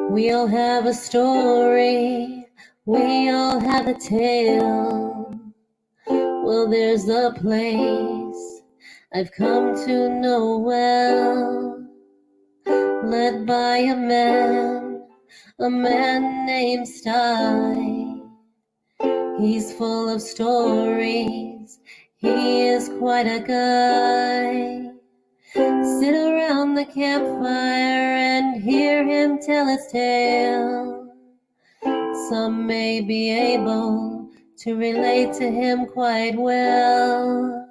We all have a story, we all have a tale. Well, there's a place I've come to know well, led by a man named Sty. He's full of stories, he is quite a guy. Sit around the campfire and hear him tell his tale. Some may be able to relate to him quite well.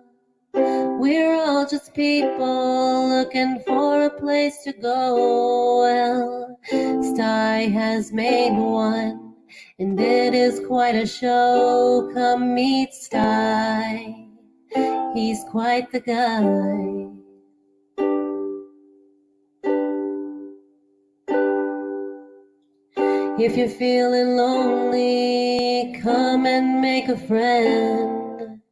We're all just people looking for a place to go. Well, Sty has made one, and it is quite a show. Come meet Sty, he's quite the guy. If you're feeling lonely, come and make a friend.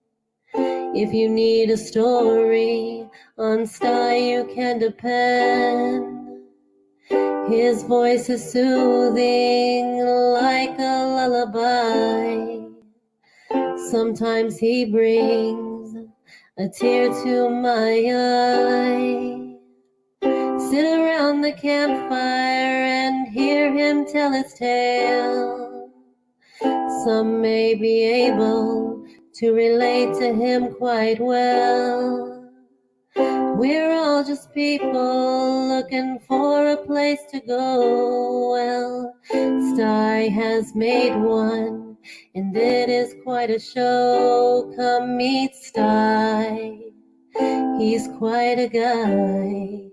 If you need a story, on Sty you can depend. His voice is soothing like a lullaby. Sometimes he brings a tear to my eye. Sit around the campfire and hear him tell his tale. Some may be able to relate to him quite well. We're all just people looking for a place to go. Well, Sty has made one, and it is quite a show. Come meet Sty, he's quite a guy.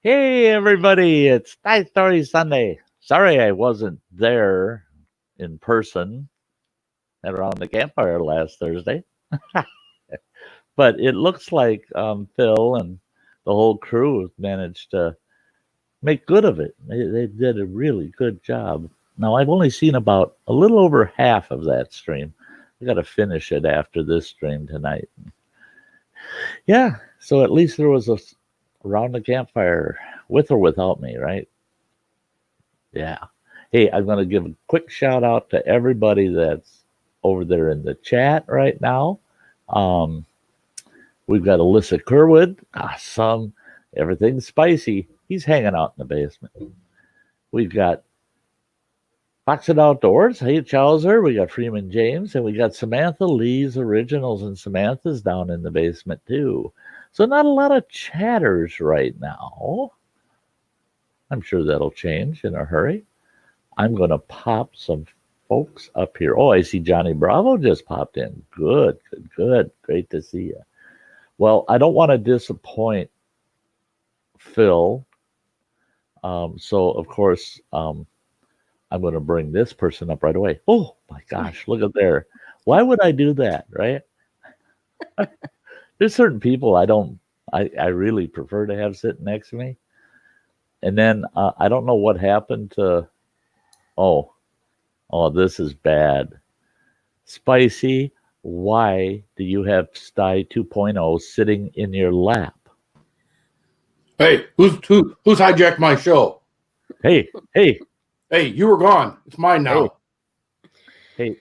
Hey everybody, it's Sty Story Sunday. Sorry I wasn't there in person at around the campfire last Thursday. But it looks like Phil and the whole crew managed to make good of it. They did a really good job. Now I've only seen about a little over half of that stream. I got to finish it after this stream tonight. Yeah, so at least there was a around the campfire with or without me, right? Yeah. Hey, I'm going to give a quick shout out to everybody that's over there in the chat right now. We've got Alyssa Kerwood. Awesome. Everything's spicy. He's hanging out in the basement. We've got Fox It Outdoors. Hey, Chowser. We got Freeman James. And we got Samantha Lee's Originals, and Samantha's down in the basement too. So not a lot of chatters right now. I'm sure that'll change in a hurry. I'm going to pop some folks up here. Oh, I see Johnny Bravo just popped in. Good. Great to see you. Well, I don't want to disappoint Phil. So, of course, I'm going to bring this person up right away. Oh, my gosh, look at there. Why would I do that, right? There's certain people I really prefer to have sitting next to me. And then I don't know what happened to, oh, this is bad. Spicy, why do you have Sty 2.0 sitting in your lap? Hey, who's hijacked my show? Hey, you were gone. It's mine now. Hey.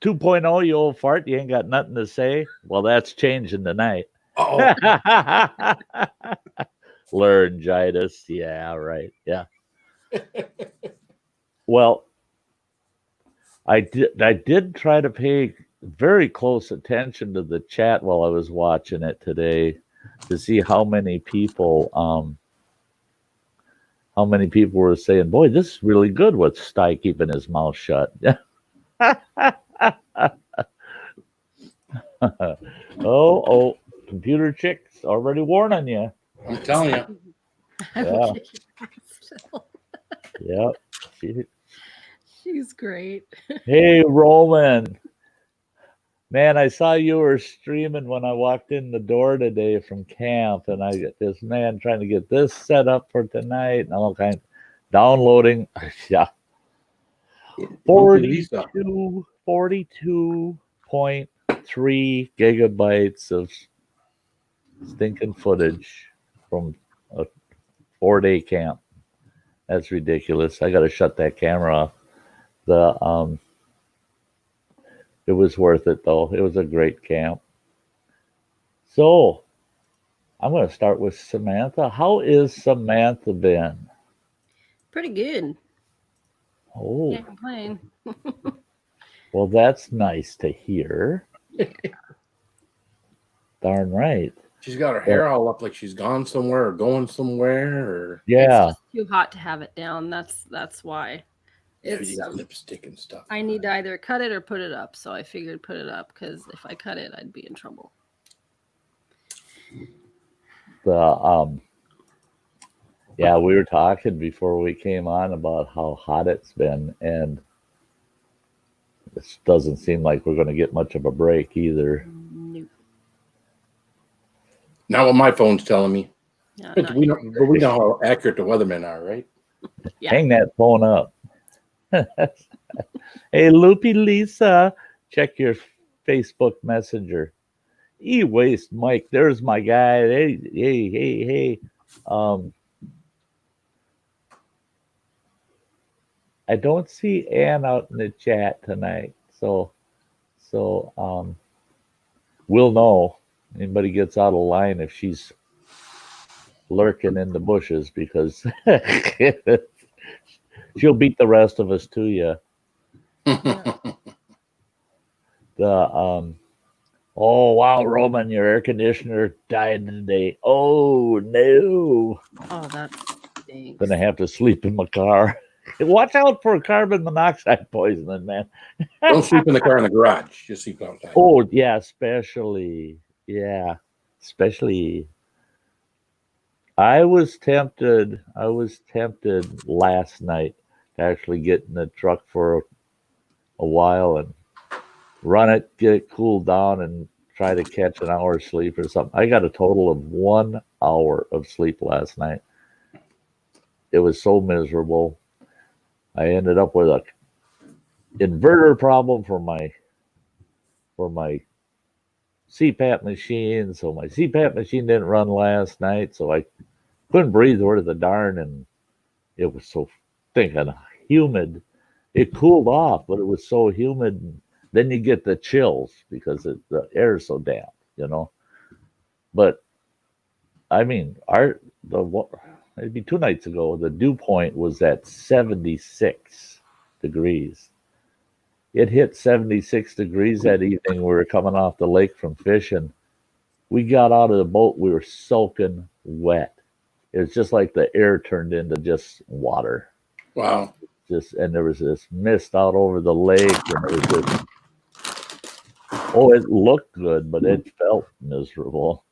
2.0, you old fart, you ain't got nothing to say? Well, that's changing tonight. Laryngitis. Yeah, right. Yeah. Well, I did try to pay very close attention to the chat while I was watching it today to see how many people were saying, boy, this is really good with Sty keeping his mouth shut. Oh, computer chicks already warning you. I'm telling you. Yeah. Yep. She's great. Hey, Roman. Man, I saw you were streaming when I walked in the door today from camp, and I get this man trying to get this set up for tonight and all kinds downloading. Yeah. 42.3 gigabytes of stinking footage from a 4-day camp. That's ridiculous. I got to shut that camera off. It was worth it though. It was a great camp. So I'm going to start with Samantha. How is Samantha been? Pretty good. Oh, Can't complain. well, that's nice to hear. Darn right. She's got her hair all up like she's gone somewhere or going somewhere. Or Yeah. It's just too hot to have it down. That's why. you got lipstick and stuff. I need to either cut it or put it up. So I figured put it up because if I cut it, I'd be in trouble. Yeah, we were talking before we came on about how hot it's been, and this doesn't seem like we're going to get much of a break either. Nope. Not what my phone's telling me. Yeah, But we know how accurate the weathermen are, right? Yeah. Hang that phone up. Hey, Loopy Lisa, check your Facebook Messenger. E-Waste Mike, there's my guy. Hey. I don't see Ann out in the chat tonight, so we'll know. Anybody gets out of line if she's lurking in the bushes, because she'll beat the rest of us to you. Oh wow, Roman, your air conditioner died today. Oh no. Oh, that stinks. Gonna have to sleep in my car. Watch out for carbon monoxide poisoning, man. Don't sleep in the car in the garage. Just sleep outside. Oh yeah, especially. I was tempted last night to actually get in the truck for a while and run it, get it cooled down, and try to catch an hour's sleep or something. I got a total of 1 hour of sleep last night. It was so miserable. I ended up with a inverter problem for my CPAP machine. So my CPAP machine didn't run last night, so I couldn't breathe worth the darn, and it was so stinking humid. It cooled off, but it was so humid. Then you get the chills because the air is so damp, But I mean, it'd be 2 nights ago, the dew point was at 76 degrees. It hit 76 degrees that evening. We were coming off the lake from fishing. We got out of the boat. We were soaking wet. It was just like the air turned into just water. Wow. And there was this mist out over the lake, and it was just, it looked good, but it felt miserable.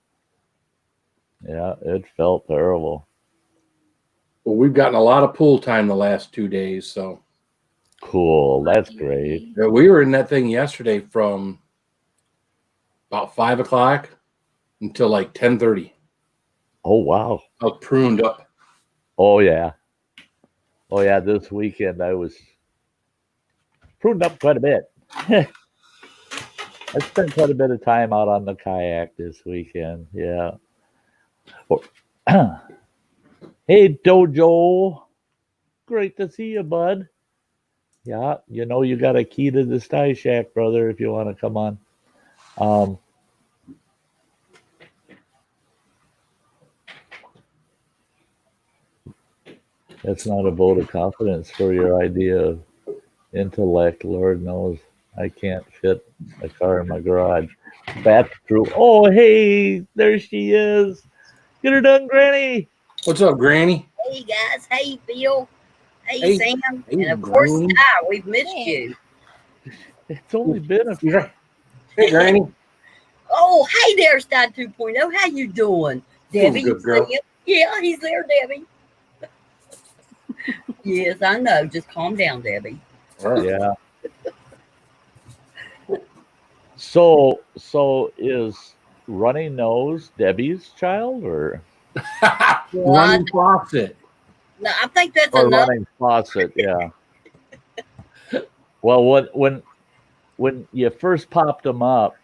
Yeah, it felt terrible. Well, we've gotten a lot of pool time the last 2 days, so cool. That's great. Yeah, we were in that thing yesterday from about 5 o'clock until like 10:30. Oh wow. I was pruned up. Oh yeah. This weekend I was pruned up quite a bit. I spent quite a bit of time out on the kayak this weekend. Yeah. Hey, Dojo. Great to see you, bud. Yeah, you got a key to the Sty Shack, brother, if you want to come on. That's not a vote of confidence for your idea of intellect. Lord knows I can't fit a car in my garage. That's true. Oh, hey, there she is. Get her done, Granny. What's up, Granny? Hey guys, hey Bill, hey Hey. Sam, Hey, and of course Granny. Sty. We've missed you. It's only been a You're right. Hey, Granny. Oh, hey there, Sty 2.0. How you doing, Debbie? Good, girl. See ya? Yeah, he's there, Debbie. Yes, I know. Just calm down, Debbie. Yeah. So is Runny Nose Debbie's child or Running faucet. No, I think that's or enough. Running Faucet? Yeah. Well, when you first popped them up,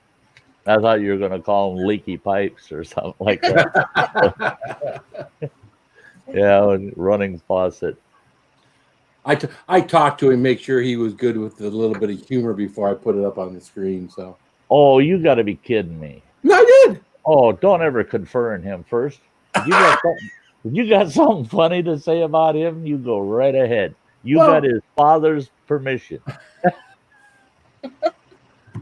I thought you were going to call them leaky pipes or something like that. Yeah, Running Faucet. I talked to him, make sure he was good with a little bit of humor before I put it up on the screen. So. Oh, you got to be kidding me! No, I did. Oh, don't ever confer in him first. If you got something funny to say about him, you go right ahead. You got his father's permission.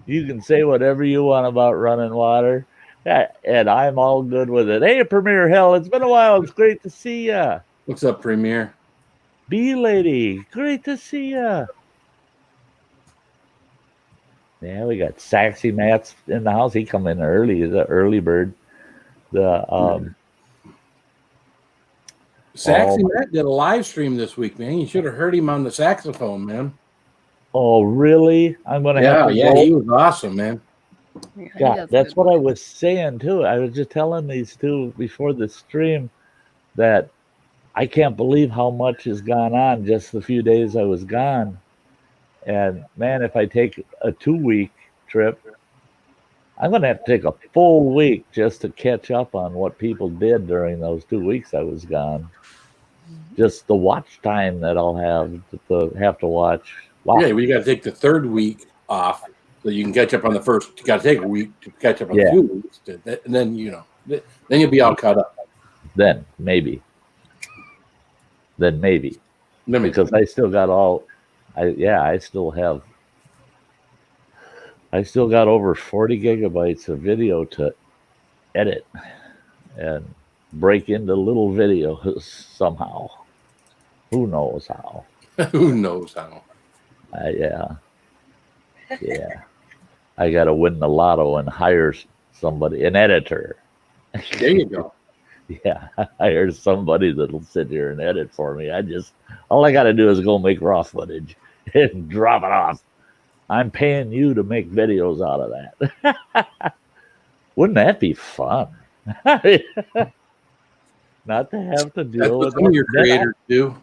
You can say whatever you want about running water, and I'm all good with it. Hey, Premier Hell, it's been a while. It's great to see ya. What's up, Premier? Bee Lady, great to see ya. Yeah, we got Saxy Matt's in the house. He come in early. He's an early bird. Saxy Matt did a live stream this week, man. You should have heard him on the saxophone, man. Oh, really? I'm going to have to Yeah, go. he was awesome, man. Yeah, that's what I was saying, too. I was just telling these two before the stream that I can't believe how much has gone on just the few days I was gone. And, man, if I take a 2-week trip, I'm going to have to take a full week just to catch up on what people did during those 2 weeks I was gone. Just the watch time that I'll have to watch. Wow. Yeah, we got to take the 3rd week off so you can catch up on the first. You got to take a week to catch up on the 2 weeks, and then then you'll be all caught up. Then maybe. Because I still got I still got over 40 gigabytes of video to edit and break into little videos somehow. Who knows how? Who knows how? Yeah. I got to win the lotto and hire somebody, an editor. There you go. Yeah, hire somebody that'll sit here and edit for me. All I got to do is go make raw footage and drop it off. I'm paying you to make videos out of that. Wouldn't that be fun? Not to have to deal with some of your creators do.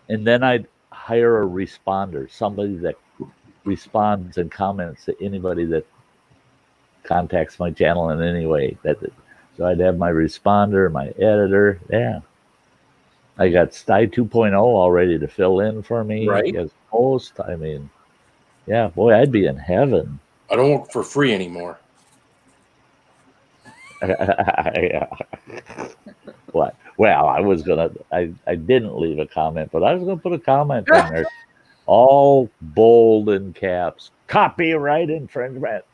And then I'd hire a responder, somebody that responds and comments to anybody that contacts my channel in any way. So I'd have my responder, my editor. Yeah. I got Sty 2.0 all ready to fill in for me as host. I mean, yeah, boy, I'd be in heaven. I don't work for free anymore. What? Well, I didn't leave a comment, but I was gonna put a comment in there, all bold in caps. Copyright infringement.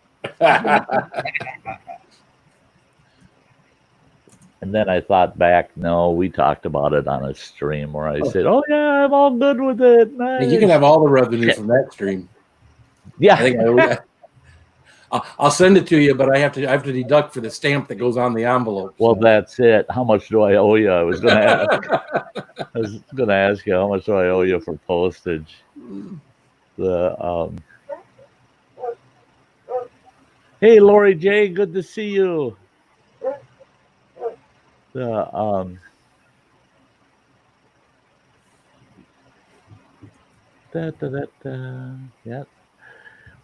And then I thought back, no, we talked about it on a stream where I said, "Oh yeah, I'm all good with it." Nice. You can have all the revenue from that stream. Yeah, I think I'll send it to you, but I have to deduct for the stamp that goes on the envelope. Well, that's it. How much do I owe you? I was going to ask you how much do I owe you for postage. Hey, Lori J, good to see you. Yeah.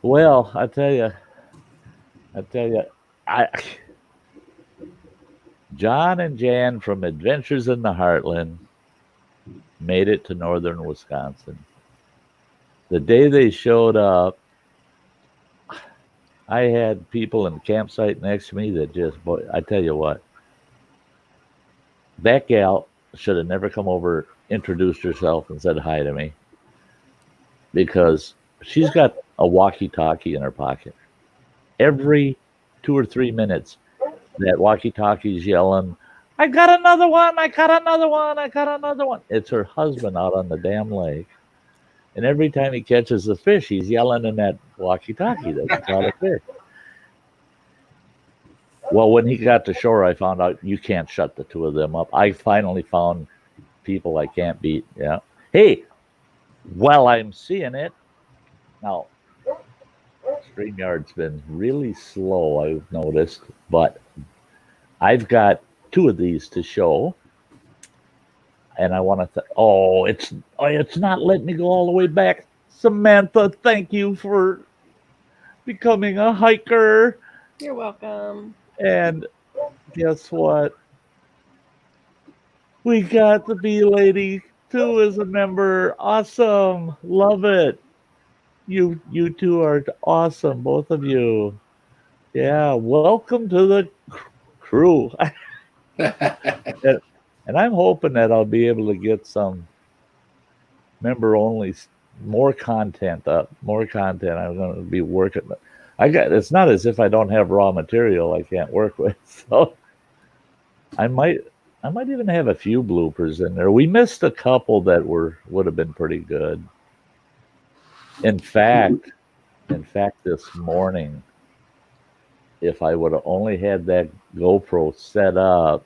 Well, I tell you, John and Jan from Adventures in the Heartland made it to northern Wisconsin. The day they showed up, I had people in the campsite next to me that I tell you what, that gal should have never come over, introduced herself, and said hi to me, because she's got a walkie-talkie in her pocket. Every 2 or 3 minutes, that walkie-talkie's yelling, "I got another one! I got another one! I got another one!" It's her husband out on the damn lake. And every time he catches a fish, he's yelling in that walkie-talkie that he caught a fish. Well, when he got to shore, I found out you can't shut the two of them up. I finally found people I can't beat. Yeah. Hey, while I'm seeing it, Now, StreamYard's been really slow, I've noticed, but I've got 2 of these to show, and I want to. It's not letting me go all the way back. Samantha, thank you for becoming a hiker. You're welcome. And guess what? We got the Bee Lady too as a member. Awesome, love it. You two are awesome, both of you. Yeah, welcome to the crew. And I'm hoping that I'll be able to get some member only, more content up, more content. I'm going to be working. It's not as if I don't have raw material I can't work with. So I might even have a few bloopers in there. We missed a couple that would have been pretty good. In fact, this morning, if I would have only had that GoPro set up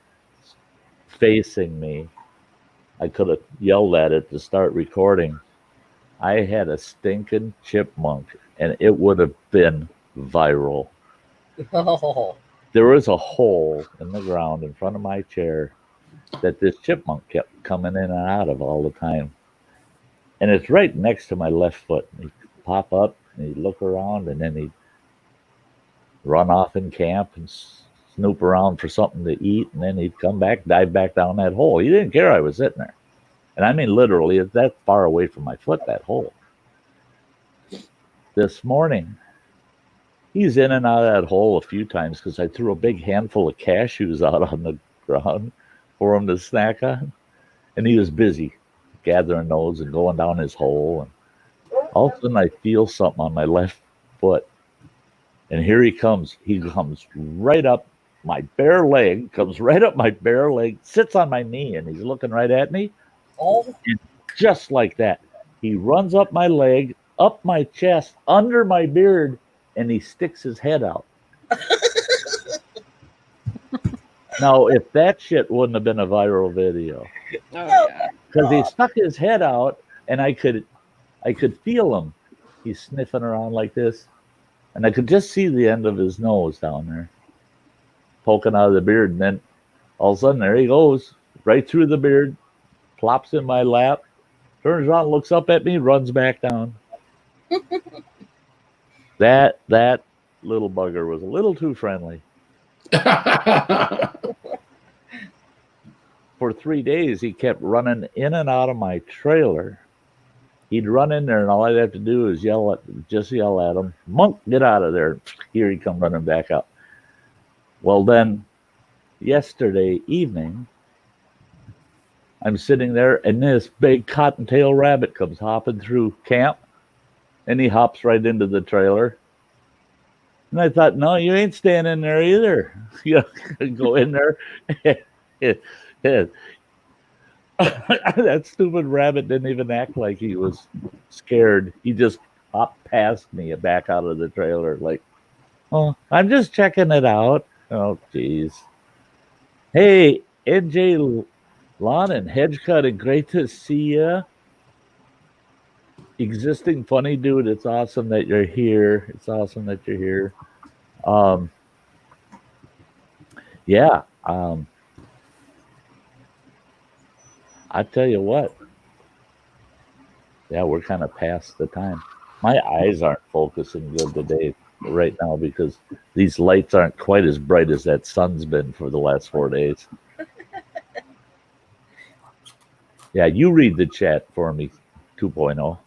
facing me, I could have yelled at it to start recording. I had a stinking chipmunk, and it would have been viral. Oh, There was a hole in the ground in front of my chair that this chipmunk kept coming in and out of all the time. And it's right next to my left foot. He'd pop up, and he'd look around, and then he'd run off in camp and snoop around for something to eat, and then he'd come back, dive back down that hole. He didn't care I was sitting there. And I mean, literally, it's that far away from my foot, that hole. This morning, he's in and out of that hole a few times because I threw a big handful of cashews out on the ground for him to snack on. And he was busy gathering those and going down his hole. And all of a sudden, I feel something on my left foot. And here he comes. He comes right up my bare leg, sits on my knee, and he's looking right at me. oh, And just like that, he runs up my leg, up my chest, under my beard, and he sticks his head out. Now, if that shit wouldn't have been a viral video, Oh yeah. because he stuck his head out, and I could feel him. He's sniffing around like this, and I could just see the end of his nose down there, poking out of the beard, and then all of a sudden, there he goes, right through the beard, plops in my lap, turns around, looks up at me, runs back down. That little bugger was a little too friendly. For 3 days, he kept running in and out of my trailer. He'd run in there, and all I'd have to do is yell at him, "Monk, get out of there!" Here he come running back up. Well, then, yesterday evening, I'm sitting there, and this big cottontail rabbit comes hopping through camp, and he hops right into the trailer. And I thought, no, you ain't staying in there either. You go in there. That stupid rabbit didn't even act like he was scared. He just hopped past me and back out of the trailer like, oh, I'm just checking it out. Oh, geez. Hey, NJ Lawn and Hedge Cutting, great to see ya. Existing funny dude, it's awesome that you're here. Yeah. I tell you what. Yeah, we're kind of past the time. My eyes aren't focusing good today right now because these lights aren't quite as bright as that sun's been for the last 4 days. Yeah, you read the chat for me, 2.0.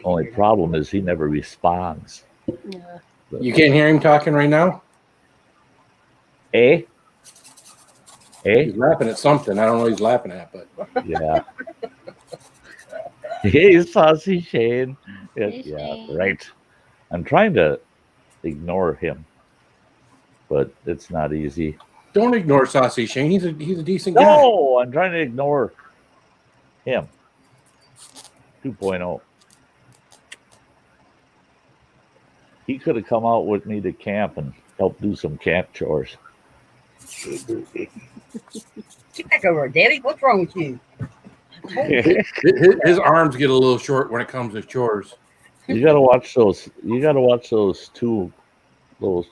Only problem is he never responds. Yeah. You can't hear him talking right now? Hey? He's laughing at something. I don't know what he's laughing at, but Yeah. Hey, Saucy Shane. Hey, Yeah, Shane. right. I'm trying to ignore him, but it's not easy. don't ignore Saucy Shane. He's a decent guy. No, I'm trying to ignore him. 2.0. He could have come out with me to camp and helped do some camp chores. Get back over, Daddy. What's wrong with you? His arms get a little short when it comes to chores. You gotta watch those. You gotta watch those two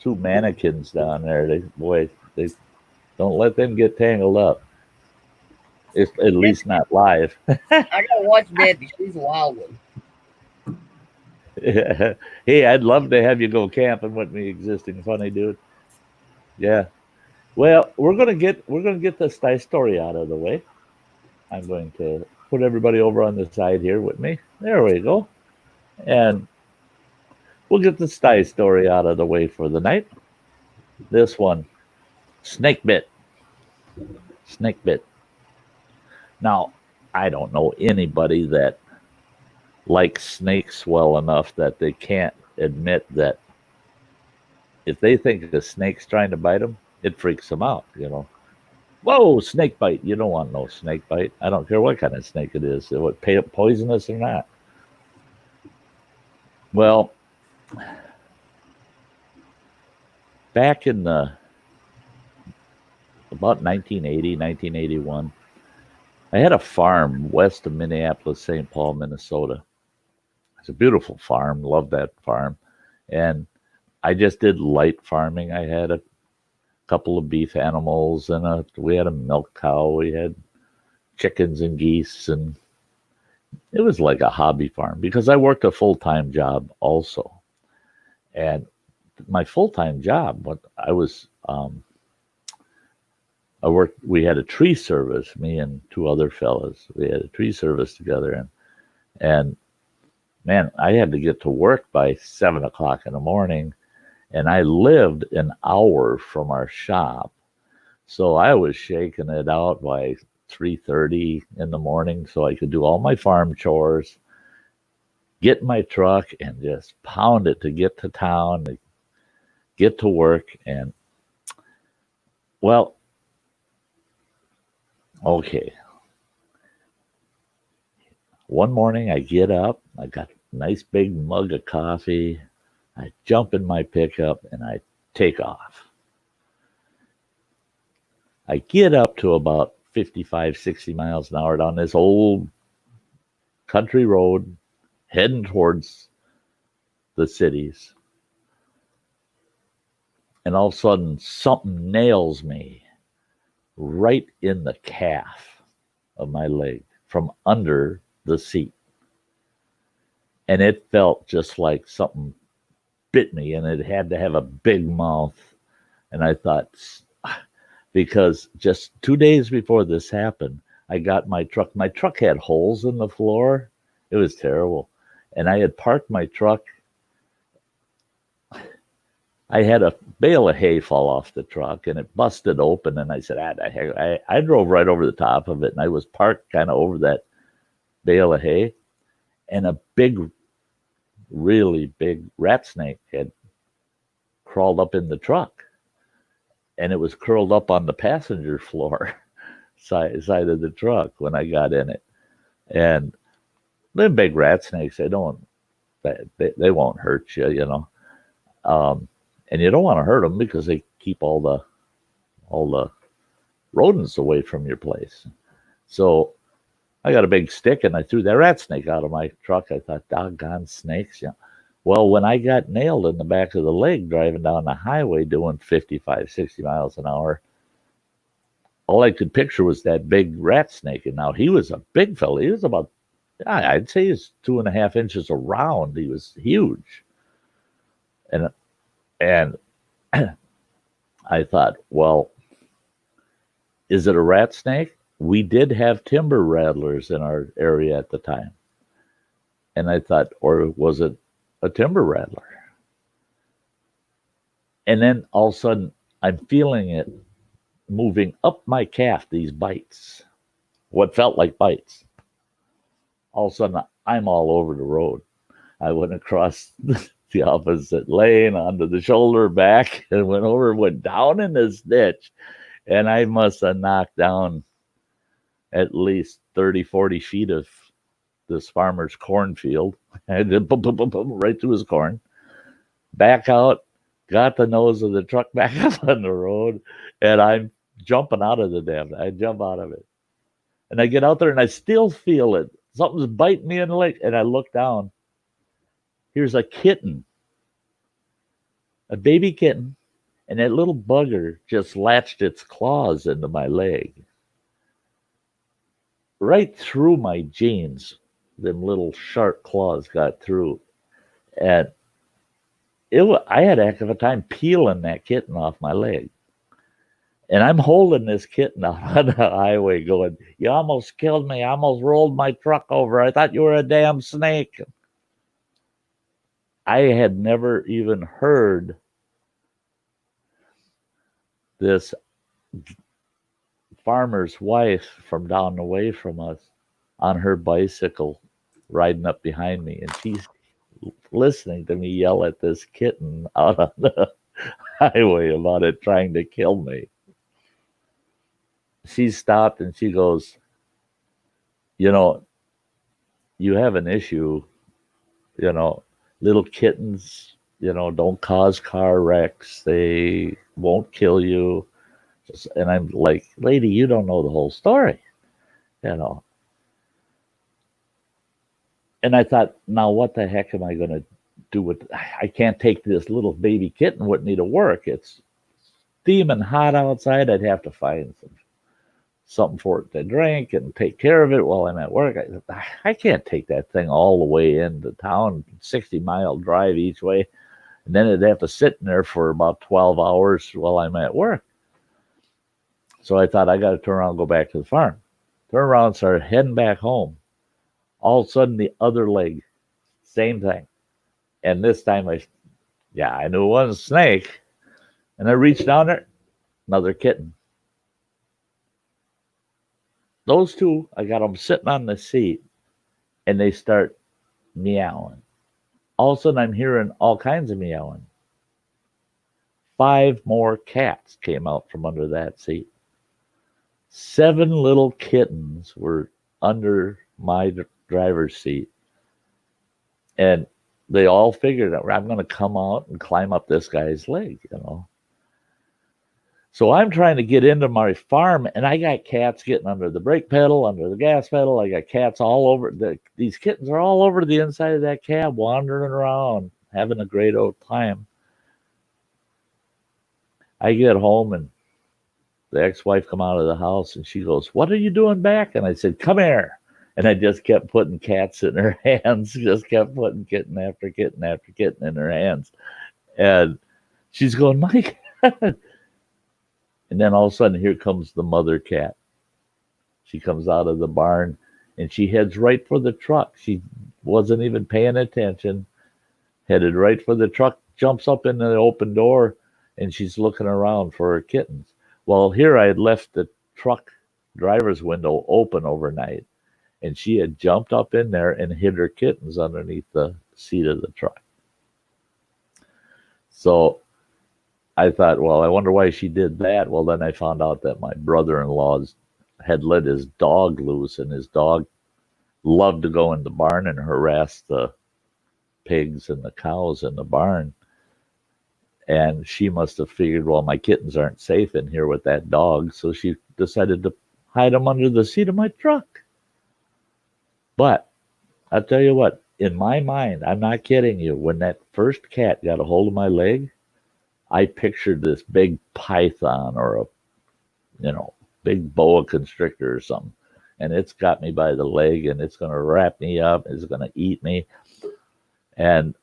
mannequins down there. They don't let them get tangled up. If at least not live. I gotta watch Debbie. She's a wild one. Hey, I'd love to have you go camping with me, existing funny dude. Yeah. Well, we're gonna get the Sty Story out of the way. I'm going to put everybody over on the side here with me. There we go. And we'll get the Sty Story out of the way for the night. This one, snake bit. Snake bit. Now, I don't know anybody that likes snakes well enough that they can't admit that if they think a snake's trying to bite them, it freaks them out, you know. Whoa, snake bite. You don't want no snake bite. I don't care what kind of snake it is, what poisonous or not. Well, back in about 1980, 1981, I had a farm west of Minneapolis, St. Paul, Minnesota. It's a beautiful farm. Loved that farm. And I just did light farming. I had a couple of beef animals and we had a milk cow. We had chickens and geese, and it was like a hobby farm because I worked a full-time job also. And my full-time job, we had a tree service, me and two other fellas. We had a tree service together, and man, I had to get to work by 7 o'clock in the morning, and I lived an hour from our shop. So I was shaking it out by 3:30 in the morning so I could do all my farm chores, get in my truck, and just pound it to get to town, to get to work. And, well, okay. One morning I get up, I got a nice big mug of coffee, I jump in my pickup and I take off. I get up to about 55, 60 miles an hour down this old country road heading towards the cities. And all of a sudden something nails me right in the calf of my leg from under the seat. And it felt just like something bit me, and it had to have a big mouth. And I thought, because just 2 days before this happened, I got my truck. My truck had holes in the floor. It was terrible. And I had parked my truck. I had a bale of hay fall off the truck, and it busted open. And I said, I drove right over the top of it, and I was parked kind of over that bale of hay. And a really big rat snake had crawled up in the truck, and it was curled up on the passenger floor side of the truck when I got in it. And the big rat snakes, they won't hurt you, you know. And you don't want to hurt them because they keep all the rodents away from your place. So I got a big stick and I threw that rat snake out of my truck. I thought, doggone snakes. Yeah. Well, when I got nailed in the back of the leg driving down the highway doing 55, 60 miles an hour, all I could picture was that big rat snake. And now he was a big fella. He was about, I'd say he's 2.5 inches around. He was huge. And I thought, well, is it a rat snake? We did have timber rattlers in our area at the time. And I thought, or was it a timber rattler? And then all of a sudden, I'm feeling it moving up my calf, these bites, what felt like bites. All of a sudden, I'm all over the road. I went across the opposite lane onto the shoulder back and went down in this ditch. And I must have knocked down at least 30, 40 feet of this farmer's cornfield. I did right through his corn. Back out, got the nose of the truck back up on the road, and I'm jumping out of the damn. I jump out of it. And I get out there and I still feel it. Something's biting me in the leg. And I look down. Here's a kitten, a baby kitten. And that little bugger just latched its claws into my leg. Right through my jeans. Them little sharp claws got through. And I had a heck of a time peeling that kitten off my leg. And I'm holding this kitten out on the highway going, you almost killed me. I almost rolled my truck over. I thought you were a damn snake. I had never even heard this farmer's wife from down the way from us on her bicycle riding up behind me. And she's listening to me yell at this kitten out on the highway about it trying to kill me. She stopped and she goes, you know, you have an issue, you know, little kittens, you know, don't cause car wrecks. They won't kill you. And I'm like, lady, you don't know the whole story, you know. And I thought, now what the heck am I going to do with, I can't take this little baby kitten with me to work. It's steaming hot outside. I'd have to find something for it to drink and take care of it while I'm at work. I can't take that thing all the way into town, 60-mile drive each way, and then it'd have to sit in there for about 12 hours while I'm at work. So I thought, I got to turn around and go back to the farm. Turn around and start heading back home. All of a sudden, the other leg, same thing. And this time, I knew it wasn't a snake. And I reached down there, another kitten. Those two, I got them sitting on the seat, and they start meowing. All of a sudden, I'm hearing all kinds of meowing. 5 more cats came out from under that seat. 7 little kittens were under my driver's seat. And they all figured out, I'm going to come out and climb up this guy's leg, you know. So I'm trying to get into my farm, and I got cats getting under the brake pedal, under the gas pedal. I got cats all over. These kittens are all over the inside of that cab, wandering around, having a great old time. I get home, and the ex-wife come out of the house, and she goes, what are you doing back? And I said, come here. And I just kept putting cats in her hands, just kept putting kitten after kitten after kitten in her hands. And she's going, my God. And then all of a sudden, here comes the mother cat. She comes out of the barn, and she heads right for the truck. She wasn't even paying attention, headed right for the truck, jumps up in the open door, and she's looking around for her kittens. Well, here I had left the truck driver's window open overnight, and she had jumped up in there and hid her kittens underneath the seat of the truck. So I thought, well, I wonder why she did that. Well, then I found out that my brother-in-law had let his dog loose, and his dog loved to go in the barn and harass the pigs and the cows in the barn. And she must have figured, well, my kittens aren't safe in here with that dog, so she decided to hide them under the seat of my truck. But I'll tell you what, in my mind, I'm not kidding you, when that first cat got a hold of my leg, I pictured this big python or a, big boa constrictor or something. And it's got me by the leg, and it's going to wrap me up. It's going to eat me. And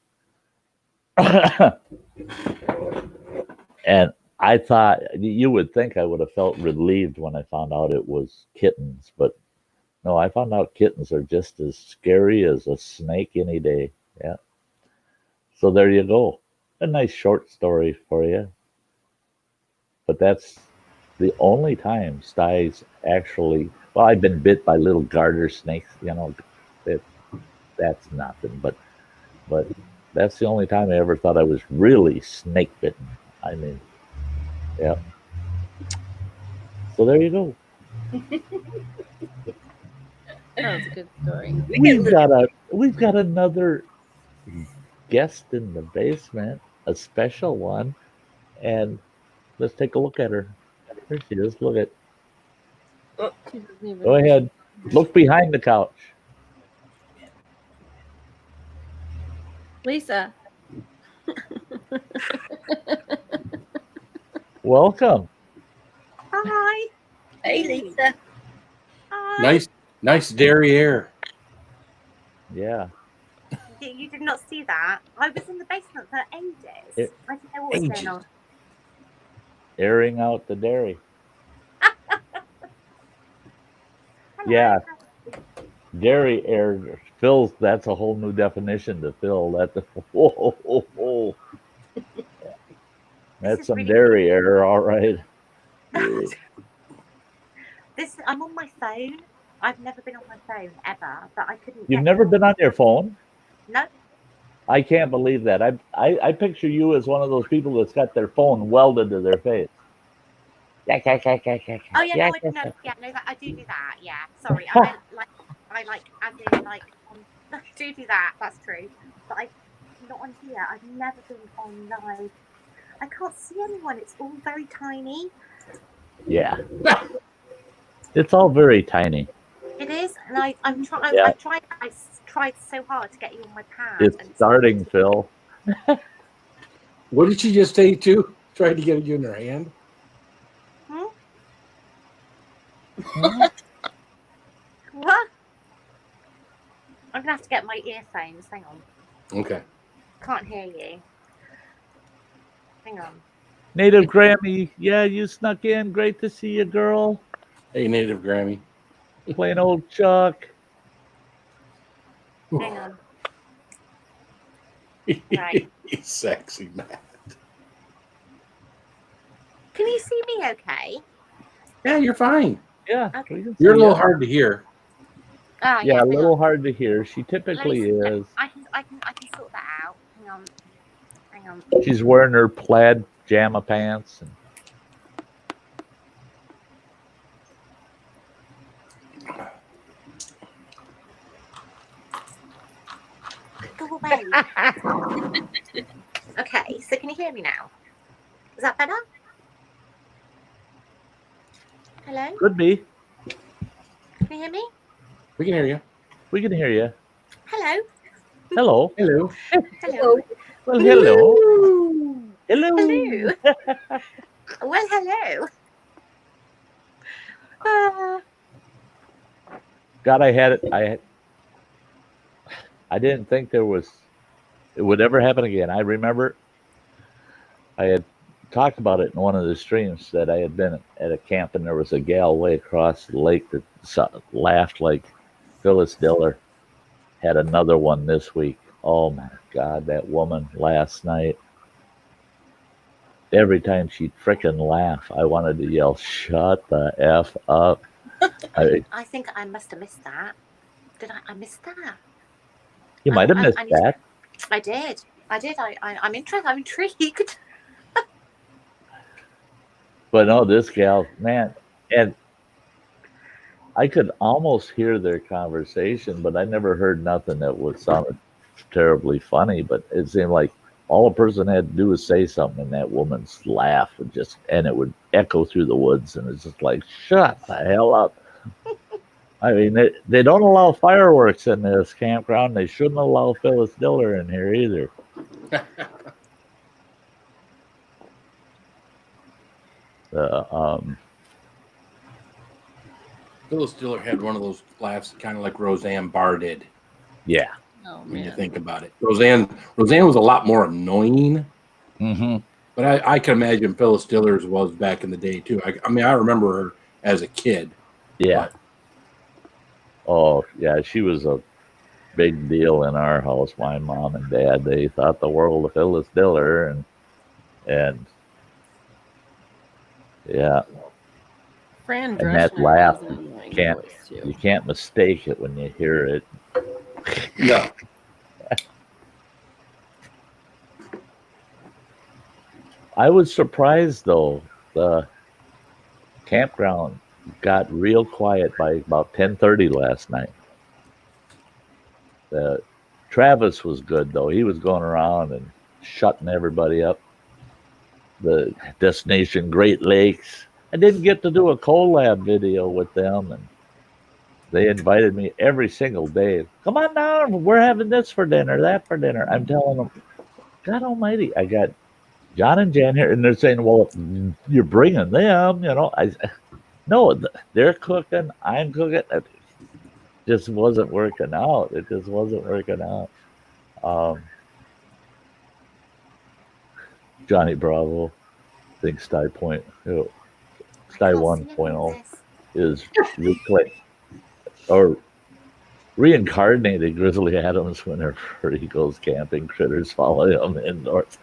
and I thought, you would think I would have felt relieved when I found out it was kittens. But no, I found out kittens are just as scary as a snake any day. Yeah. So there you go. A nice short story for you. But that's the only time Sty's actually, well, I've been bit by little garter snakes, that's nothing. But that's the only time I ever thought I was really snake bitten. I mean, yeah. So there you go. That was a good story. We've got another guest in the basement, a special one, and let's take a look at her. There she is. Look at. She doesn't even Go ahead. Look behind the couch. Lisa. Welcome. Hi. Hey, Lisa. Hi. Nice derriere. Yeah. You did not see that. I was in the basement for ages. It- I didn't know what was ages. going on. Airing out the dairy. Hello. Yeah. Dairy air. Phil's, that's a whole new definition to Phil. Whoa. That's is some really dairy air, all right. I'm on my phone. I've never been on my phone ever, but I couldn't. You've get never it. been on your phone? No. I can't believe that. I picture you as one of those people that's got their phone welded to their face. Oh yeah, no, that I do that. Yeah, sorry, I meant as in I do that. That's true, but I'm not on here. I've never been on live. I can't see anyone. It's all very tiny. Yeah. It's all very tiny. It is, and I'm trying. Yeah. I tried so hard to get you on my pad. It's starting, Phil. What did she just say too? Tried to get you in her hand. What? I'm gonna have to get my earphones. Hang on. Okay. Can't hear you. Hang on. Native Grammy. Yeah, you snuck in. Great to see you, girl. Hey, Native Grammy. Plain old Chuck. Hang on. Right. He's sexy, man. Can you see me okay? Yeah, you're fine. Yeah. Okay. we can You're a see little ya. hard to hear. Oh, Yeah, a hang little on. hard to hear. She typically is. I can sort that out. Hang on. She's wearing her plaid pajama pants. And Go away. Okay, so can you hear me now? Is that better? Hello? could be. Can you hear me? We can hear you. We can hear you. Hello? Hello. Hello. Hello? Well, hello. Hello. Hello? Well, hello. God, I had it. I didn't think it would ever happen again. I remember I had talked about it in one of the streams that I had been at a camp and there was a gal way across the lake that laughed like Phyllis Diller. Had another one this week. Oh my God, that woman last night. Every time she'd frickin' laugh, I wanted to yell, "Shut the F up." I think I must have missed that. Did I miss that? You might have missed that. I did. I'm interested. I'm intrigued. But no, this gal, man, and I could almost hear their conversation, but I never heard nothing that would sound terribly funny. But it seemed like all a person had to do was say something, and that woman's laugh would and it would echo through the woods, and it's just like, shut the hell up. I mean, they don't allow fireworks in this campground. They shouldn't allow Phyllis Diller in here either. Phyllis Diller had one of those laughs, kind of like Roseanne Barr did. Yeah. Oh When you man. think about it, Roseanne was a lot more annoying. Mm-hmm. But I can imagine Phyllis Diller's was back in the day too. I mean, I remember her as a kid. Yeah. Oh, yeah. She was a big deal in our house. My mom and dad, they thought the world of Phyllis Diller, and yeah, Fran and that Drescher laugh, has an annoying can't- voice, too. you can't mistake it when you hear it. No. I was surprised though. The campground got real quiet by about 10:30 last night. Travis was good though. He was going around and shutting everybody up. The destination Great Lakes. I didn't get to do a collab video with them, and They invited me every single day. Come on down. We're having this for dinner, that for dinner. I'm telling them, God almighty, I got John and Jan here. And they're saying, well, you're bringing them, you know. No, they're cooking. I'm cooking. It just wasn't working out. It just wasn't working out. Johnny Bravo thinks Sty Point, Sty 1.0 is or reincarnated Grizzly Adams whenever he goes camping. Critters follow him indoors.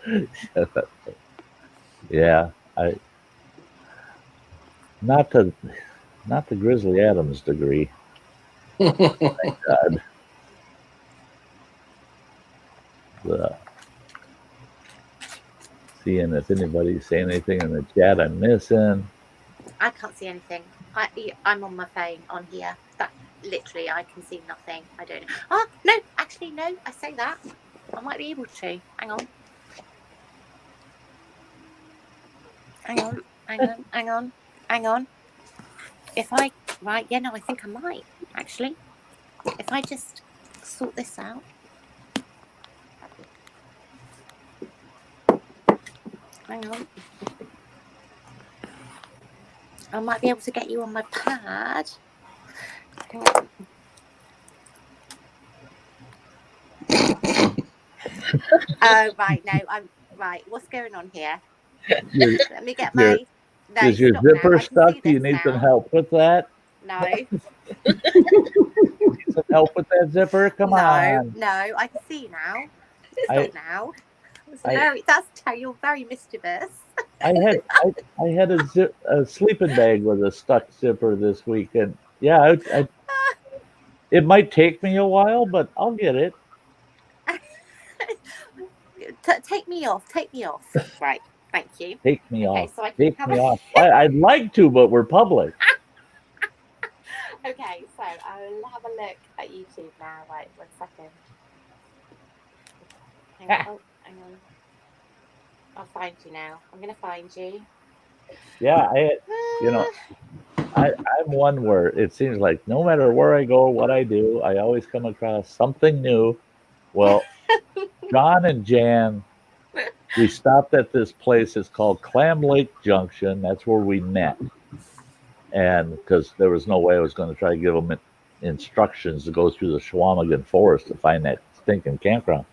Yeah, not the Grizzly Adams degree. Thank God. Seeing if anybody's saying anything in the chat I'm missing. I can't see anything. I'm on my phone on here. That literally, I can see nothing. I don't know. Oh no, actually no. I say that. I might be able to. Hang on. Hang on. If I I think I might actually. If I just sort this out. Hang on. I might be able to get you on my pad. Hang on. Oh right, no, I'm right. What's going on here? Let me get my. No, is your zipper stuck? Do you need some help with that? No. Need some help with that zipper? Come on. No, I can see now. Stop now. You're very mischievous. I had a sleeping bag with a stuck zipper this weekend. Yeah, it might take me a while, but I'll get it. Take me off. Right, thank you. Take me off. So Take me off. I'd like to, but we're public. Okay, so I'll have a look at YouTube now. Wait 1 second. Hang on. I'll find you now. I'm going to find you. Yeah, I'm one where it seems like no matter where I go, what I do, I always come across something new. Well, John and Jan, we stopped at this place. It's called Clam Lake Junction. That's where we met. And because there was no way I was going to try to give them instructions to go through the Schwamigan forest to find that stinking campground.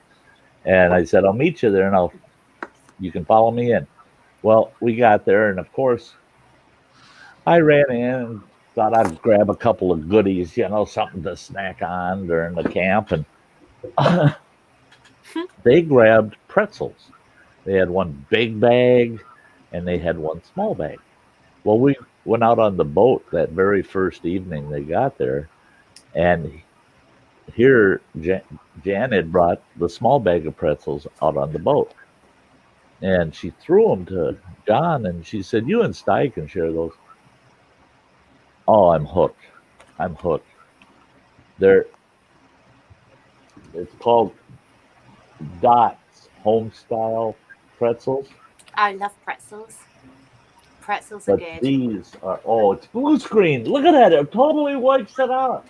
And I said, I'll meet you there and you can follow me in. Well, we got there, and of course, I ran in and thought I'd grab a couple of goodies, something to snack on during the camp. And they grabbed pretzels. They had one big bag, and they had one small bag. Well, we went out on the boat that very first evening they got there, and here Jan had brought the small bag of pretzels out on the boat. And she threw them to John, and she said, you and Sty can share those. Oh, I'm hooked. It's called Dot's Homestyle pretzels. I love pretzels. Pretzels are good. These are, it's blue screen. Look at that. It totally wipes it out.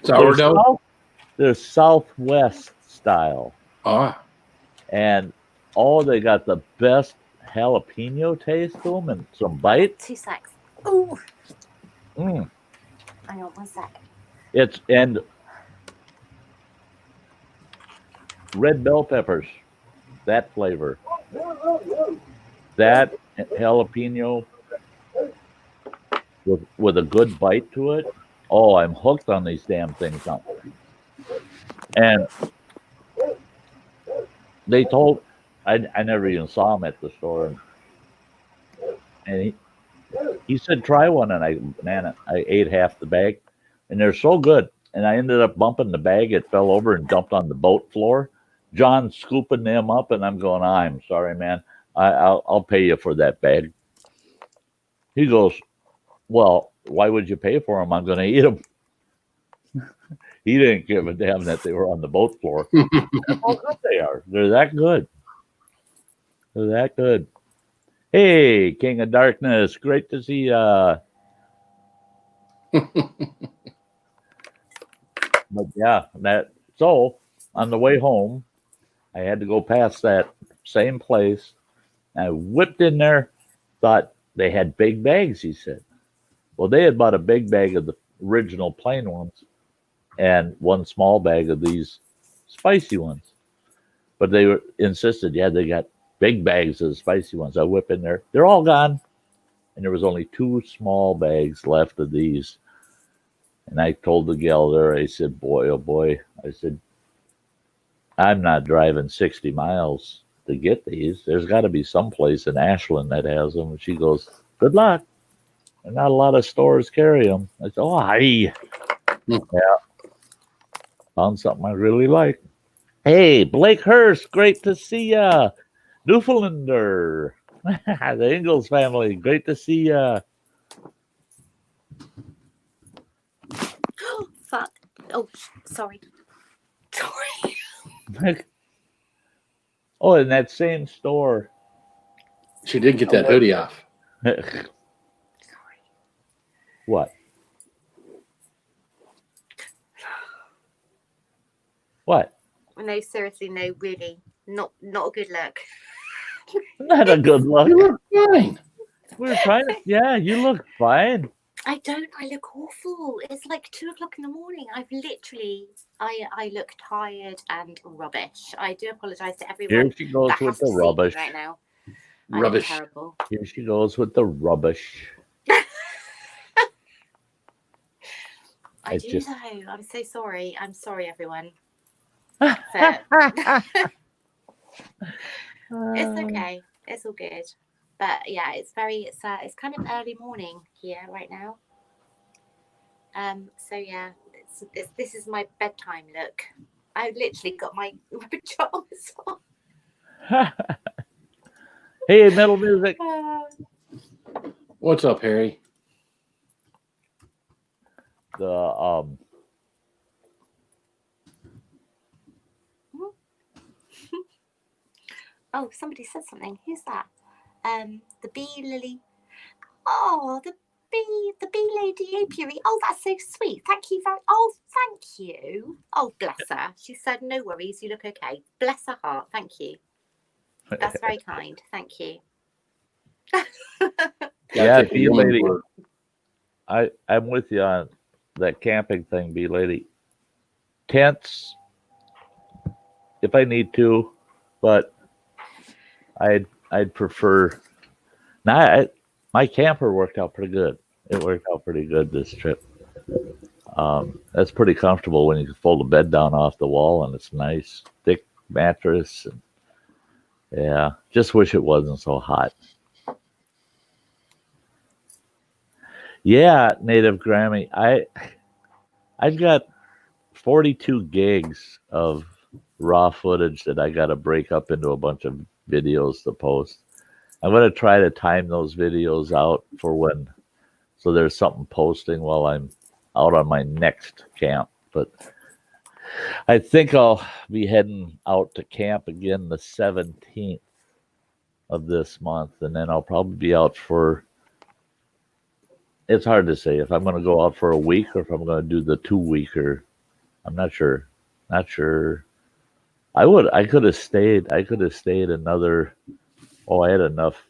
Sourdough? They're Southwest style. And they got the best jalapeno taste to them and some bite. 2 secs. Ooh. Mm. Hang on 1 sec. And red bell peppers, that flavor. That jalapeno with a good bite to it. Oh, I'm hooked on these damn things now. And they told, I never even saw him at the store. And he said, try one. And I ate half the bag. And they're so good. And I ended up bumping the bag. It fell over and dumped on the boat floor. John scooping them up. And I'm going, I'm sorry, man. I'll pay you for that bag. He goes, well, why would you pay for them? I'm going to eat them. He didn't give a damn that they were on the boat floor. How good they are. They're that good. Hey, King of Darkness. Great to see you. But yeah, so on the way home, I had to go past that same place. I whipped in there, thought they had big bags, he said. Well, they had bought a big bag of the original plain ones and one small bag of these spicy ones. But they insisted, yeah, they got big bags of the spicy ones. I whip in there. They're all gone. And there was only 2 small bags left of these. And I told the gal there, I said, boy, oh boy. I said, I'm not driving 60 miles to get these. There's got to be some place in Ashland that has them. And she goes, good luck. And not a lot of stores carry them. I said, oh, hi. Yeah. Found something I really like. Hey, Blake Hurst, great to see ya. Newfoundlander. The Ingalls family, great to see ya. Fuck. Oh, sorry. Sorry. Oh, in that same store. She did get that hoodie off. What? What? No, seriously, no, really. Not a good look. Not a good look. You look fine. We're trying to, yeah, you look fine. I don't. I look awful. It's like 2 o'clock in the morning. I've literally, I look tired and rubbish. I do apologize to everyone. Here she goes that with has to the see me rubbish. right now. Rubbish. I look terrible. Here she goes with the rubbish. I It's do just- though. I'm so sorry. I'm sorry, everyone. It's okay. It's all good. But yeah, it's kind of early morning here right now. So yeah, this is my bedtime look. I've literally got my pajamas on. Hey, metal music. What's up, Harry? The Oh, somebody said something. Who's that? The bee lily. Oh, the bee lady apiary. Oh, that's so sweet. Thank you very. Oh, thank you. Oh, bless her. She said, "No worries. You look okay." Bless her heart. Thank you. That's very kind. Thank you. Yeah, take a bee woman's lady. word. I'm with you on that camping thing, bee lady. Tents, if I need to, but I'd prefer. My camper worked out pretty good. It worked out pretty good this trip. That's pretty comfortable when you can fold the bed down off the wall and it's nice, thick mattress. And, yeah, just wish it wasn't so hot. Yeah, Native Grammy. I've got 42 gigs of raw footage that I got to break up into a bunch of videos to post. I'm going to try to time those videos out for when, so there's something posting while I'm out on my next camp. But I think I'll be heading out to camp again the 17th of this month, and then I'll probably be out for, it's hard to say if I'm going to go out for a week or if I'm going to do the 2-weeker. I'm not sure. I could have stayed another, I had enough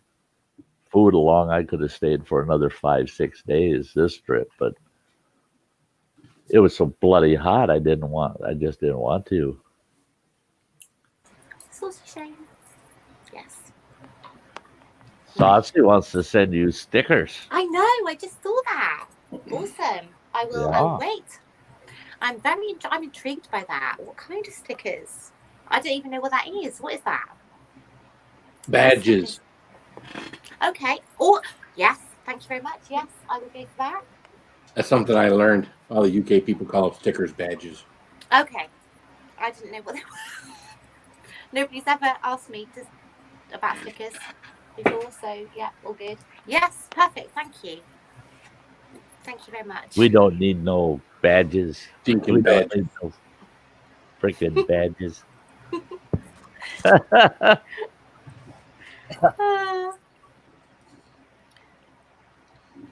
food along. I could have stayed for another 5-6 days this trip, but it was so bloody hot. I just didn't want to. Saucy Shane. Yes. Saucy wants to send you stickers. I know. I just saw that. Awesome. I will wait. I'm intrigued by that. What kind of stickers? I don't even know what that is. What is that? Badges. Okay. Oh, yes. Thank you very much. Yes, I will go for that. That's something I learned. All the UK people call it stickers, badges. Okay. I didn't know what they were. Nobody's ever asked me about stickers before, so yeah, all good. Yes, perfect. Thank you. Thank you very much. We don't need no badges. Stinking We don't badges. need no freaking badges.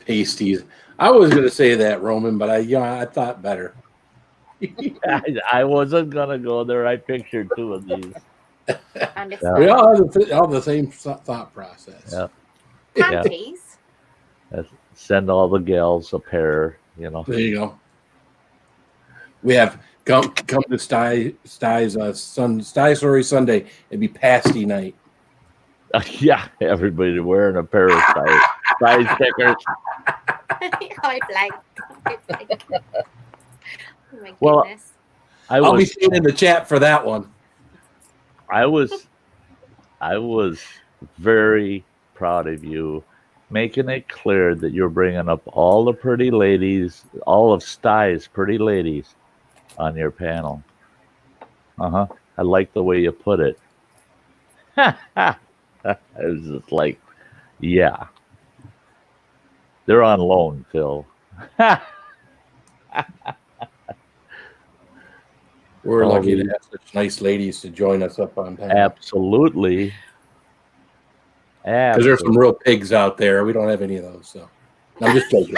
Pasties. I was going to say that, Roman, but I thought better. I wasn't gonna go there. I pictured two of these. And it's We all have the same thought process. Yeah. panties. Send all the gals a pair. You know. There you go. We have come to Sty Story Sunday. It'd be pasty night. Yeah, everybody wearing a pair of Sty stickers. I blank. Oh my Well, goodness. I'll be seeing in the chat for that one. I was very proud of you, making it clear that you're bringing up all the pretty ladies, all of Sty's pretty ladies on your panel. I like the way you put it. I was just like, yeah. They're on loan, Phil. We're lucky to have such nice ladies to join us up on panel. Absolutely. Because there's some real pigs out there. We don't have any of those. So I'm just joking.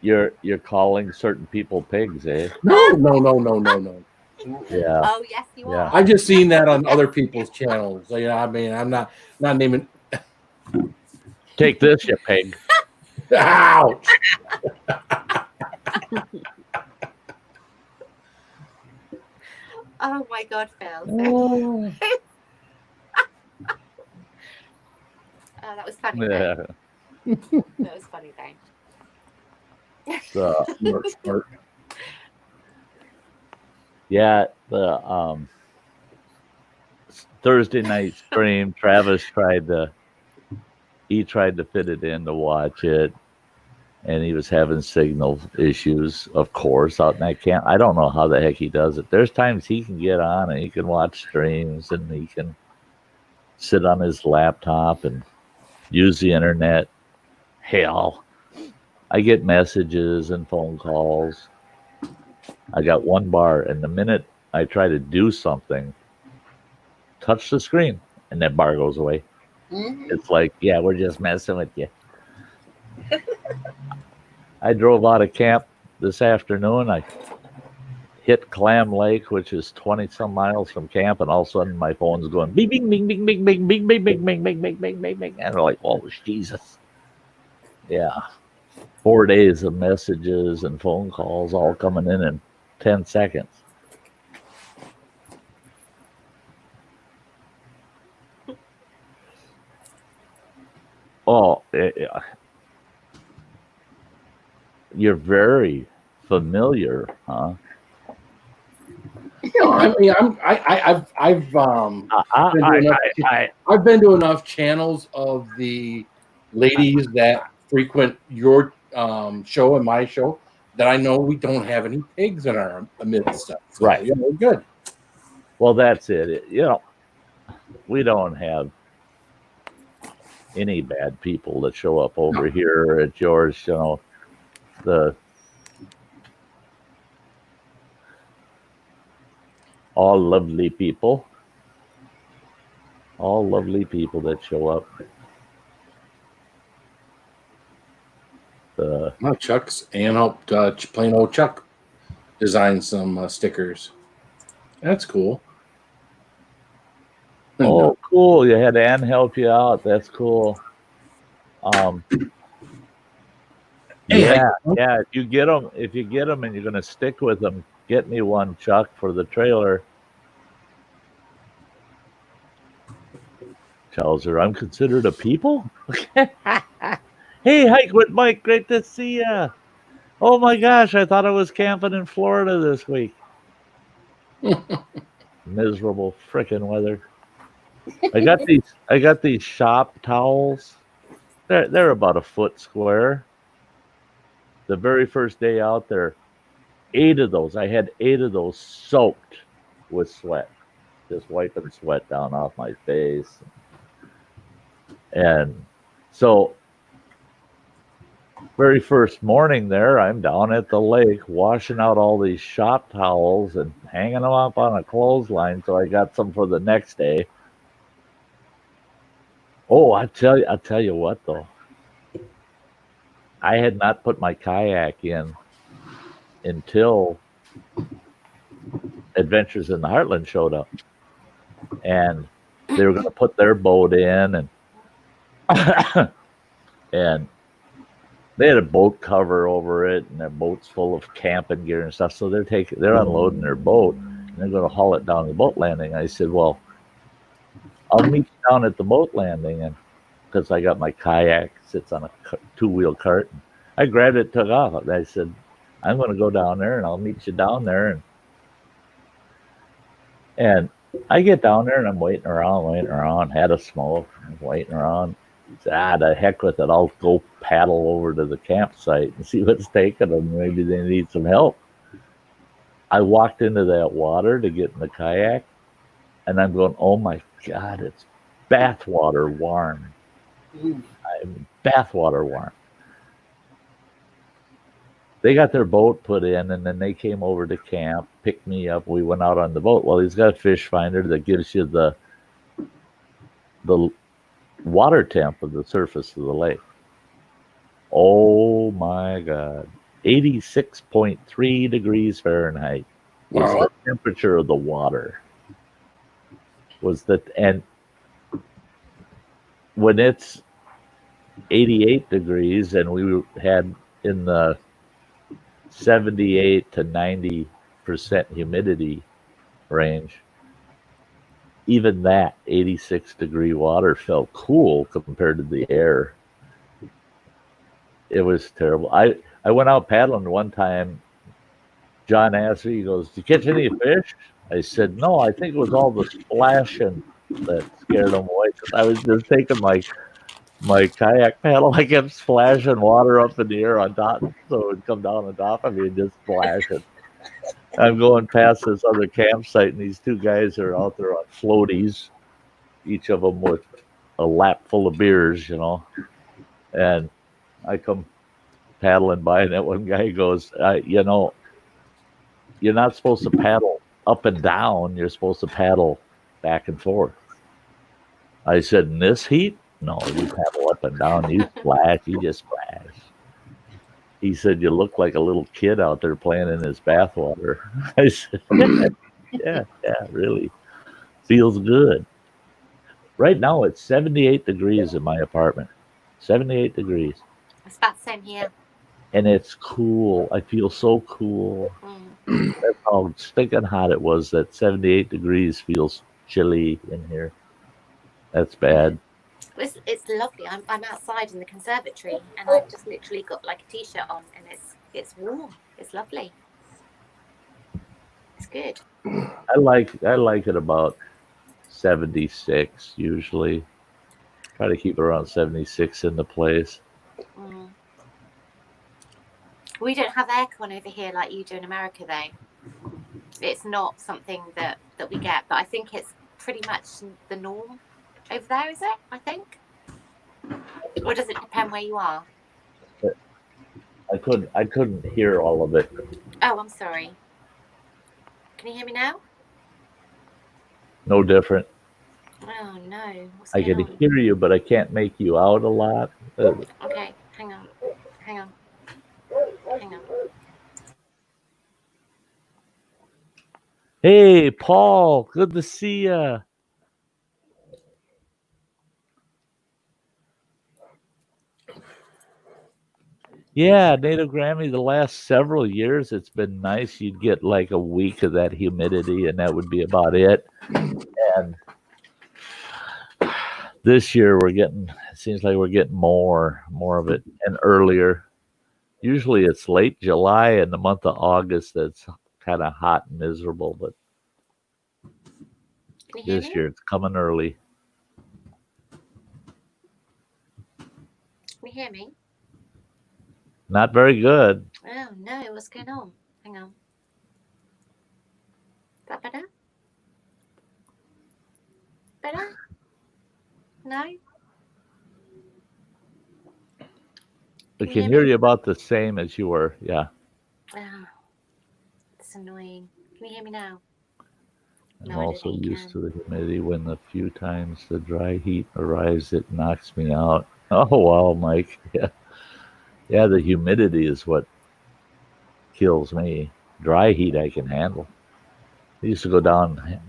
You're calling certain people pigs, eh? No. Yeah. Oh yes, you are. I've just seen that on other people's channels. So, I mean, I'm not naming. Take this, you pig. Ouch! Oh my God, Phil. Oh. Oh, that was funny. Yeah. That was funny, though. So, Smart. yeah, the Thursday night stream, Travis tried to fit it in to watch it, and he was having signal issues, of course, out in that camp. I don't know how the heck he does it. There's times he can get on and he can watch streams and he can sit on his laptop and use the internet. Hell, I get messages and phone calls. I got one bar, and the minute I try to do something, touch the screen, and that bar goes away. It's like, yeah, we're just messing with you. I drove out of camp this afternoon. I hit Clam Lake, which is 20-some miles from camp, and all of a sudden my phone's going bing, bing, bing, bing, bing, bing, bing, bing, bing, bing, bing, bing, bing, bing, bing. And I'm like, oh, Jesus. Yeah. 4 days of messages and phone calls all coming in 10 seconds. Oh, you're very familiar, huh? I mean, I've been to enough channels of the ladies that frequent your show and my show that I know we don't have any pigs in our midst stuff. So, right. Yeah, we're good. Well, that's it. We don't have any bad people that show up over here at yours. All lovely people that show up. Chuck's and helped plain old Chuck design some stickers. That's cool. Oh, cool! You had Ann help you out. That's cool. Yeah. If you get them, and you're gonna stick with them, get me one, Chuck, for the trailer. Tells her I'm considered a people. Hey, hike with Mike. Great to see ya. Oh my gosh, I thought I was camping in Florida this week. Miserable frickin' weather. I got these shop towels. They're about a foot square. The very first day out there, 8 of those. I had 8 of those soaked with sweat, just wiping sweat down off my face. And so, very first morning there, I'm down at the lake washing out all these shop towels and hanging them up on a clothesline. So I got some for the next day. Oh, I'll tell you what though. I had not put my kayak in until Adventures in the Heartland showed up, and they were going to put their boat in, and and they had a boat cover over it, and their boat's full of camping gear and stuff. So they're unloading their boat, and they're going to haul it down to the boat landing. I said, well, I'll meet you down at the boat landing, and because I got my kayak, sits on a two-wheel cart. And I grabbed it, took off. And I said, I'm going to go down there, and I'll meet you down there. And I get down there, and I'm waiting around, had a smoke, waiting around. Said, the heck with it. I'll go paddle over to the campsite and see what's taking them. Maybe they need some help. I walked into that water to get in the kayak, and I'm going, oh my God, it's bathwater warm. Bathwater warm. They got their boat put in, and then they came over to camp, picked me up. We went out on the boat. Well, he's got a fish finder that gives you the water temp of the surface of the lake. Oh my God. 86.3 degrees Fahrenheit was the temperature of the water. And when it's 88 degrees and we had in the 78 to 90% humidity range, even that 86-degree water felt cool compared to the air. It was terrible. I went out paddling one time. John asked me, he goes, did you catch any fish? I said, no, I think it was all the splashing that scared them away. I was just taking my kayak paddle. I kept splashing water up in the air on top, so it would come down on top of me and just splash it. I'm going past this other campsite, and these two guys are out there on floaties, each of them with a lap full of beers, And I come paddling by, and that one guy goes, you're not supposed to paddle up and down. You're supposed to paddle back and forth. I said, in this heat? No, you paddle up and down. You just splash. He said, you look like a little kid out there playing in his bathwater. I said, yeah, really. Feels good. Right now, it's 78 degrees in my apartment. 78 degrees. It's about the same here. And it's cool. I feel so cool. That's how stinking hot it was. That 78 degrees feels chilly in here. That's bad. It's lovely. I'm outside in the conservatory, and I've just literally got like a t-shirt on, and it's warm. It's lovely. It's good. I like it about 76 usually. Try to keep it around 76 in the place. We don't have aircon over here like you do in America, though. It's not something that we get, but I think it's pretty much the norm over there, is it? I think. Or does it depend where you are? I couldn't hear all of it. Oh, I'm sorry. Can you hear me now? No different. Oh no. I can hear you, but I can't make you out a lot. Okay, hang on. Hey, Paul, good to see ya. Yeah, Native Grammy, the last several years, it's been nice. You'd get like a week of that humidity, and that would be about it. And this year, it seems like we're getting more of it and earlier. Usually it's late July and the month of August that's kind of hot and miserable, but this year it's coming early. Can you hear me? Not very good. Oh no, what's going on? Hang on. Is that better? Better? No? I can hear you about the same as you were, yeah. Oh, it's annoying. Can you hear me now? I'm No, I don't also think you used can. to the humidity. When the few times the dry heat arrives, it knocks me out. Oh wow, Mike. Yeah, yeah. The humidity is what kills me. Dry heat I can handle. I used to go down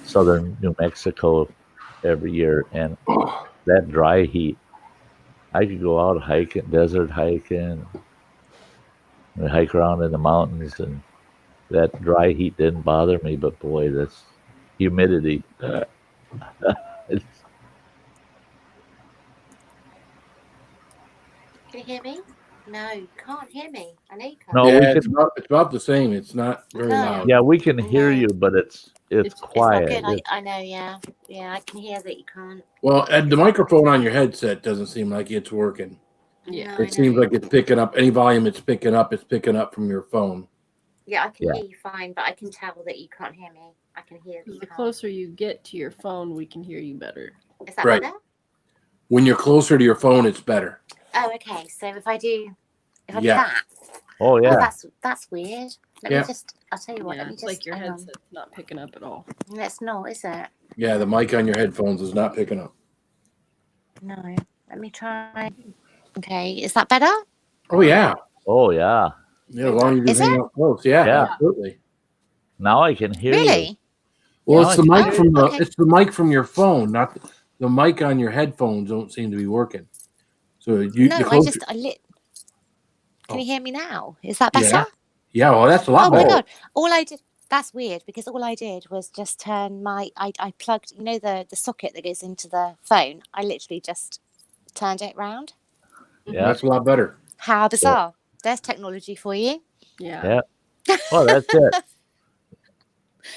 southern New Mexico every year, and that dry heat, I could go out hiking, desert hiking, and hike around in the mountains, and that dry heat didn't bother me. But boy, that's humidity. It's, Can you hear me? No, you can't hear me. I know you can't. no, Yeah, we it's can. about the same. It's not very No. loud. Yeah, we can hear No. you, but it's It's It's not quiet. good. I know, yeah. Yeah, I can hear that you can't. Well, and the microphone on your headset doesn't seem like it's working. Yeah. No, I It seems know. like it's picking up any volume it's picking up from your phone. Yeah, I can Yeah. hear you fine, but I can tell that you can't hear me. I can hear that you The can't. closer you get to your phone, we can hear you better. Is that Right. better? When you're closer to your phone, it's better. Oh, okay. So if I do Yeah. that, Oh oh, yeah, that's weird. Let Yeah. me just. I'll tell you what. Yeah, Let me it's just. like your hang on. headset's not picking up at all. It's not, is it? Yeah, the mic on your headphones is not picking up. No. Let me try. Okay, is that better? Oh yeah. oh yeah. Yeah, as long as you're Is hanging up close. Yeah, Yeah. absolutely. Now I can hear you. Really? Well, Yeah, it's the I mic can from the okay. it's the mic from your phone, not the mic on your headphones don't seem to be working. So you No, the I closer, just. I lit. Can Oh. you hear me now? Is that better? Yeah. Yeah, well that's a lot Oh my better. god! All I did. That's weird because all I did was just turn my. I plugged. You know the socket that goes into the phone. I literally just turned it round. Yeah. That's a lot better. How bizarre! There's technology for you. Yeah. Yeah. Well, that's it.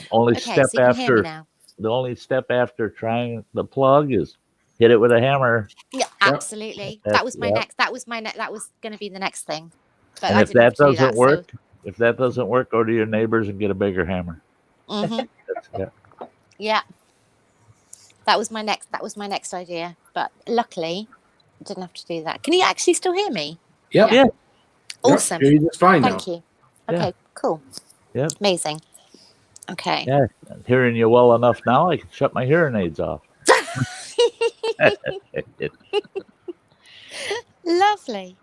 Only Okay, step so you can hear me after now. the only step after trying the plug is hit it with a hammer. Yeah, absolutely. That's- That was my yep. next. That was my. That was going to be the next thing, but And I if didn't have that to do doesn't that. work, if that doesn't work, go to your neighbors and get a bigger hammer. So, Yeah. yeah, that was my next. That was my next idea. But luckily, I didn't have to do that. Can you actually still hear me? Yep. Yeah. Awesome. Yep. You're just fine Thank now. you. Okay, cool. Yep. Amazing. Okay. Yeah. Hearing you well enough now, I can shut my hearing aids off. Lovely.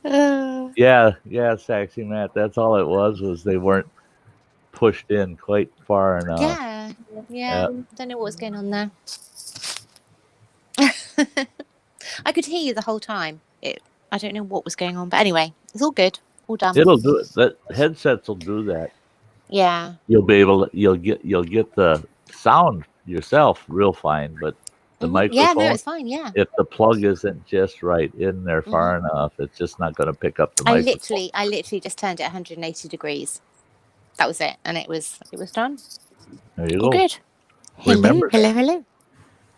Yeah, Saxy Matt. That's all it was they weren't pushed in quite far enough. yeah. Don't know what was going on there. I could hear you the whole time. I don't know what was going on, but anyway, it's all good. All done. It'll do it. That headsets will do that. Yeah. You'll be able to, you'll get the sound yourself real fine, but the microphone, Yeah, no, it's fine. Yeah. if the plug isn't just right in there far enough, it's just not going to pick up the microphone. I literally just turned it 180 degrees. That was it, and it was done. There you All go. good. Remember that. Hello.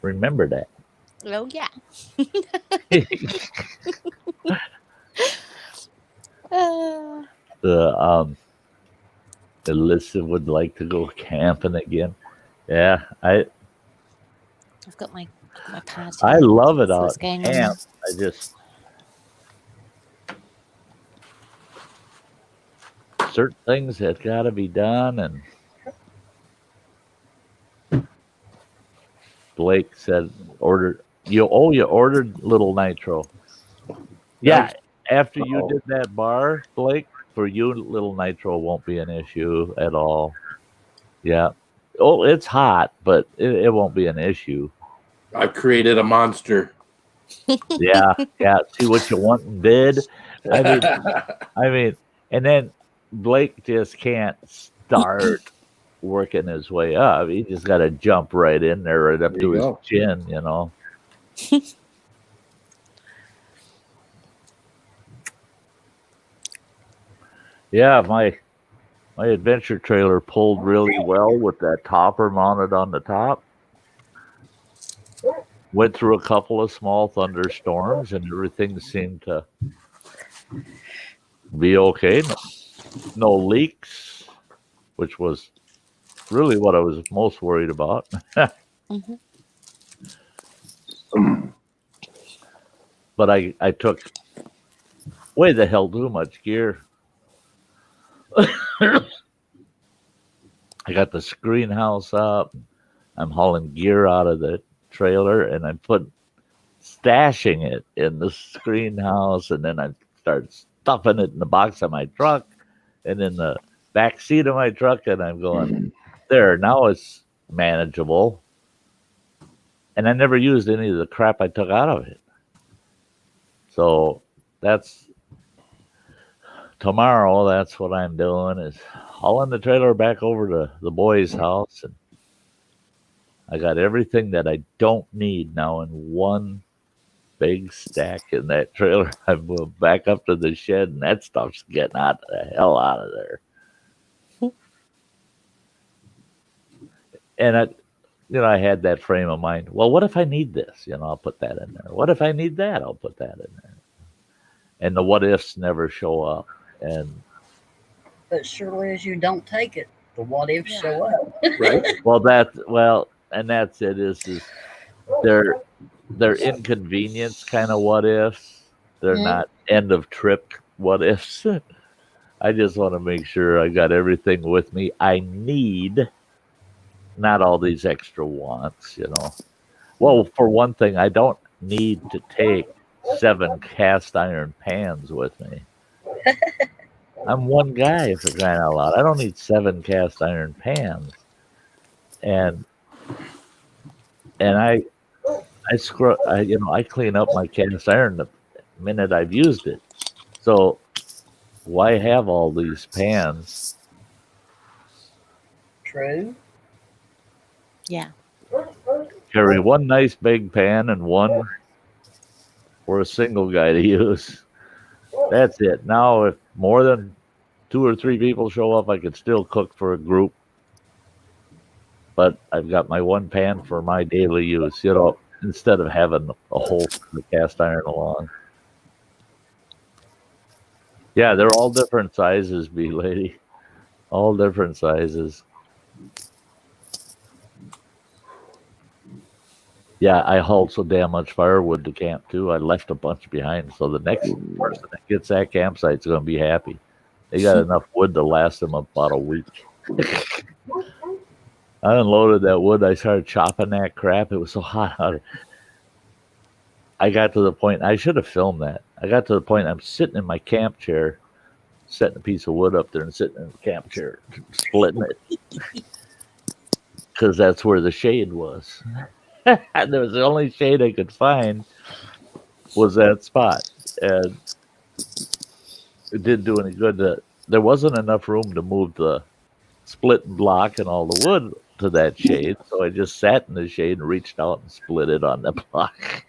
Remember that. Oh yeah. Alyssa would like to go camping again. Yeah, I've got my pad. I here. love it So out what's going on camp. I just certain things that got to be done, and Blake said you ordered Little Nitro. Yeah, after you did that bar, Blake, for you Little Nitro won't be an issue at all. Yeah. Oh, it's hot, but it won't be an issue. I've created a monster. Yeah. See what you want and did. I mean, and then Blake just can't start working his way up. He just got to jump right in there, right up to his chin, you know. Yeah, my adventure trailer pulled really well with that topper mounted on the top. Went through a couple of small thunderstorms and everything seemed to be okay. No leaks, which was really what I was most worried about. But I took way the hell too much gear. I got the screen house up. I'm hauling gear out of the trailer, and I'm stashing it in the screen house, and then I start stuffing it in the box of my truck and in the back seat of my truck, and I'm going, there, now it's manageable. And I never used any of the crap I took out of it. So tomorrow, that's what I'm doing, is hauling the trailer back over to the boys' house, and I got everything that I don't need now in one big stack in that trailer. I moved back up to the shed, and that stuff's getting the hell out of there. And I had that frame of mind. Well, what if I need this? I'll put that in there. What if I need that? I'll put that in there. And the what ifs never show up. But surely as you don't take it, the what ifs show up. Right. And that's it. Is they're inconvenience kind of what ifs. They're not end of trip what ifs. I just want to make sure I got everything with me I need, not all these extra wants. Well, for one thing, I don't need to take 7 cast iron pans with me. I'm one guy, for crying out loud. I don't need 7 cast iron pans. And I clean up my cast iron the minute I've used it. So why have all these pans? True. Yeah. Carry one nice big pan and one for a single guy to use. That's it. Now, if more than 2 or 3 people show up, I could still cook for a group. But I've got my one pan for my daily use, instead of having a whole cast iron along. Yeah, they're all different sizes, bee lady. All different sizes. Yeah, I hauled so damn much firewood to camp, too. I left a bunch behind, so the next person that gets that campsite's going to be happy. They got enough wood to last them about a week. I unloaded that wood. I started chopping that crap. It was so hot out. I got to the point, I should have filmed that. I got to the point, I'm sitting in my camp chair, setting a piece of wood up there and sitting in the camp chair, splitting it. Because that's where the shade was. There was the only shade I could find was that spot. And it didn't do any good. There wasn't enough room to move the split block and all the wood to that shade. So I just sat in the shade and reached out and split it on the block.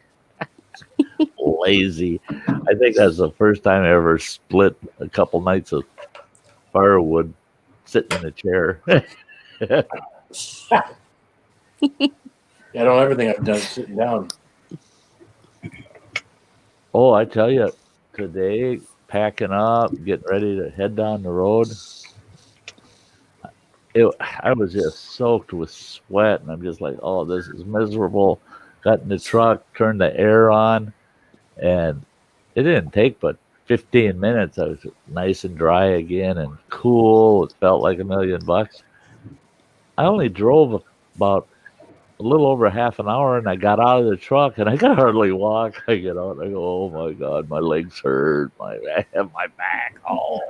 Lazy. I think that's the first time I ever split a couple nights of firewood sitting in a chair. I don't everything I've done sitting down. Oh, I tell you, today, packing up, getting ready to head down the road, I was just soaked with sweat, and I'm just like, oh, this is miserable. Got in the truck, turned the air on, and it didn't take but 15 minutes. I was nice and dry again and cool. It felt like $1 million. I only drove about a little over half an hour, and I got out of the truck, and I could hardly walk. I get out, and I go, oh my God, my legs hurt, I have my back. Oh.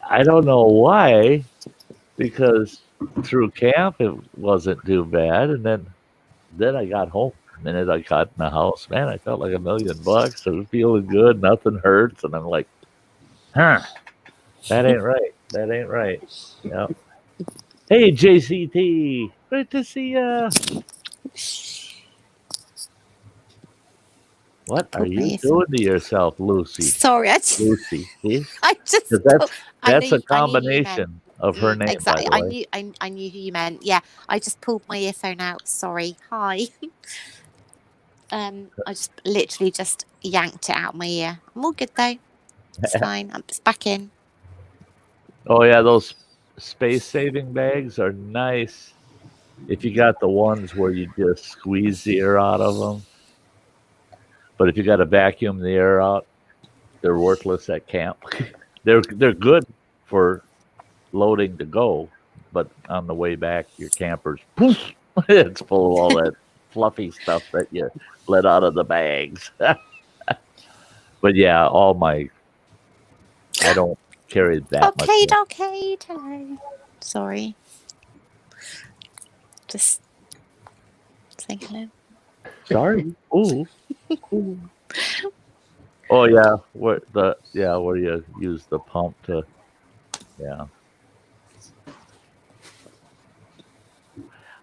I don't know why, because through camp it wasn't too bad, and then I got home. The minute I got in the house, man, I felt like $1 million. I was feeling good, nothing hurts, and I'm like, that ain't right. That ain't right. Yeah. Hey, JCT, great to see ya. What are you doing to yourself, Lucy? Sorry, Lucy. See? I just. That's a combination of her name. Exactly. By the way. I knew who you meant. Yeah, I just pulled my earphone out. Sorry. Hi. I just literally just yanked it out of my ear. I'm all good though. It's fine. It's back in. Oh yeah, those space-saving bags are nice if you got the ones where you just squeeze the air out of them. But if you got to vacuum the air out, they're worthless at camp. They're good for loading to go, but on the way back, your camper's poof, it's full of all that fluffy stuff that you let out of the bags. But yeah, I don't carry that much. Arcade. Hello. Sorry. Just saying hello. Sorry. Ooh. Oh yeah, where you use the pump to, yeah.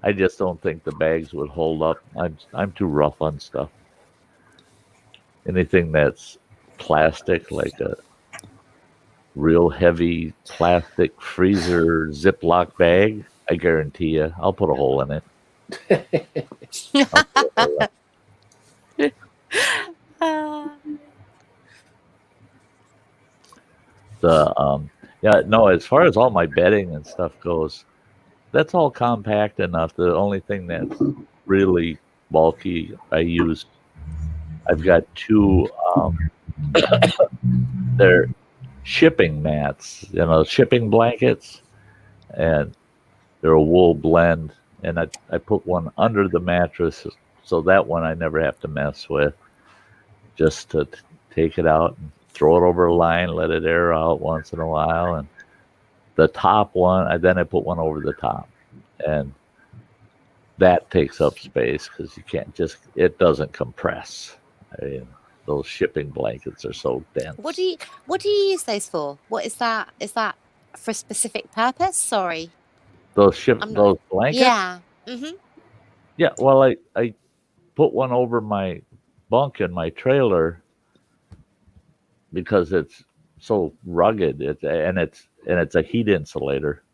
I just don't think the bags would hold up. I'm too rough on stuff. Anything that's plastic, like a real heavy plastic freezer Ziploc bag, I guarantee you, I'll put a hole in it. As far as all my bedding and stuff goes, that's all compact enough. The only thing that's really bulky, I've got two they're shipping mats, shipping blankets, and they're a wool blend, and I put one under the mattress, so that one I never have to mess with, just to take it out and throw it over a line, let it air out once in a while. And the top one, I put one over the top, and that takes up space because it doesn't compress. I mean, those shipping blankets are so dense. What do you use those for? What is that? Is that for a specific purpose? Sorry. Those blankets? Yeah. Mm-hmm. Yeah, well, I put one over my bunk in my trailer because it's so rugged. And it's a heat insulator.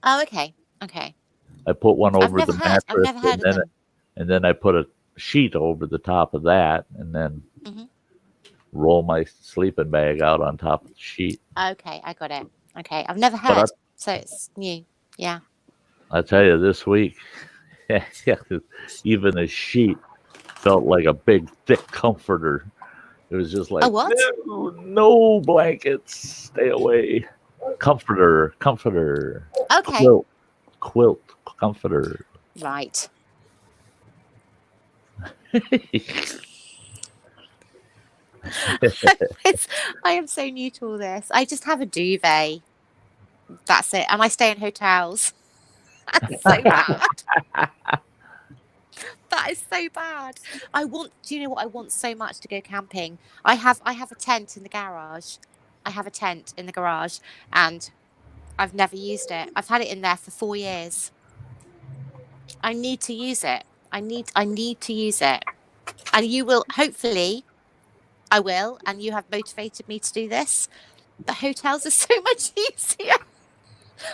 Oh, okay. I put one over the mattress. I've never heard of them. And then I put a sheet over the top of that, and then roll my sleeping bag out on top of the sheet. Okay, I got it. Okay, I've never heard, so it's new. Yeah. I tell you, this week, even a sheet felt like a big, thick comforter. It was just like, what? No blankets, stay away. Comforter. Okay. Quilt, comforter. Right. I am so new to all this. I just have a duvet. That's it. And I stay in hotels. That's so bad. That is so bad. Do you know what I want so much to go camping? I have a tent in the garage. And I've never used it. I've had it in there for 4 years. I need to use it. I need to use it. And you will, hopefully, I will, and you have motivated me to do this. The hotels are so much easier.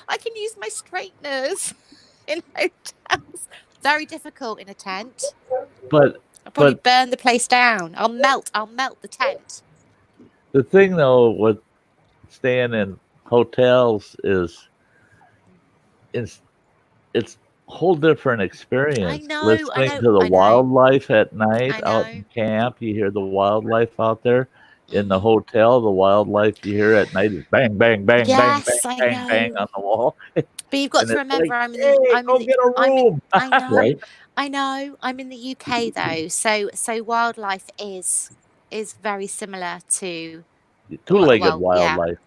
I can use my straighteners in hotels. Very difficult in a tent. But I'll probably burn the place down. I'll melt the tent. The thing, though, with staying in hotels is it's a whole different experience. I know. Listening to the wildlife at night out in camp, you hear the wildlife out there. In the hotel, the wildlife you hear at night is bang, bang, bang, bang, bang, bang, bang on the wall. But you've got to remember, like, get a room. I know. Right? I know. I'm in the UK though, so wildlife is very similar to two-legged wildlife.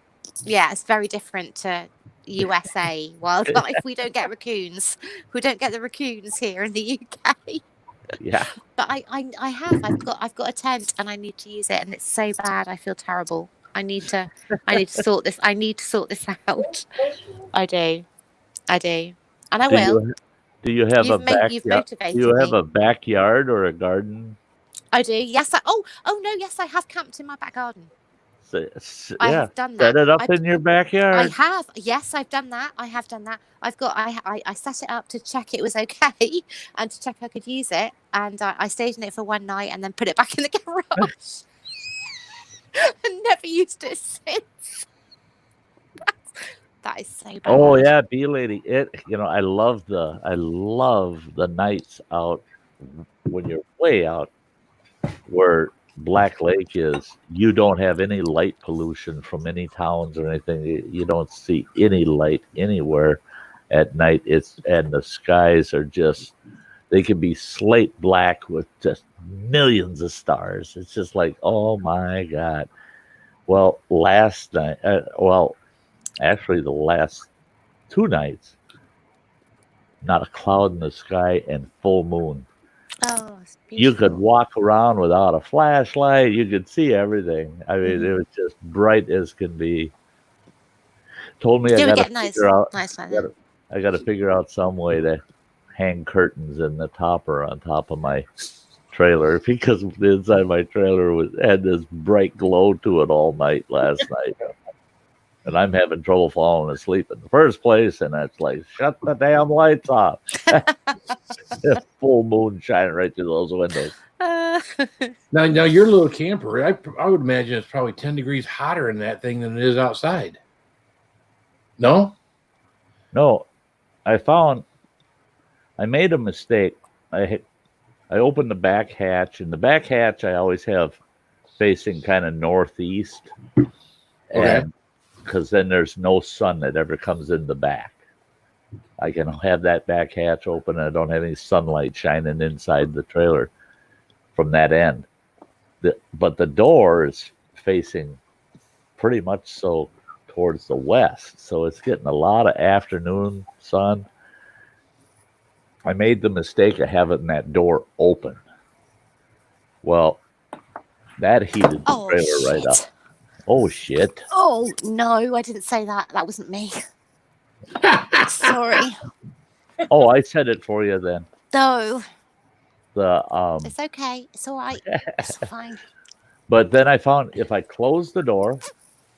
Yeah, it's very different to USA wildlife. We don't get raccoons. We don't get the raccoons here in the UK. Yeah. But I've got a tent and I need to use it, and it's so bad. I feel terrible. I need to sort this. I need to sort this out. I do, and I will. Do you have a backyard? You've motivated Do you have me. a backyard or a garden? I do. Yes. Yes, I have camped in my back garden. I have done that. Set it up in your backyard. I have. Yes, I've done that. I set it up to check it was okay and to check I could use it. And I stayed in it for one night and then put it back in the garage. And never used it since. That is so bad. Oh yeah, bee lady. I love the nights out when you're way out where Black Lake is you don't have any light pollution from any towns or anything. You don't see any light anywhere at night. And the skies are just, they can be slate black with just millions of stars. It's just like, oh my God. Well, last night, actually the last 2 nights, not a cloud in the sky and full moon. Oh, it's You could beautiful. walk around without a flashlight. You could see everything. I mean, it was just bright as can be. Told me I Do we got to get nice, figure out. nice like that? I got to figure out some way to hang curtains in the topper on top of my trailer because the inside of my trailer had this bright glow to it all night last night. And I'm having trouble falling asleep in the first place, and it's like, shut the damn lights off. Full moon shining right through those windows. Now your little camper, I would imagine it's probably 10 degrees hotter in that thing than it is outside. No? No, I made a mistake. I opened the back hatch, and the back hatch I always have facing kind of northeast. Okay. And because then there's no sun that ever comes in the back. I can have that back hatch open, and I don't have any sunlight shining inside the trailer from that end. But the door is facing pretty much so towards the west, so it's getting a lot of afternoon sun. I made the mistake of having that door open. Well, that heated the trailer right up. Oh, shit. Oh, no, I didn't say that. That wasn't me. Sorry. Oh, I said it for you then. No. The It's okay. It's all right. It's fine. But then I found if I close the door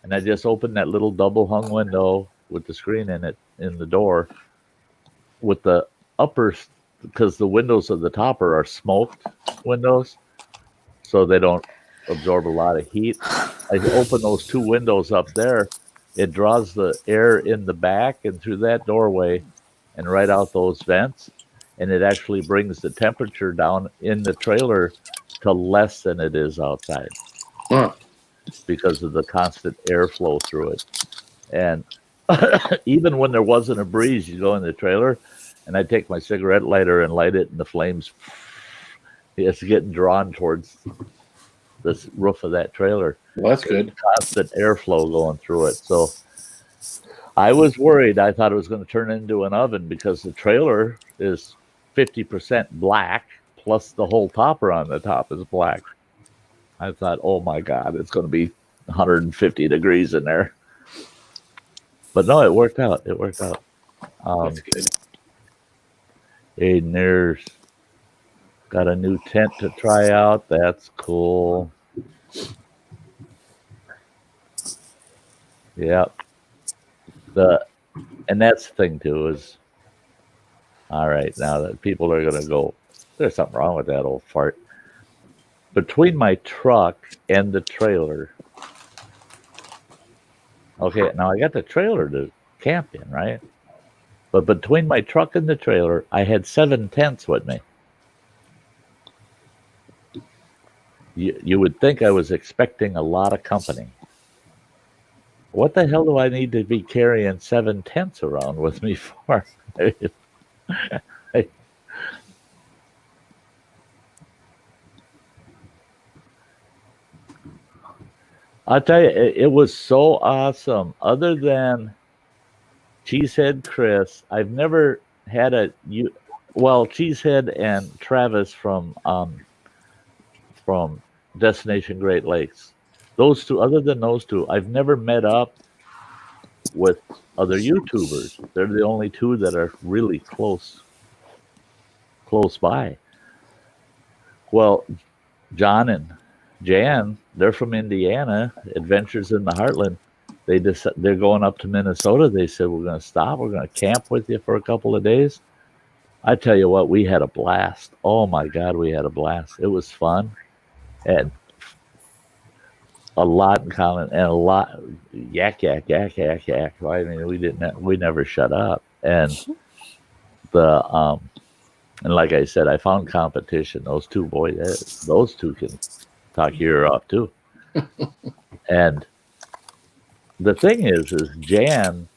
and I just open that little double hung window with the screen in it in the door with the upper, because the windows of the topper are smoked windows, so they don't absorb a lot of heat. I open those 2 windows up there. It draws the air in the back and through that doorway and right out those vents. And it actually brings the temperature down in the trailer to less than it is outside. Huh. Because of the constant airflow through it. And even when there wasn't a breeze, you go in the trailer and I take my cigarette lighter and light it, and the flames, it's getting drawn towards the roof of that trailer. Well, that's good. Constant airflow going through it. So I was worried. I thought it was going to turn into an oven because the trailer is 50% black, plus the whole topper on the top is black. I thought, oh my God, it's going to be 150 degrees in there. But no, it worked out. It worked out. That's good. Aiden there's got a new tent to try out. That's cool. Yep. And that's the thing too is, all right, now that people are going to go, there's something wrong with that old fart. Between my truck and the trailer. Okay, now I got the trailer to camp in, right? But between my truck and the trailer, I had 7 tents with me. You would think I was expecting a lot of company. What the hell do I need to be carrying 7 tents around with me for? I'll tell you, it was so awesome. Other than Cheesehead Chris, I've never had Cheesehead and Travis from Destination Great Lakes. Those two, other than those two, I've never met up with other YouTubers. They're the only 2 that are really close by. Well, John and Jan, they're from Indiana, Adventures in the Heartland. They're going up to Minnesota. They said, we're going to stop. We're going to camp with you for a couple of days. I tell you what, we had a blast. Oh my God, we had a blast. It was fun. And a lot in common and a lot yak. I mean, we never shut up. And and like I said, I found competition. Those 2 boys, those 2 can talk your ear off too. And the thing is Jan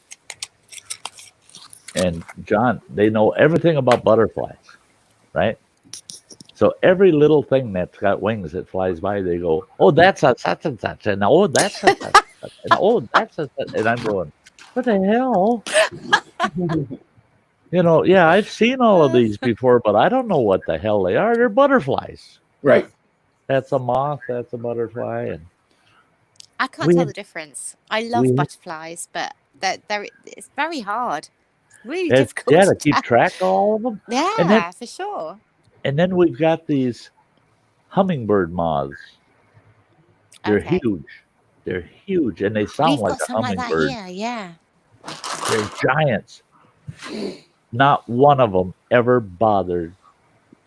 and John, they know everything about butterflies, right? So every little thing that's got wings that flies by, they go, "Oh, that's a such and such," and "Oh, that's a such and such," and "Oh, that's a such," and I'm going, "What the hell?" Yeah, I've seen all of these before, but I don't know what the hell they are. They're butterflies. Right. That's a moth. That's a butterfly, and I can't tell the difference. I love butterflies, but it's very hard. Really difficult. Yeah, to keep track of all of them. Yeah, for sure. And then we've got these hummingbird moths. They're huge. They're huge, and they sound like a hummingbird. Like that, yeah. They're giants. Not one of them ever bothered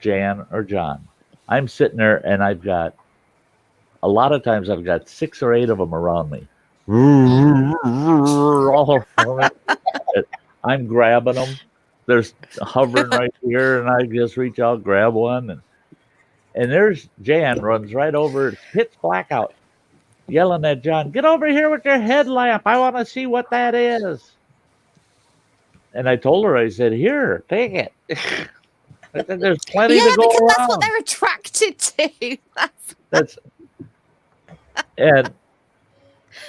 Jan or John. I'm sitting there, and a lot of times I've got 6 or 8 of them around me. All around me. I'm grabbing them. They're hovering right here, and I just reach out, grab one, and there's Jan runs right over. It's pitch black out, yelling at John, "Get over here with your headlamp! I want to see what that is." And I told her, I said, "Here, take it." I said, "There's plenty to go because around." that's what they're attracted to. That's and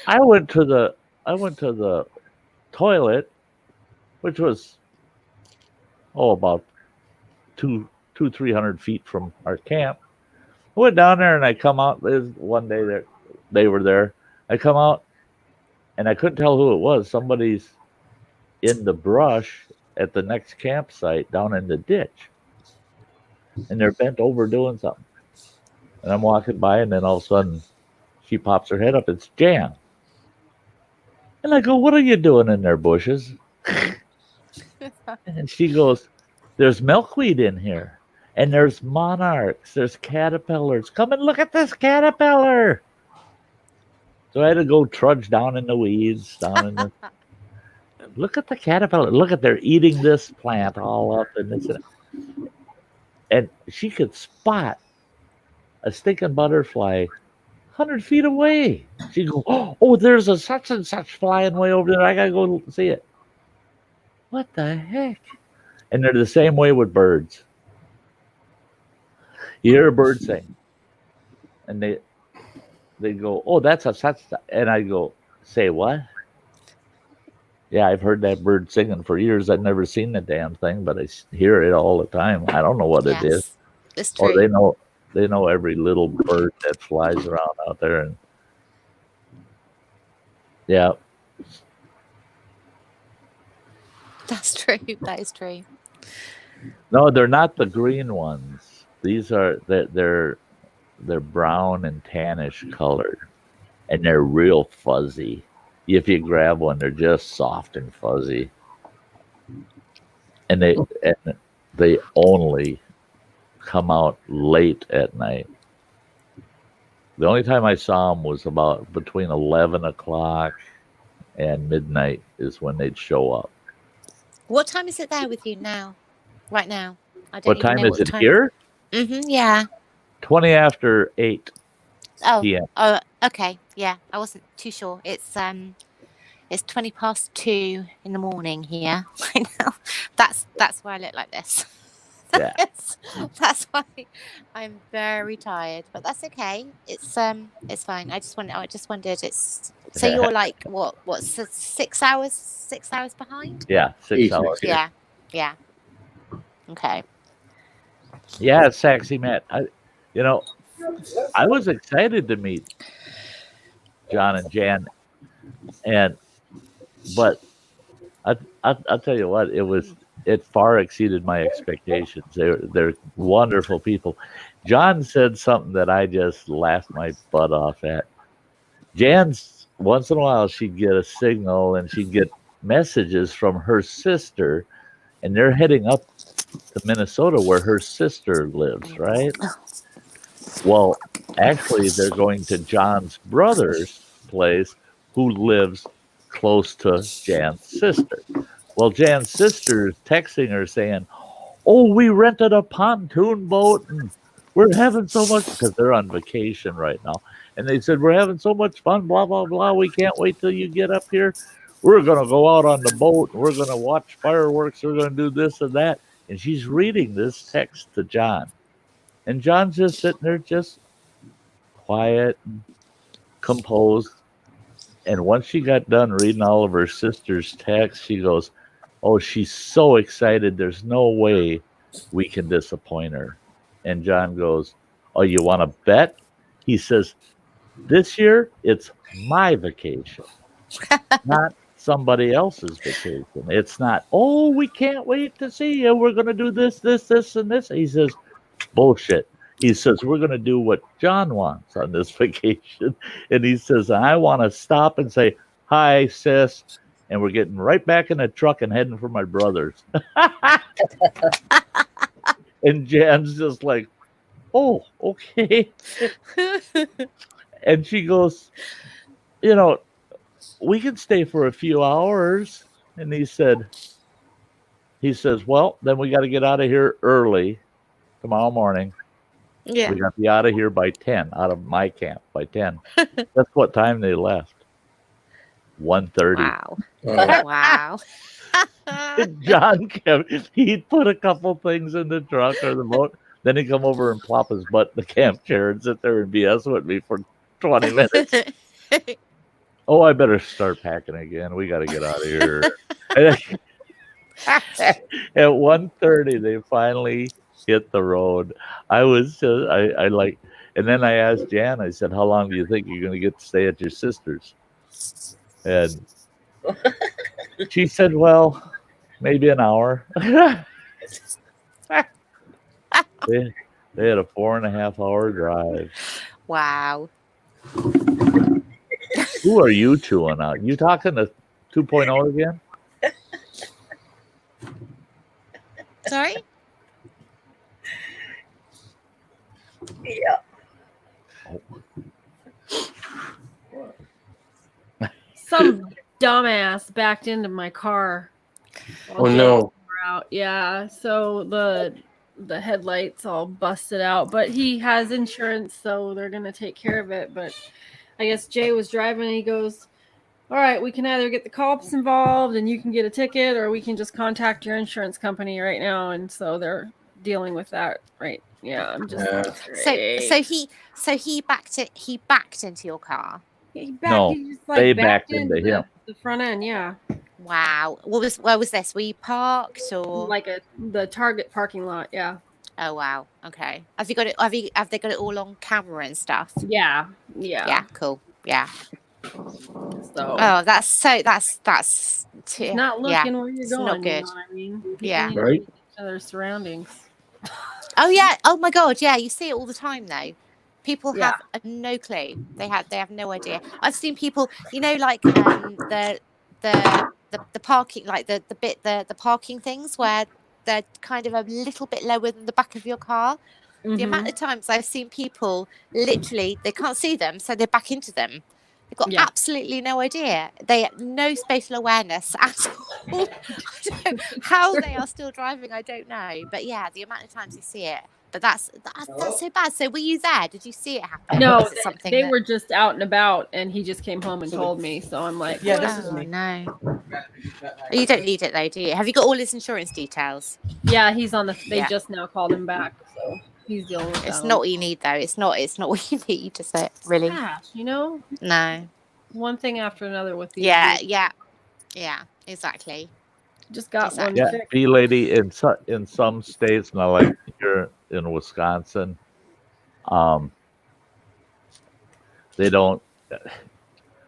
I went to the toilet, which was about 300 feet from our camp. I went down there and I come out. One day they were there. I come out and I couldn't tell who it was. Somebody's in the brush at the next campsite down in the ditch, and they're bent over doing something. And I'm walking by, and then all of a sudden she pops her head up. It's Jan. And I go, "What are you doing in their bushes?" And she goes, "There's milkweed in here, and there's monarchs, there's caterpillars. Come and look at this caterpillar." So I had to go trudge down in the weeds, look at the caterpillar. Look at, they're eating this plant all up and this. And she could spot a stinking butterfly 100 feet away. She'd go, "Oh, there's a such and such flying way over there. I got to go see it." What the heck? And they're the same way with birds. You hear a bird sing, and they go, "Oh, that's a such," and I go, "Say what?" Yeah, I've heard that bird singing for years. I've never seen the damn thing, but I hear it all the time. I don't know what it is. It's true. Or they know every little bird that flies around out there, and yeah. That's true. That is true. No, they're not the green ones. These are they're brown and tannish colored, and they're real fuzzy. If you grab one, they're just soft and fuzzy, and they only come out late at night. The only time I saw them was about between 11 o'clock and midnight is when they'd show up. What time is it there with you now? Right now? I don't What even time know is it here? Yeah. 20 after 8 Oh, p.m. Oh, okay. Yeah, I wasn't too sure. It's 20 past 2 in the morning here right now. That's why I look like this. Yeah. That's why I'm very tired, but that's okay. It's fine. I just wondered. It's so you're like what 6 hours? 6 hours behind? Yeah, 6 hours. Yeah. Okay. Yeah, Sexy Matt. I was excited to meet John and Jan, but I'll tell you what, it far exceeded my expectations. They're wonderful people. John said something that I just laughed my butt off at. Jan's, once in a while, she'd get a signal and she'd get messages from her sister, and they're heading up to Minnesota where her sister lives, right? Well, actually, they're going to John's brother's place, who lives close to Jan's sister. Well, Jan's sister is texting her saying, "Oh, we rented a pontoon boat and we're having so much because they're on vacation right now. And they said, we're having so much fun, blah, blah, blah. We can't wait till you get up here. We're going to go out on the boat and we're going to watch fireworks. We're going to do this and that. And she's reading this text to John. And John's just sitting there, just quiet and composed. And once she got done reading all of her sister's texts, she goes, oh, she's so excited. There's no way we can disappoint her. And John goes, oh, you want to bet? He says, this year, it's my vacation, not somebody else's vacation. It's not, oh, we can't wait to see you. We're going to do this, this, this, and this. He says, bullshit. He says, we're going to do what John wants on this vacation. And he says, I want to stop and say, hi, sis. And we're getting right back in the truck and heading for my brother's. And Jan's just like, oh, okay. And she goes, you know, we can stay for a few hours. And he says, well, then we got to get out of here early tomorrow morning. Yeah. We got to be out of here by 10, out of my camp by 10. That's what time they left. 1:30. Wow. Oh. Wow. And John kept, he'd put a couple things in the truck or the boat. Then he'd come over and plop his butt in the camp chair and sit there and BS with me for 20 minutes. Oh, I better start packing again. We got to get out of here. At 1:30, they finally hit the road. I was just, I like, and then I asked Jan, I said, how long do you think you're going to get to stay at your sister's? And she said, well, maybe an hour. They had a 4.5-hour drive. Wow. Who are you chewing out? You talking to 2.0 again? Sorry? Yeah. Some dumbass backed into my car. Oh no. Out. Yeah, so the headlights all busted out, but he has insurance, so they're gonna take care of it. But I guess Jay was driving and he goes, all right, we can either get the cops involved and you can get a ticket, or we can just contact your insurance company right now. And so they're dealing with that, right? Yeah, I'm just So he backed into your car. he No, he just, they backed into him. the front end. Yeah, Wow. Where was this? Were you parked or like the Target parking lot. Yeah. Oh wow. Okay. Have they got it all on camera and stuff? Yeah. Yeah, cool. Yeah. So Oh, that's too, not looking where you're it's going. not good. You know what I mean? People Yeah. need to Right. look at each other's surroundings. Oh yeah. Oh my god. Yeah. You see it all the time though. People Yeah. have no clue. They have no idea. I've seen people, like the parking, like the parking things where they're kind of a little bit lower than the back of your car. The amount of times I've seen people literally they can't see them, so they back into them. They've got absolutely no idea. They have no spatial awareness at all. How they are still driving, I don't know. But yeah, the amount of times you see it. But that's so bad. So were you there? Did you see it happen? No, Was it something they that- were just out and about, and he just came home and told me. So I'm like, Yeah, this is Oh me. no. You don't need it though, do you? Have you got all his insurance details? yeah, he's on the. They Yeah. just now called him back, so he's dealing with It's that. not what you need though. It's not what you need, is it? Really? Gosh, no, one thing after another with these. Yeah, dudes. yeah, exactly. Just got one Yeah, fixed. B lady in some states, not like here in Wisconsin, they don't.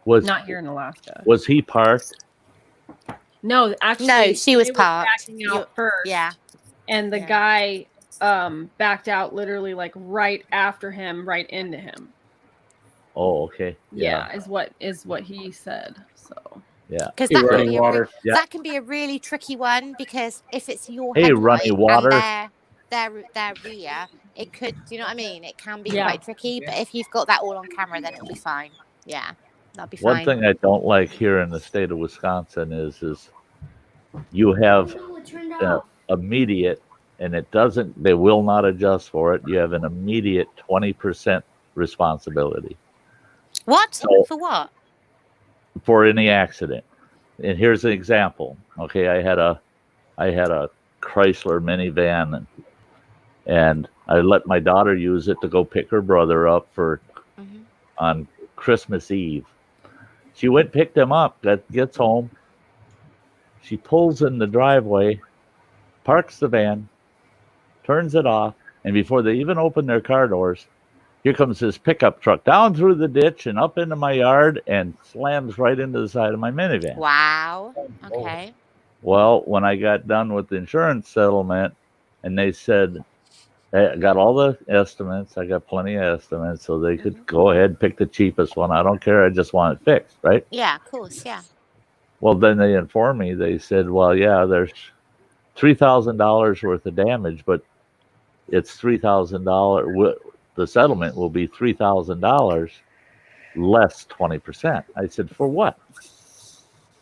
Not here in Alaska. Was he parked? No, actually, No, she was they were parked. backing out first. Yeah. and the guy backed out literally like right after him, right into him. Oh, okay. Yeah, is what he said. So Yeah. Because Hey, that, running water. Yeah. that can be a really tricky one, because if it's your Hey, headlight running water. and their rear, it could, do you know what I mean? It can be Yeah. quite tricky, but if you've got that all on camera, then it'll be fine. Yeah, that'll be One fine. thing I don't like here in the state of Wisconsin is you have immediate and they will not adjust for it, you have an immediate 20% responsibility. What? So, for what? For any accident. And here's an example. Okay, I had a Chrysler minivan, and I let my daughter use it to go pick her brother up on Christmas Eve. She went, picked him up, gets home. She pulls in the driveway, parks the van, turns it off, and before they even open their car doors, here comes this pickup truck down through the ditch and up into my yard and slams right into the side of my minivan. Wow. Okay. Well, when I got done with the insurance settlement, and they said, I got all the estimates, I got plenty of estimates, so they could go ahead and pick the cheapest one. I don't care, I just want it fixed, right? Yeah, of course, yeah. Well, then they informed me, they said, well, yeah, there's $3,000 worth of damage, but it's $3,000. The settlement will be $3,000 less 20%. I said, for what?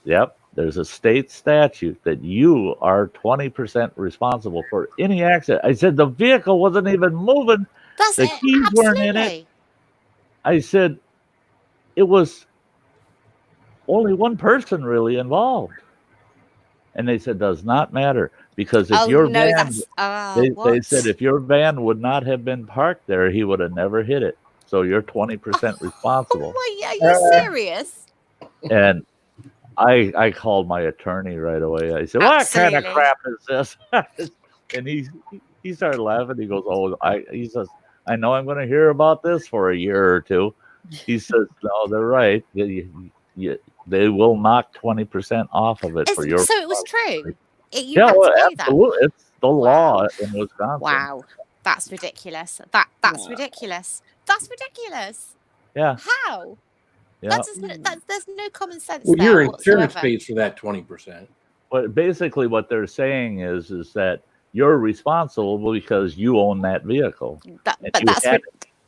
Yep, there's a state statute that you are 20% responsible for any accident. I said, the vehicle wasn't even moving. The keys weren't in it. I said, it was only one person really involved. And they said, does not matter. Because if your van, they said, if your van would not have been parked there, he would have never hit it. So you're 20% responsible. Oh my, are you serious? And I called my attorney right away. I said, what kind of crap is this? And he started laughing. He goes, he says, I know I'm going to hear about this for a year or two. He says, no, they're right. They will knock 20% off of it for your. So it was true. Absolutely. It's the law in Wisconsin. Wow, that's ridiculous. That's ridiculous. That's ridiculous. Yeah. How? Yeah. There's no common sense. Well, there your insurance whatsoever. pays for that 20%. But basically, what they're saying is that you're responsible because you own that vehicle,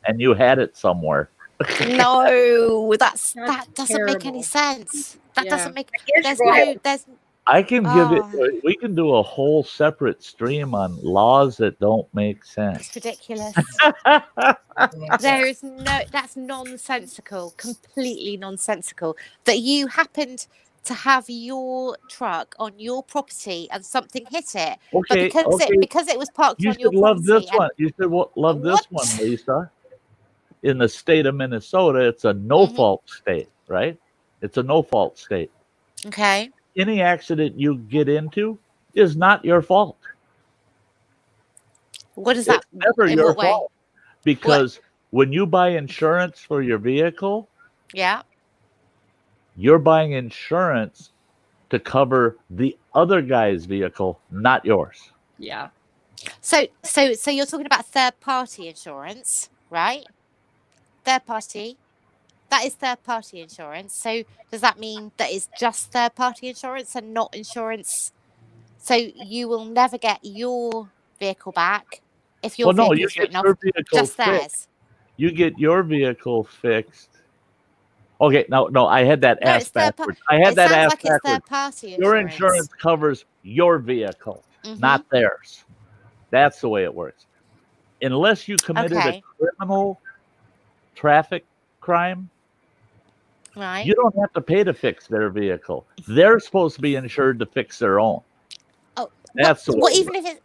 and you had it somewhere. No, that doesn't make any sense. That doesn't make. There's. I can give it. We can do a whole separate stream on laws that don't make sense. That's ridiculous. There is no. That's nonsensical. Completely nonsensical. That you happened to have your truck on your property and something hit it, but because it was parked on your property. Love this one. You should love this one, Lisa. In the state of Minnesota, it's a no-fault state, right? It's a no-fault state. Okay. Any accident you get into is not your fault. What is that? It's never your fault. Because when you buy insurance for your vehicle, you're buying insurance to cover the other guy's vehicle, not yours. Yeah. So you're talking about third-party insurance, right? Third party. That is third-party insurance. So does that mean that it's just third-party insurance and not insurance? So you will never get your vehicle back if your vehicle is written off. Just theirs. You get your vehicle fixed. Okay, no, I had that ass backwards. I had that ass backwards. It's third-party insurance. Your insurance covers your vehicle, not theirs. That's the way it works. Unless you committed a criminal traffic crime, right? You don't have to pay to fix their vehicle. They're supposed to be insured to fix their own. Oh, that's the way.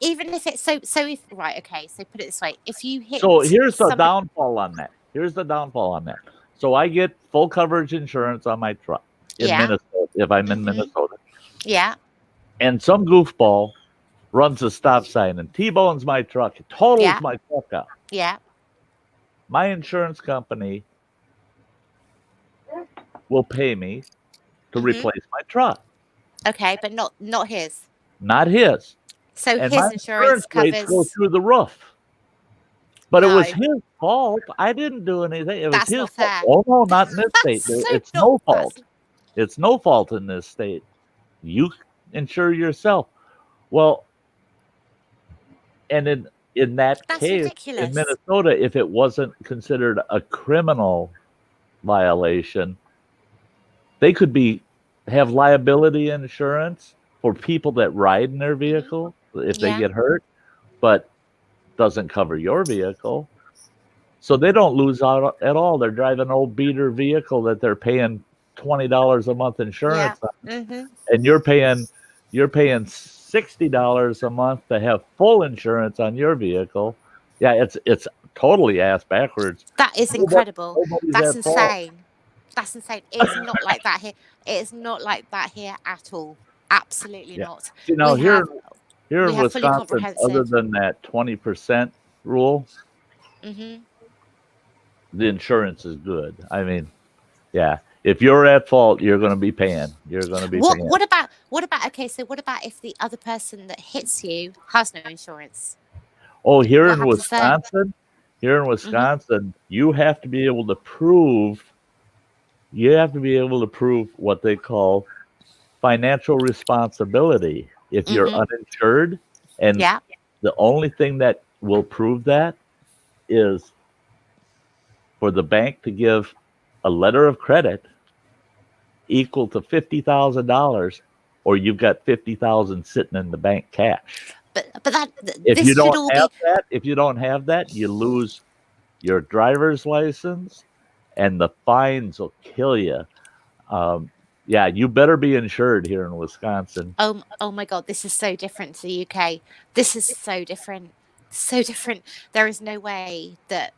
Even if it's so if right, okay. So put it this way: if you hit. So here's the downfall on that. So I get full coverage insurance on my truck in Minnesota if I'm in Minnesota. Yeah. And some goofball runs a stop sign and T-bones my truck, totals my truck out. Yeah. My insurance company will pay me to replace my truck. Okay, but not his. Not his. So and his insurance covers. Rates go through the roof. But it was his fault. I didn't do anything. It was his fault. Oh no, not in this state. It's no fault. It's no fault in this state. You insure yourself. Well, and in that case, ridiculous. In Minnesota, if it wasn't considered a criminal violation, they could have liability insurance for people that ride in their vehicle if they get hurt. but doesn't cover your vehicle. So they don't lose out at all. They're driving an old beater vehicle that they're paying $20 a month insurance on, and you're paying $60 a month to have full insurance on your vehicle. Yeah, it's totally ass backwards. That is incredible. Nobody's That's at fault. insane. That's insane. It's not like that here. It is not like that here at all. Absolutely not. You know, We here have- in we have fully Wisconsin, comprehensive. other than that 20% rule, Mhm. the insurance is good. I mean, yeah, if you're at fault, you're going to be paying. You're going to be paying. What about okay, so what about if the other person that hits you has no insurance? Oh, here What in happens then? Wisconsin, you have to be able to prove. You have to be able to prove what they call financial responsibility. If you're uninsured, and Yeah. the only thing that will prove that is for the bank to give a letter of credit equal to $50,000, or you've got 50,000 sitting in the bank cash. But that If this you should all don't be have that, you lose your driver's license, and the fines will kill you. Yeah, you better be insured here in Wisconsin. Oh my God, this is so different to the UK. This is so different. So different. There is no way that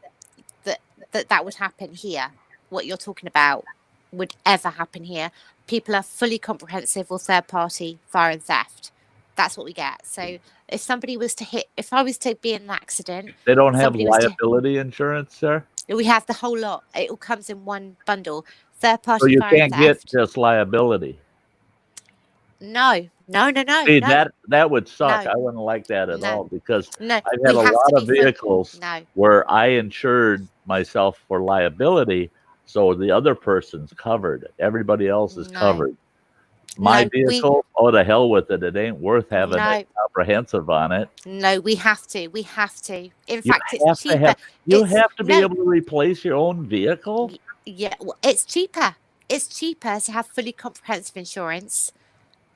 would happen here. What you're talking about would ever happen here. People are fully comprehensive or third party fire and theft. That's what we get. So if I was to be in an accident, They don't have somebody was to- liability insurance, sir? we have the whole lot. It all comes in one bundle. Third party So you fire and can't get theft. just liability. No. See, that would suck. No. I wouldn't like that at all, because No, I've had we a have lot to of be full- vehicles No. where I insured myself for liability, so the other person's covered. Everybody else is No. covered. My No, we- vehicle, oh, to hell with it. It ain't worth having No. it comprehensive on it. No, we have to. We have to. In You fact, have it's to cheaper. You It's- have to be no. able to replace your own vehicle. Yeah, well, it's cheaper. It's cheaper to have fully comprehensive insurance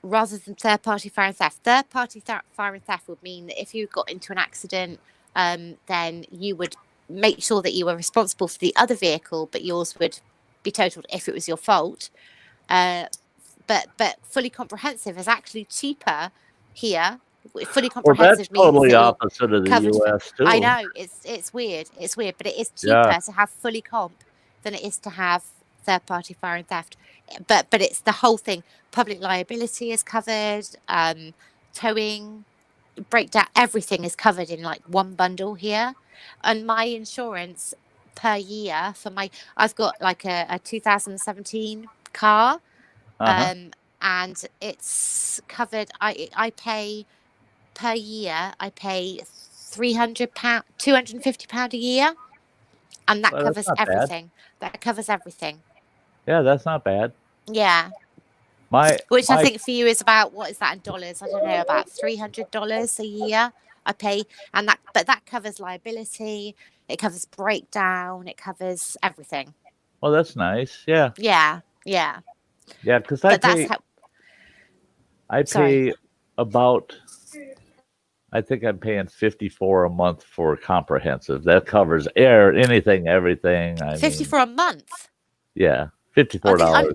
rather than third party fire and theft. Third party fire and theft would mean that if you got into an accident, then you would make sure that you were responsible for the other vehicle, but yours would be totaled if it was your fault. But fully comprehensive is actually cheaper here. Fully Well, comprehensive that's means totally it'll opposite of the covered for- U.S. too. I know it's weird, but it is cheaper Yeah. to have fully comp than it is to have third party fire and theft. But it's the whole thing. Public liability is covered, towing, breakdown, everything is covered in like one bundle here. And my insurance per year I've got like a 2017 car, and it's covered. I pay per year. I pay £300, £250 a year, and that Well, that's covers not bad. everything. That covers everything. Yeah, that's not bad. Yeah, which I think for you is about, what is that in dollars? I don't know, about $300 a year I pay, but that covers liability. It covers breakdown. It covers everything. Well, that's nice. Yeah, Yeah. because I But that's pay. how. I Sorry. pay about. I think I'm paying $54 a month for comprehensive. That covers anything, everything. I 54 a month. Yeah, $54.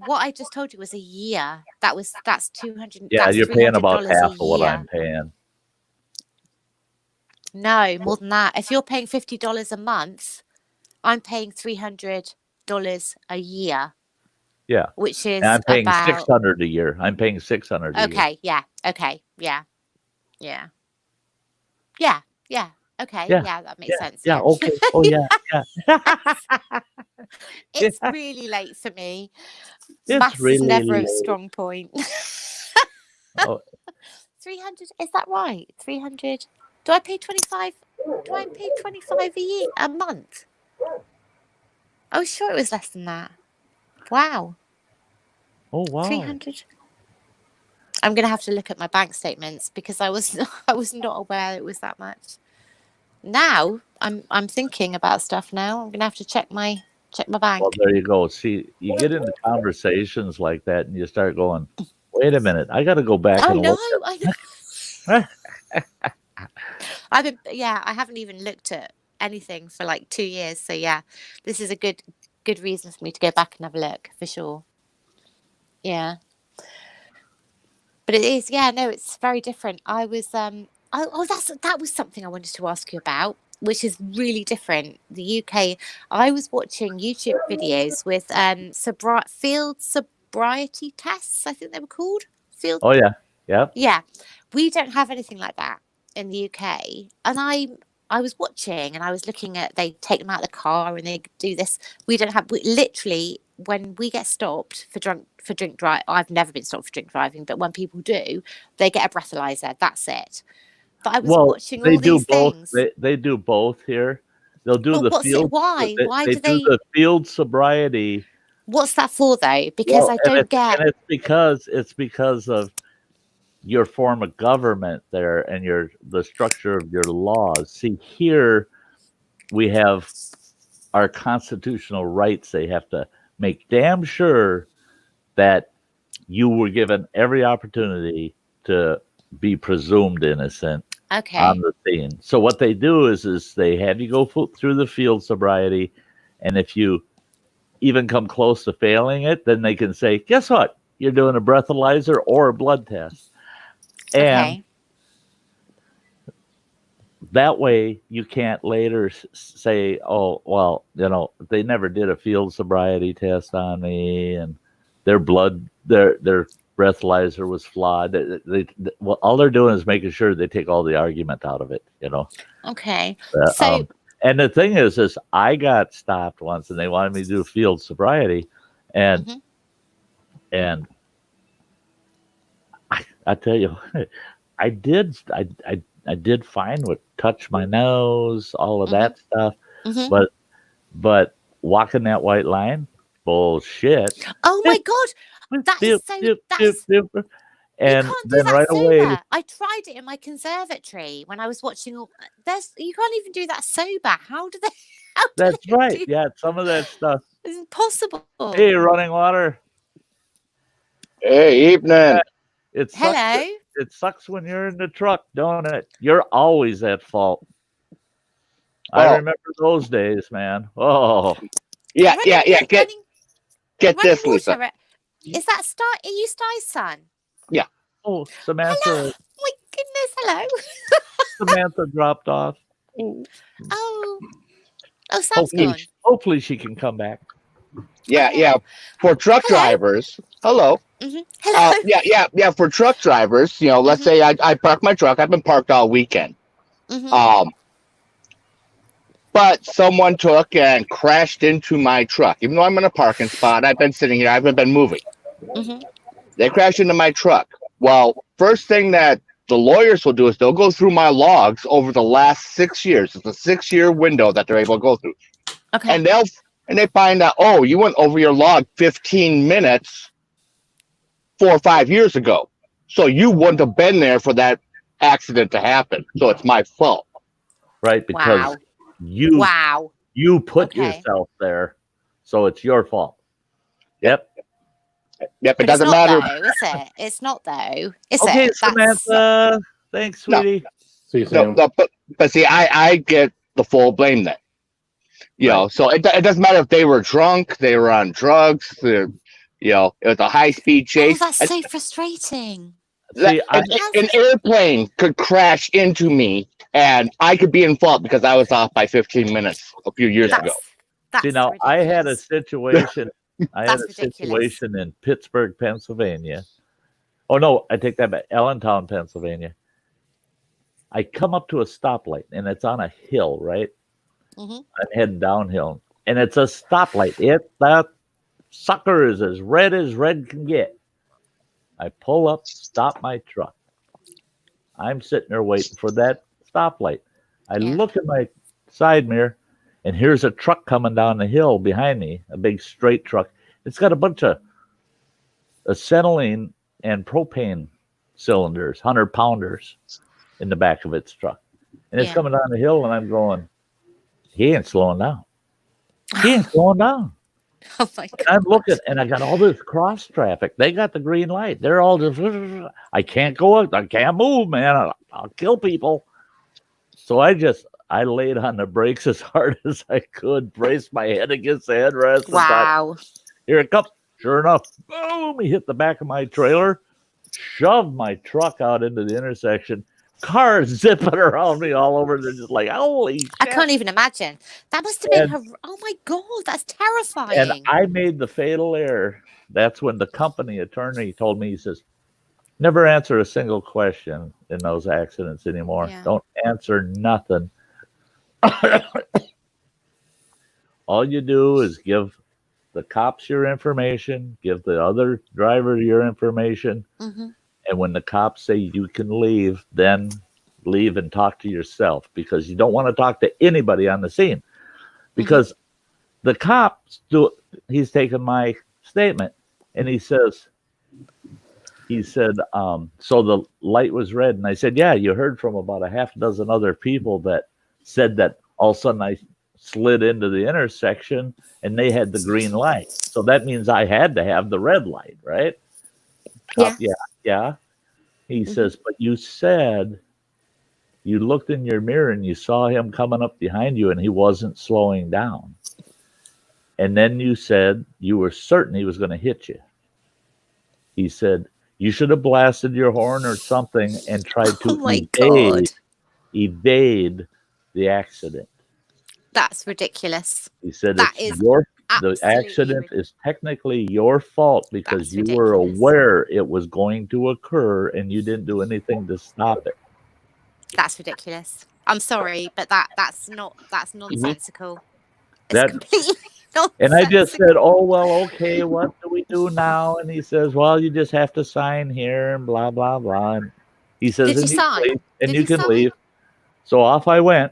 What I just told you was a year. That's 200. Yeah, that's you're paying about $300 half a of what year. I'm paying. No, more than that. If you're paying $50 a month, I'm paying $300 a year. Yeah, Which is and I'm paying about $600 a year. I'm paying $600 a year. okay. Yeah. Okay. Yeah. Okay. Yeah. Yeah, that makes sense. Yeah. Okay. Oh yeah. Yeah. It's really late for me. It's Maths really is never a late. strong point. Oh. 300, is that right? 300. Do I pay 25? Do I pay 25 a month? I was sure it was less than that. Wow. Oh wow. 300. I'm going to have to look at my bank statements because I was not aware it was that much. Now I'm thinking about stuff now. I'm going to have to check my bank. Well, there you go. See, you get into conversations like that, and you start going, "Wait a minute, I got to go back Oh and no, look." I know. I haven't even looked at anything for like 2 years. So yeah, this is a good reason for me to go back and have a look for sure. Yeah. But it is, yeah, no, it's very different. I was that was something I wanted to ask you about, which is really different. The UK, I was watching YouTube videos with field sobriety tests, I think they were called. Oh yeah. Yeah. Yeah. We don't have anything like that in the UK. And I was watching and I was looking at, they take them out of the car and they do this. We don't have, literally, when we get stopped for drink drive, I've never been stopped for drink driving, but when people do, they get a breathalyzer. That's it. But I was watching all these things. They do both here. They'll do the field. Why? Why do do the field sobriety? What's that for though? Because I don't get. And it's because of your form of government there and the structure of your laws. See, here we have our constitutional rights. They have to make damn sure that you were given every opportunity to be presumed innocent on the scene. So what they do is they have you go through the field sobriety, and if you even come close to failing it, then they can say, guess what? You're doing a breathalyzer or a blood test. And that way you can't later say, oh, well, they never did a field sobriety test on me and their breathalyzer was flawed. Well, all they're doing is making sure they take all the argument out of it, Okay. And the thing is I got stopped once and they wanted me to do field sobriety. And I tell you, I did fine with touch my nose, all of that stuff. But walking that white line, bullshit. Oh my God. That is so and you can't then do that right sober. away, I tried it in my conservatory when I was watching you can't even do that sober. How do they That's right. Yeah, some of that stuff. It's impossible. Hey, running water. Hey, evening. Hello. It sucks when you're in the truck, don't it? You're always at fault. I remember those days, man. Oh. Yeah. Get this, Lisa. Is that Sty? Are you Sty's son? Yeah. Oh, Samantha. Hello. My goodness, hello. Samantha dropped off. Oh, Sam's gone. Hopefully she can come back. Yeah. For truck drivers. Hello. Hello. Yeah. For truck drivers, let's say I park my truck. I've been parked all weekend. But someone took and crashed into my truck. Even though I'm in a parking spot, I've been sitting here. I haven't been moving. They crashed into my truck. Well, first thing that the lawyers will do is they'll go through my logs over the last 6 years. It's a 6-year window that they're able to go through. Okay. And they find out, oh, you went over your log 15 minutes 4 or 5 years ago. So you wouldn't have been there for that accident to happen. So it's my fault. Right, because you put yourself there. So it's your fault. Yep. Yep, it doesn't matter. Though, is it? It's not though. Is okay, it? Samantha. Thanks, sweetie. See you, Sam. But see, I get the full blame then. So it doesn't matter if they were drunk, they were on drugs, it was a high-speed chase. Oh, that's so frustrating. See, an airplane could crash into me, and I could be in fault because I was off by 15 minutes a few years ago. See, now ridiculous. I had a situation. Ridiculous. Situation in Pittsburgh, Pennsylvania. Oh no, I take that back. Allentown, Pennsylvania. I come up to a stoplight, and it's on a hill, right? I'm heading downhill, and it's a stoplight. That sucker is as red can get. I pull up, stop my truck. I'm sitting there waiting for that stoplight. I look at my side mirror, and here's a truck coming down the hill behind me, a big straight truck. It's got a bunch of acetylene and propane cylinders, 100-pounders in the back of its truck. And it's coming down the hill, and I'm going, he ain't slowing down. He ain't slowing down. Oh my God. And I'm looking, and I got all this cross traffic. They got the green light. They're all just, I can't go up. I can't move, man. I'll kill people. So I laid on the brakes as hard as I could, braced my head against the headrest. And thought, Wow. here it comes. Sure enough, boom, he hit the back of my trailer, shoved my truck out into the intersection. Cars zipping around me all over. They're just like, holy shit. I can't even imagine. That must have been oh my God, that's terrifying. And I made the fatal error. That's when the company attorney told me, he says, never answer a single question in those accidents anymore. Yeah. Don't answer nothing. All you do is give the cops your information, give the other driver your information. Mm-hmm. And when the cops say you can leave, then leave and talk to yourself, because you don't want to talk to anybody on the scene. Because the cops he's taken my statement and he said, so the light was red. And I said, yeah, you heard from about a half dozen other people that said that all of a sudden I slid into the intersection and they had the green light. So that means I had to have the red light, right? Yeah. Yeah. He says, but you said you looked in your mirror and you saw him coming up behind you and he wasn't slowing down. And then you said you were certain he was going to hit you. He said, you should have blasted your horn or something and tried to evade the accident. That's ridiculous. He said, the accident is technically your fault because you were aware it was going to occur and you didn't do anything to stop it. That's ridiculous. I'm sorry, but that's nonsensical. It's completely nonsensical. And I just said, oh, well, okay, what do we do now? And he says, well, you just have to sign here and blah, blah, blah. And he says, Did you sign? You can leave. So off I went.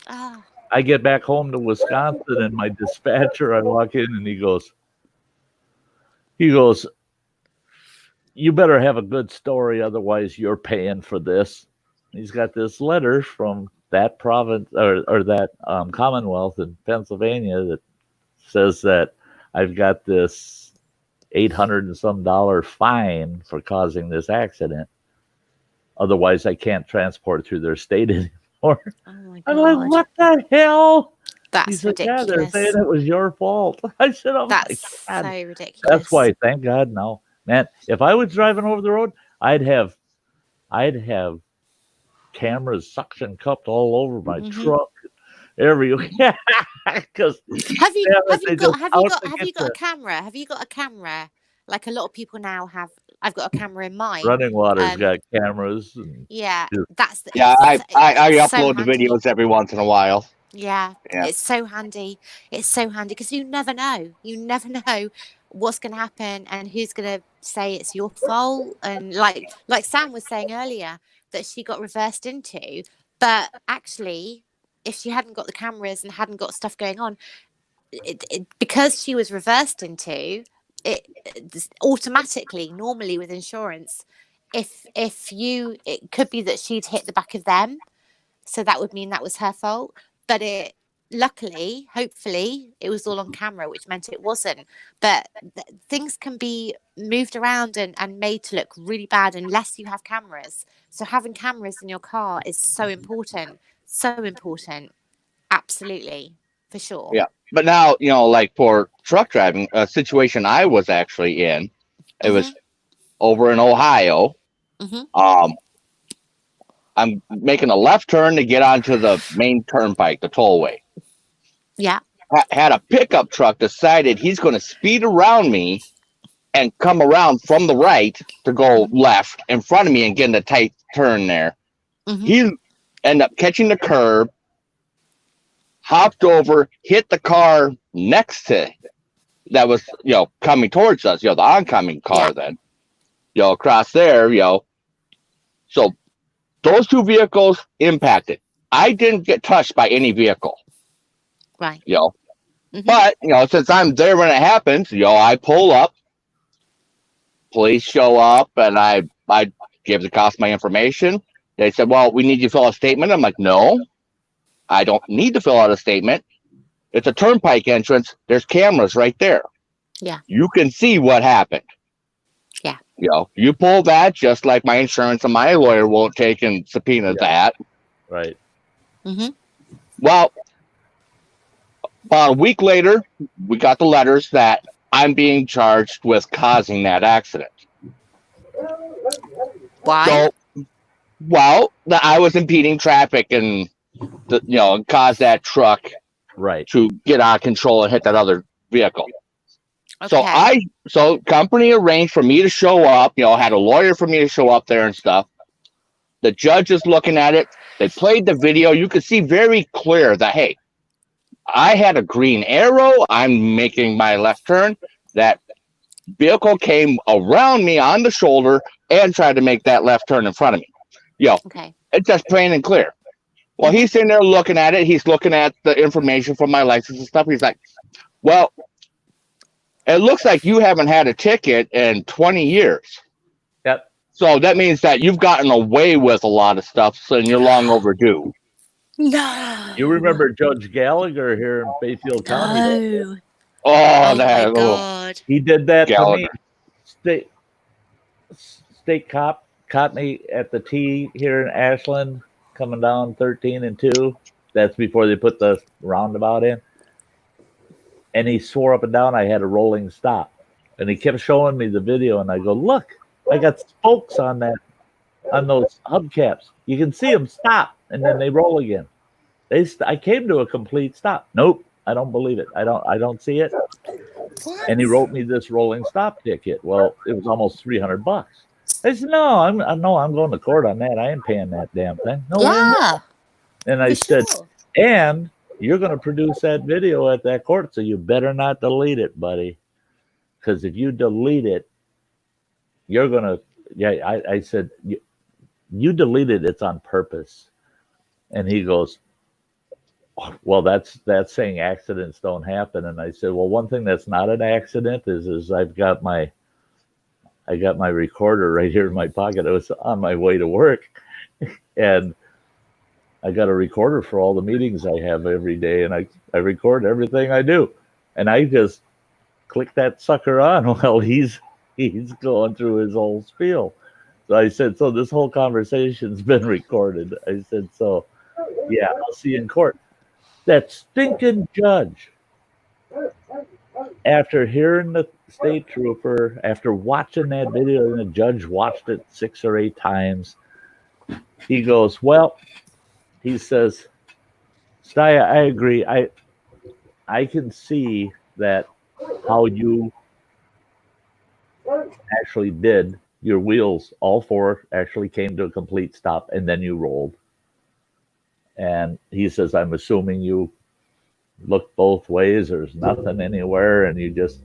Oh. I get back home to Wisconsin and my dispatcher, I walk in and he goes, you better have a good story. Otherwise you're paying for this. He's got this letter from that province or that Commonwealth in Pennsylvania that says that I've got this $800 and some fine for causing this accident. Otherwise I can't transport through their state anymore. Oh my God. I'm like, what the hell? That's ridiculous. Yeah, they're saying it was your fault. I said, oh that's my God. So ridiculous. That's why, thank God, no. Man, if I was driving over the road, I'd have cameras suction cupped all over my truck. Because have you got a camera? Have you got a camera? Like a lot of people now have. I've got a camera in mine. Running Water's got cameras. I upload the videos every once in a while. Yeah, it's so handy. It's so handy because you never know. You never know what's going to happen and who's going to say it's your fault. And like Sam was saying earlier, that she got reversed into, but actually, if she hadn't got the cameras and hadn't got stuff going on, because she was reversed into. It automatically, normally with insurance, it could be that she'd hit the back of them, so that would mean that was her fault. But luckily, hopefully, it was all on camera, which meant it wasn't. But things can be moved around and made to look really bad unless you have cameras. So having cameras in your car is so important, absolutely, for sure. Yeah. But now, like for truck driving, a situation I was actually in, it was over in Ohio. I'm making a left turn to get onto the main turnpike, the tollway. Yeah. Had a pickup truck decided he's going to speed around me and come around from the right to go left in front of me and get in a tight turn there. He ended up catching the curb, hopped over, hit the car next to that was, coming towards us, the oncoming car then, across there, So those two vehicles impacted. I didn't get touched by any vehicle. Right. But, since I'm there when it happens, I pull up, police show up, and I give the cops my information. They said, well, we need you to fill out a statement. I'm like, no. I don't need to fill out a statement. It's a turnpike entrance. There's cameras right there. Yeah. You can see what happened. Yeah. You pull that just like my insurance and my lawyer won't take and subpoena that. Right. Mm-hmm. Well, about a week later, we got the letters that I'm being charged with causing that accident. Why? So, well, I was impeding traffic and caused that truck Right. to get out of control and hit that other vehicle. Okay. So company arranged for me to show up, had a lawyer for me to show up there and stuff. The judge is looking at it. They played the video. You could see very clear that, hey, I had a green arrow. I'm making my left turn. That vehicle came around me on the shoulder and tried to make that left turn in front of me. Okay. It's just plain and clear. Well, he's sitting there looking at it. He's looking at the information from my license and stuff. He's like, well, it looks like you haven't had a ticket in 20 years. Yep. So that means that you've gotten away with a lot of stuff, so you're long overdue. No. You remember Judge Gallagher here in Bayfield County? No. Oh, my God. He did that Gallagher. to me. State cop caught me at the T here in Ashland, coming down 13 and 2. That's before they put the roundabout in. And he swore up and down I had a rolling stop. And he kept showing me the video, and I go, look, I got spokes on those hubcaps. You can see them stop, and then they roll again. I came to a complete stop. Nope, I don't believe it. I don't see it. What? And he wrote me this rolling stop ticket. Well, it was almost $300. I said, no, I'm going to court on that. I ain't paying that damn thing. No way. And I said, and you're going to produce that video at that court, so you better not delete it, buddy. Because if you delete it, you're going to, I said, you deleted it, it's on purpose. And he goes, well, that's saying accidents don't happen. And I said, well, one thing that's not an accident is I got my recorder right here in my pocket. I was on my way to work, and I got a recorder for all the meetings I have every day, and I record everything I do. And I just click that sucker on while he's going through his whole spiel. So I said, so this whole conversation's been recorded. I said, so yeah, I'll see you in court. That stinking judge, after hearing the state trooper, after watching that video, and the judge watched it 6 or 8 times, he goes, well, he says, Sty, I agree. I can see that how you actually did. Your wheels, all 4, actually came to a complete stop, and then you rolled. And he says, I'm assuming you looked both ways. There's nothing anywhere. And you just,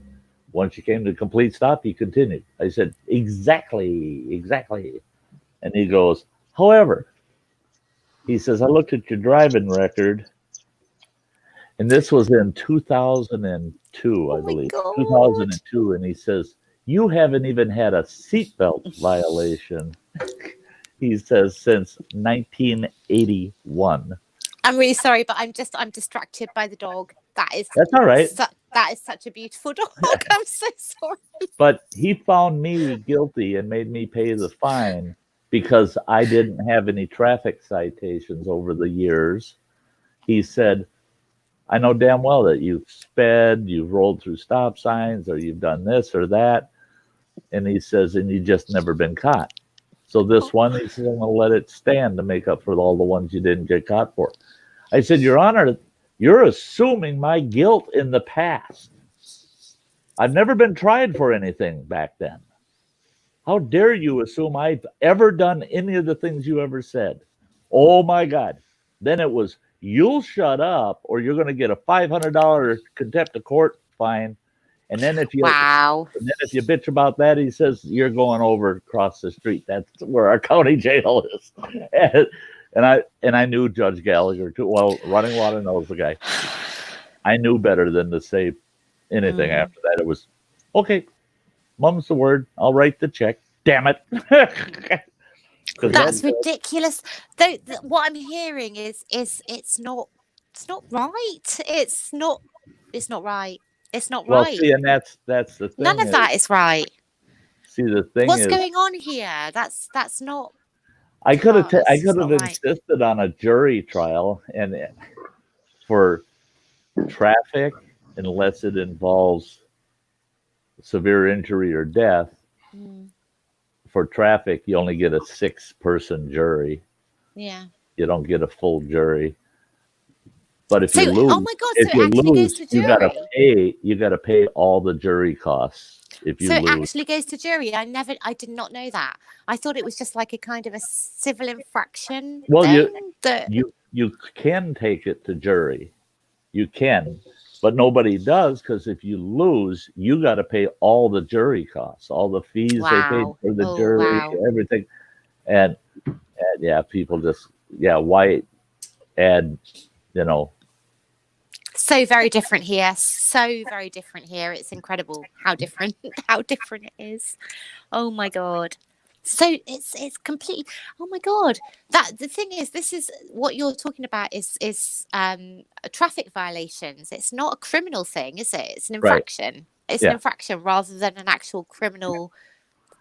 once you came to a complete stop, you continued. I said, exactly. And he goes, however, he says, I looked at your driving record, and this was in 2002, I believe, 2002. And he says, you haven't even had a seatbelt violation. He says since 1981. I'm really sorry, but I'm distracted by the dog. That's all right. That is such a beautiful dog. I'm so sorry. But he found me guilty and made me pay the fine because I didn't have any traffic citations over the years. He said, I know damn well that you've sped, you've rolled through stop signs, or you've done this or that. And he says, and you just never been caught. So this one, he says, I'm going to let it stand to make up for all the ones you didn't get caught for. I said, Your Honor, you're assuming my guilt in the past. I've never been tried for anything back then. How dare you assume I've ever done any of the things you ever said? Oh, my God. Then it was, you'll shut up or you're going to get a $500 contempt of court fine. And then if you bitch about that, he says, you're going over across the street. That's where our county jail is. And I knew Judge Gallagher too. Well, Running Water knows the guy. I knew better than to say anything after that. It was, okay, mum's the word. I'll write the check. Damn it. That's ridiculous. Though what I'm hearing is it's not right. It's not right. It's not right. See, and that's the thing. None of that is right. See, the thing What's is, going on here? That's not. I could have Oh, I this is could have not right. insisted on a jury trial and for traffic unless it involves severe injury or death. Mm, For traffic, you only get a 6-person jury. yeah. You don't get a full jury. But if So, you lose, oh my God, so it actually goes to you gotta jury. pay. You gotta pay all the jury costs if you So it lose. actually goes to jury. I did not know that. I thought it was just like a kind of a civil infraction Well, thing. you can take it to jury. You can, but nobody does because if you lose, you got to pay all the jury costs, all the fees they paid Wow. for the Oh, jury, wow. everything. And yeah, people just why add, you know. So very different here. So very different here. It's incredible how different it is. Oh my God. So it's completely, oh my God. That the thing is, this is what you're talking about is traffic violations. It's not a criminal thing, is it? It's an Right. infraction. It's Yeah. an infraction rather than an actual criminal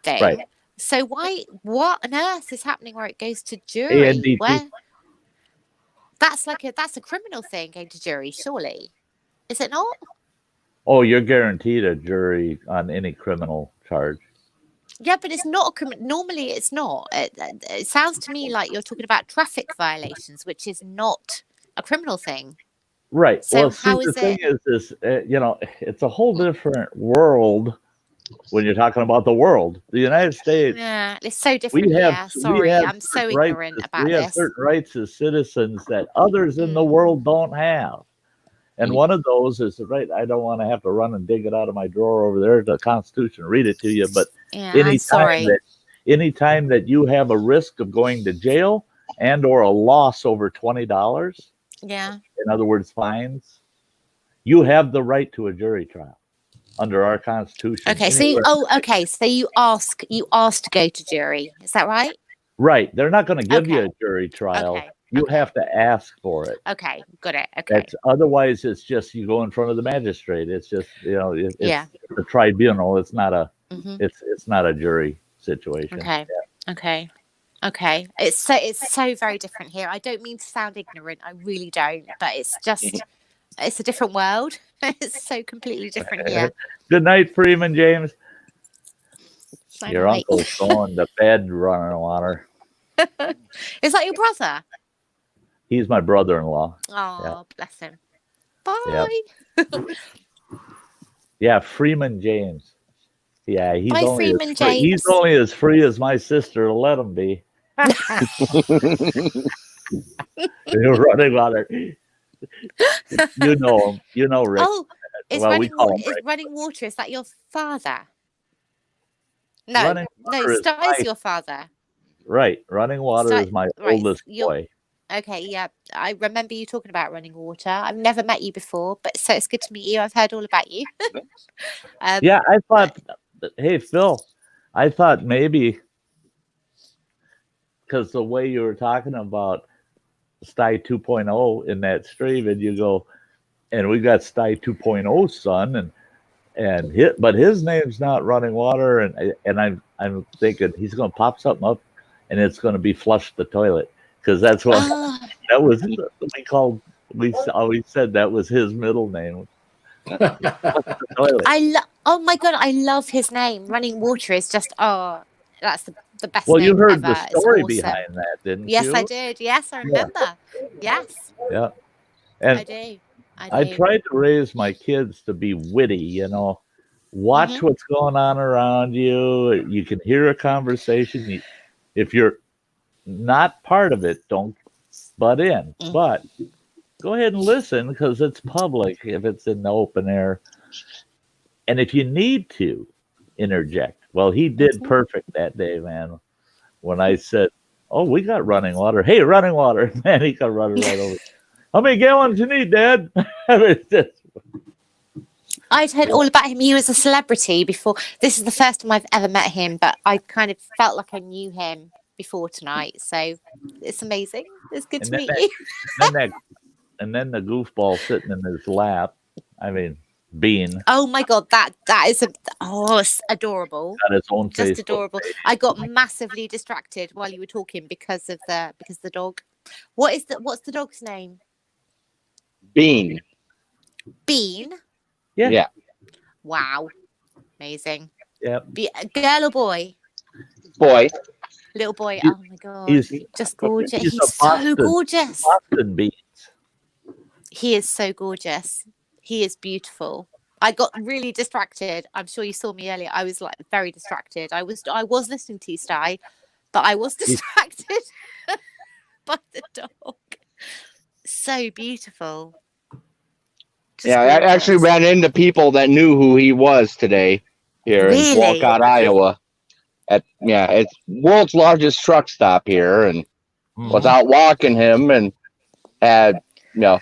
thing. Right. So what on earth is happening where it goes to jury? ANDT. Where that's a criminal thing going to jury, surely. Is it not? Oh, you're guaranteed a jury on any criminal charge. Yeah, but it's not a criminal. Normally, it's not. It sounds to me like you're talking about traffic violations, which is not a criminal thing. Right. So Well, see, how the is thing it? is, it's a whole different world when you're talking about the world. The United States, Yeah, it's so different we have here. Sorry, I'm so certain rights. ignorant about We have this. certain rights as citizens that others in the world don't have. And one of those is right. I don't want to have to run and dig it out of my drawer over there, the Constitution, read it to you. But Yeah, I'm sorry. anytime that you have a risk of going to jail and or a loss over $20, Yeah. in other words, fines, you have the right to a jury trial under our Constitution. Okay. So you ask to go to jury. Is that right? Right. They're not going to give you a jury trial. Okay. You have to ask for it. Okay. Got it. Okay. Otherwise, it's just you go in front of the magistrate. It's just it's a tribunal. It's not a it's not a jury situation. Okay. Yeah. Okay. Okay. It's so very different here. I don't mean to sound ignorant. I really don't. But it's just it's a different world. It's so completely different here. Good night, Freeman James. Your Night. uncle's going to bed running water. Is that your brother? He's my brother-in-law. Oh, bless him. Bye. Yep. Yeah, Freeman James. Yeah, he's only as free as my sister will let him be. You're running water. You know him. You know Rick. Oh, running water. Is that your father? No, Sty's your father. Right. Running water is my oldest boy. Okay, yeah. I remember you talking about running water. I've never met you before, but so it's good to meet you. I've heard all about you. Yeah, I thought, hey, Phil, I thought maybe because the way you were talking about Sty 2.0 in that stream, and you go, and we got Sty 2.0 son, but his name's not running water, and I'm thinking he's going to pop something up, and it's going to be flush the toilet. Because that's what that was. We always said that was his middle name. Oh my God, I love his name. Running water is just that's the best. Well, name you heard ever. the story behind that, didn't you? Yes, I did. Yes, I remember. Yes. Yeah, and I do. I tried to raise my kids to be witty. Watch what's going on around you. You can hear a conversation. If you're not part of it, don't butt in, but go ahead and listen because it's public if it's in the open air. And if you need to interject, well, he did perfect that day, man. When I said, oh, we got running water. Hey, running water. Man, he got running right over. How many gallons you need, Dad? I'd heard all about him. He was a celebrity before. This is the first time I've ever met him, but I kind of felt like I knew him before tonight. So it's amazing. It's good to meet you. And then the goofball sitting in his lap. I mean, Bean. Oh my god, that is it's adorable. Got its own Just Facebook adorable. page. I got massively distracted while you were talking because of the dog. What's the dog's name? Bean. Bean. Yeah. Yeah. Wow. Amazing. Yep. Girl or boy? Boy. Little boy. Oh my god. He's just gorgeous. he's He's a so Boston- gorgeous. Boston Beans. He is so gorgeous. He is beautiful. I got really distracted. I'm sure you saw me earlier. I was like very distracted. I was listening to you, Sty, but I was distracted by the dog. So beautiful. Just Yeah, I actually gorgeous. ran into people that knew who he was today here Really? in Walcott, Iowa. It's world's largest truck stop here, and was out walking him, and had a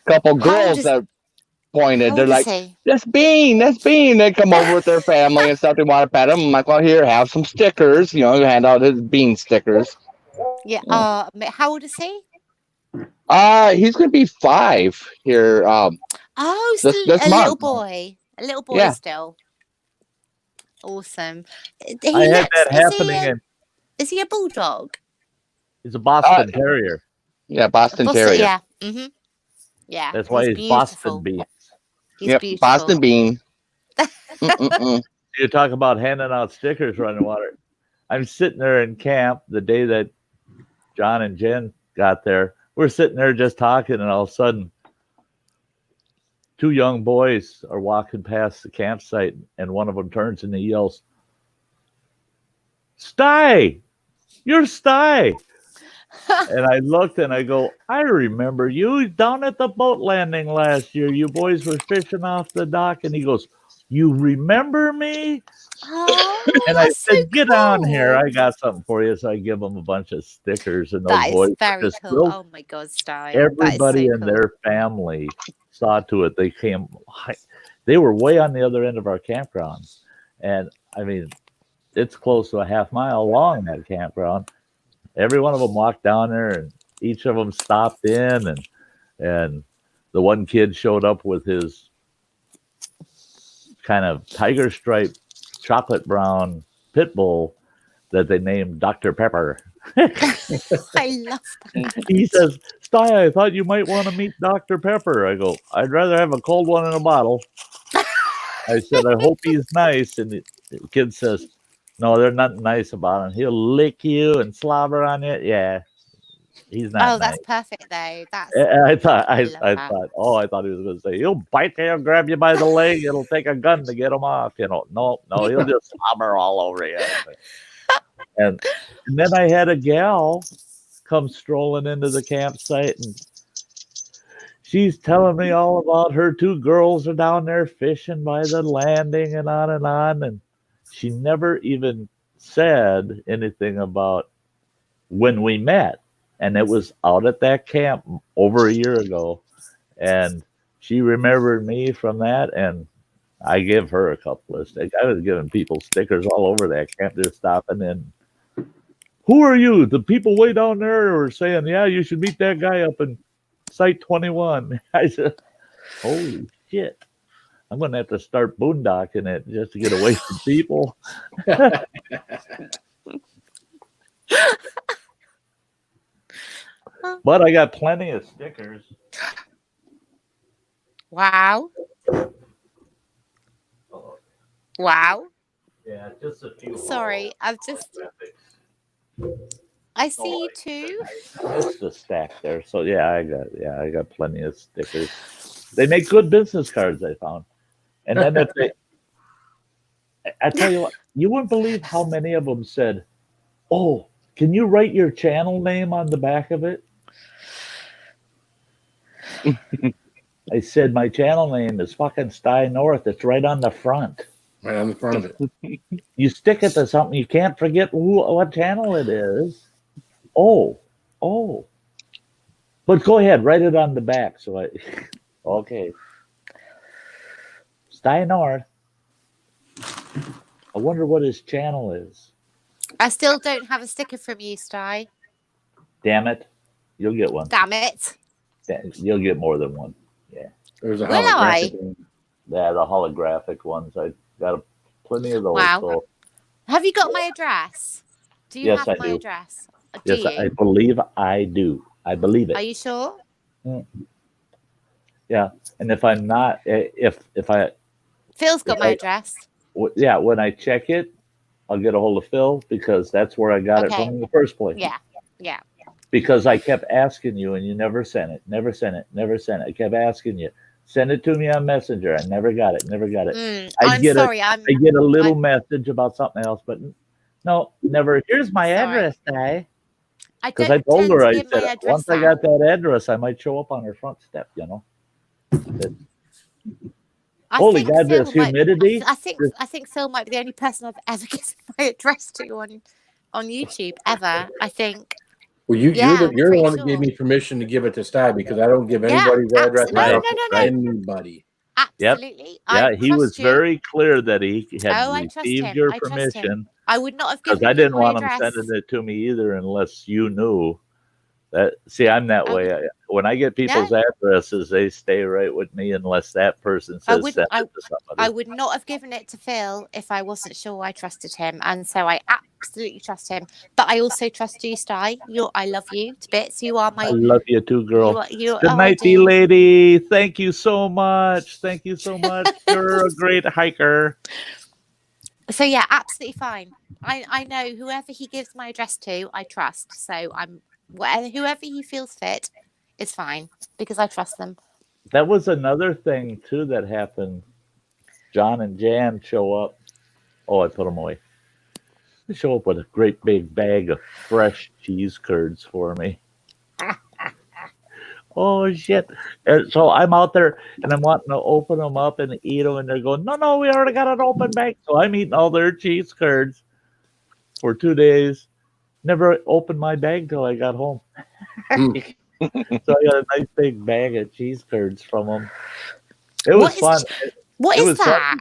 couple girls that pointed. How They're old is like, he? "That's Bean, that's Bean." They come over with their family and stuff. They want to pet him. I'm like, "Well, here, have some stickers." Hand out his Bean stickers. Yeah. How old is he? He's gonna be 5 here. Oh, this still a little month. boy. A little boy Yeah. still. Awesome. I had that happening. Is he a bulldog? He's a Boston Terrier. Yeah, Boston Terrier. Yeah. Mm-hmm. Yeah. That's why he's Boston Beans. He's beautiful. Boston Bean. You talk about handing out stickers running water. I'm sitting there in camp the day that John and Jen got there. We're sitting there just talking, and all of a sudden, 2 young boys are walking past the campsite, and one of them turns and he yells, "Sty! You're Sty!" And I looked and I go, "I remember you down at the boat landing last year. You boys were fishing off the dock." And he goes, "You remember me?" Oh, And I that's said, so "Get on cool. here. I got something for you." So I give them a bunch of stickers, and those That boys is very just cool. real- Oh my god, Sty. everybody that is so in cool. their family saw to it. They came. They were way on the other end of our campground, and I mean, it's close to a half mile along that campground. Every one of them walked down there, and each of them stopped in, and the one kid showed up with his kind of tiger stripe, chocolate brown pit bull that they named Dr. Pepper. I love that. He says, "Sty, I thought you might want to meet Dr. Pepper." I go, "I'd rather have a cold one in a bottle." I said, "I hope he's nice." And the kid says, "No, there's nothing nice about him. He'll lick you and slobber on you." Yeah, he's not. Oh, that's nice. perfect though. That's I thought, I love that. I thought he was going to say, "He'll bite you, grab you by the leg. It'll take a gun to get him off." No, he'll just slobber all over you. And then I had a gal come strolling into the campsite, and she's telling me all about her 2 girls are down there fishing by the landing and on and on. And she never even said anything about when we met. And it was out at that camp over a year ago. And she remembered me from that. And I gave her a couple of stickers. I was giving people stickers all over that camp. They're stopping in. "Who are you?" The people way down there were saying, "Yeah, you should meet that guy up in Site 21. I said, "Holy shit. I'm going to have to start boondocking it just to get away from people." But I got plenty of stickers. wow. Wow. Yeah, just a few. Sorry, I see you too. Just a stack there. So I got plenty of stickers. They make good business cards, I found. And then if they, I tell you what, you wouldn't believe how many of them said, "Oh, can you write your channel name on the back of it?" I said, "My channel name is fucking Sty North. It's right on the front. Right on the front of it. You stick it to something, you can't forget what channel it is." Oh. But go ahead, write it on the back. So okay. Sty North. I wonder what his channel is. I still don't have a sticker from you, Sty. Damn it. You'll get one. Damn it. You'll get more than one. Yeah. There's a Will I? holographic one. the holographic ones. I got plenty of those. Wow. So. Have you got my address? Do you Yes, have I my do. address? Yes, you? I believe I do. I believe it. Are you sure? Yeah, and if I'm not, if I, Phil's got my address. Yeah, when I check it, I'll get a hold of Phil because that's where I got it Okay. from in the first place. Yeah, yeah. Because I kept asking you and you never sent it, never sent it, never sent it. I kept asking you, send it to me on Messenger. I never got it, never got it. I get a little message about something else, but no, never. Here's my address, Sty. Because I told her, I said, once I got that address, I might show up on her front step, you know. Holy God, this humidity. I think Phil might be the only person I've ever given my address to on YouTube ever. I think. Well, you're the one that gave me permission to give it to Sty because I don't give anybody's address to anybody. Absolutely. Yep. Yeah, he was very clear that he had received your permission. I would not have given because I didn't want him sending it to me either unless you knew. See, I'm that way. When I get people's addresses, they stay right with me unless that person says send it to somebody. I would not have given it to Phil if I wasn't sure I trusted him, and so I absolutely trust him. But I also trust you, Sty. I love you to bits. You are my. I love you too, girl. Good night, lady. Thank you so much. Thank you so much. You're a great hiker. So yeah, absolutely fine. I know whoever he gives my address to, I trust. So whoever he feels fit is fine because I trust them. That was another thing too that happened. John and Jan show up. Oh, I put them away. They show up with a great big bag of fresh cheese curds for me. Oh shit! And so I'm out there and I'm wanting to open them up and eat them, and they're going, "No, we already got an open bag." So I'm eating all their cheese curds for 2 days. Never opened my bag till I got home. So I got a nice big bag of cheese curds from them. It was fun. What is that? Fun.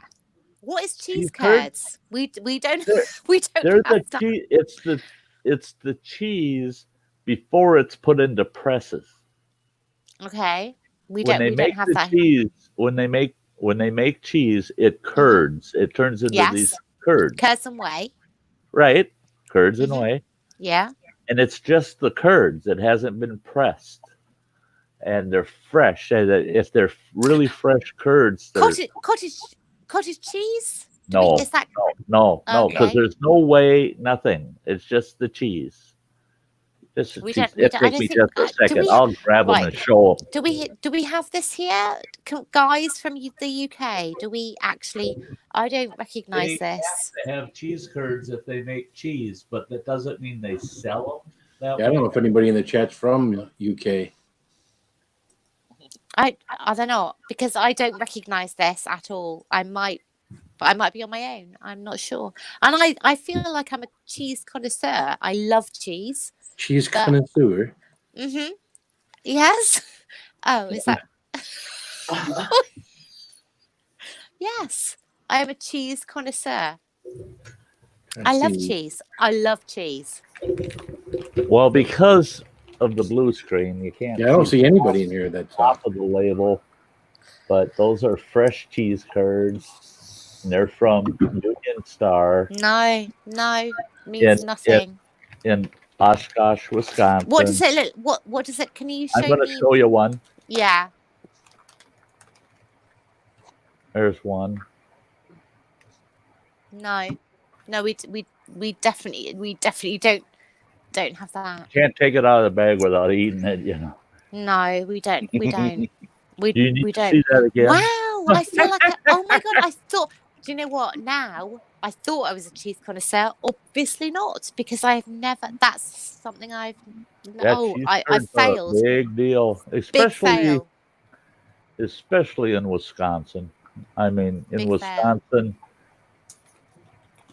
What is cheese curds? We don't have that. It's the cheese before it's put into presses. Okay. We don't have that. When they make cheese, it curds. It turns into these curds. Curds and whey. Right. Curds and whey. Yeah. And it's just the curds. It hasn't been pressed. And they're fresh. If they're really fresh curds, cottage cheese? No, because there's no whey, nothing. It's just the cheese. It takes me just a second. I'll grab them and show them. Do we have this here, guys from the UK? Do we actually? I don't recognize this. They have cheese curds if they make cheese, but that doesn't mean they sell them. I don't know if anybody in the chat's from UK. I don't know because I don't recognize this at all. I might be on my own. I'm not sure. And I feel like I'm a cheese connoisseur. I love cheese. Cheese connoisseur. Mm-hmm. Yes. Oh, is that? Yes, I am a cheese connoisseur. I love cheese. I love cheese. Well, because of the blue screen, you can't. Yeah, I don't see anybody in here that's off of the label. But those are fresh cheese curds. And they're from Union Star. No, means nothing. In Oshkosh, Wisconsin. What does it look? What does it? Can you show me? I'm going to show you one. Yeah. There's one. No, we definitely don't have that. Can't take it out of the bag without eating it, you know. No, we don't. We don't. We don't. See that again? Wow, I feel like oh my god, I thought. Do you know what? Now I thought I was a cheese connoisseur. Obviously not, because I've never. That's something I've. No, I've failed. Big deal, especially in Wisconsin. I mean, in Wisconsin,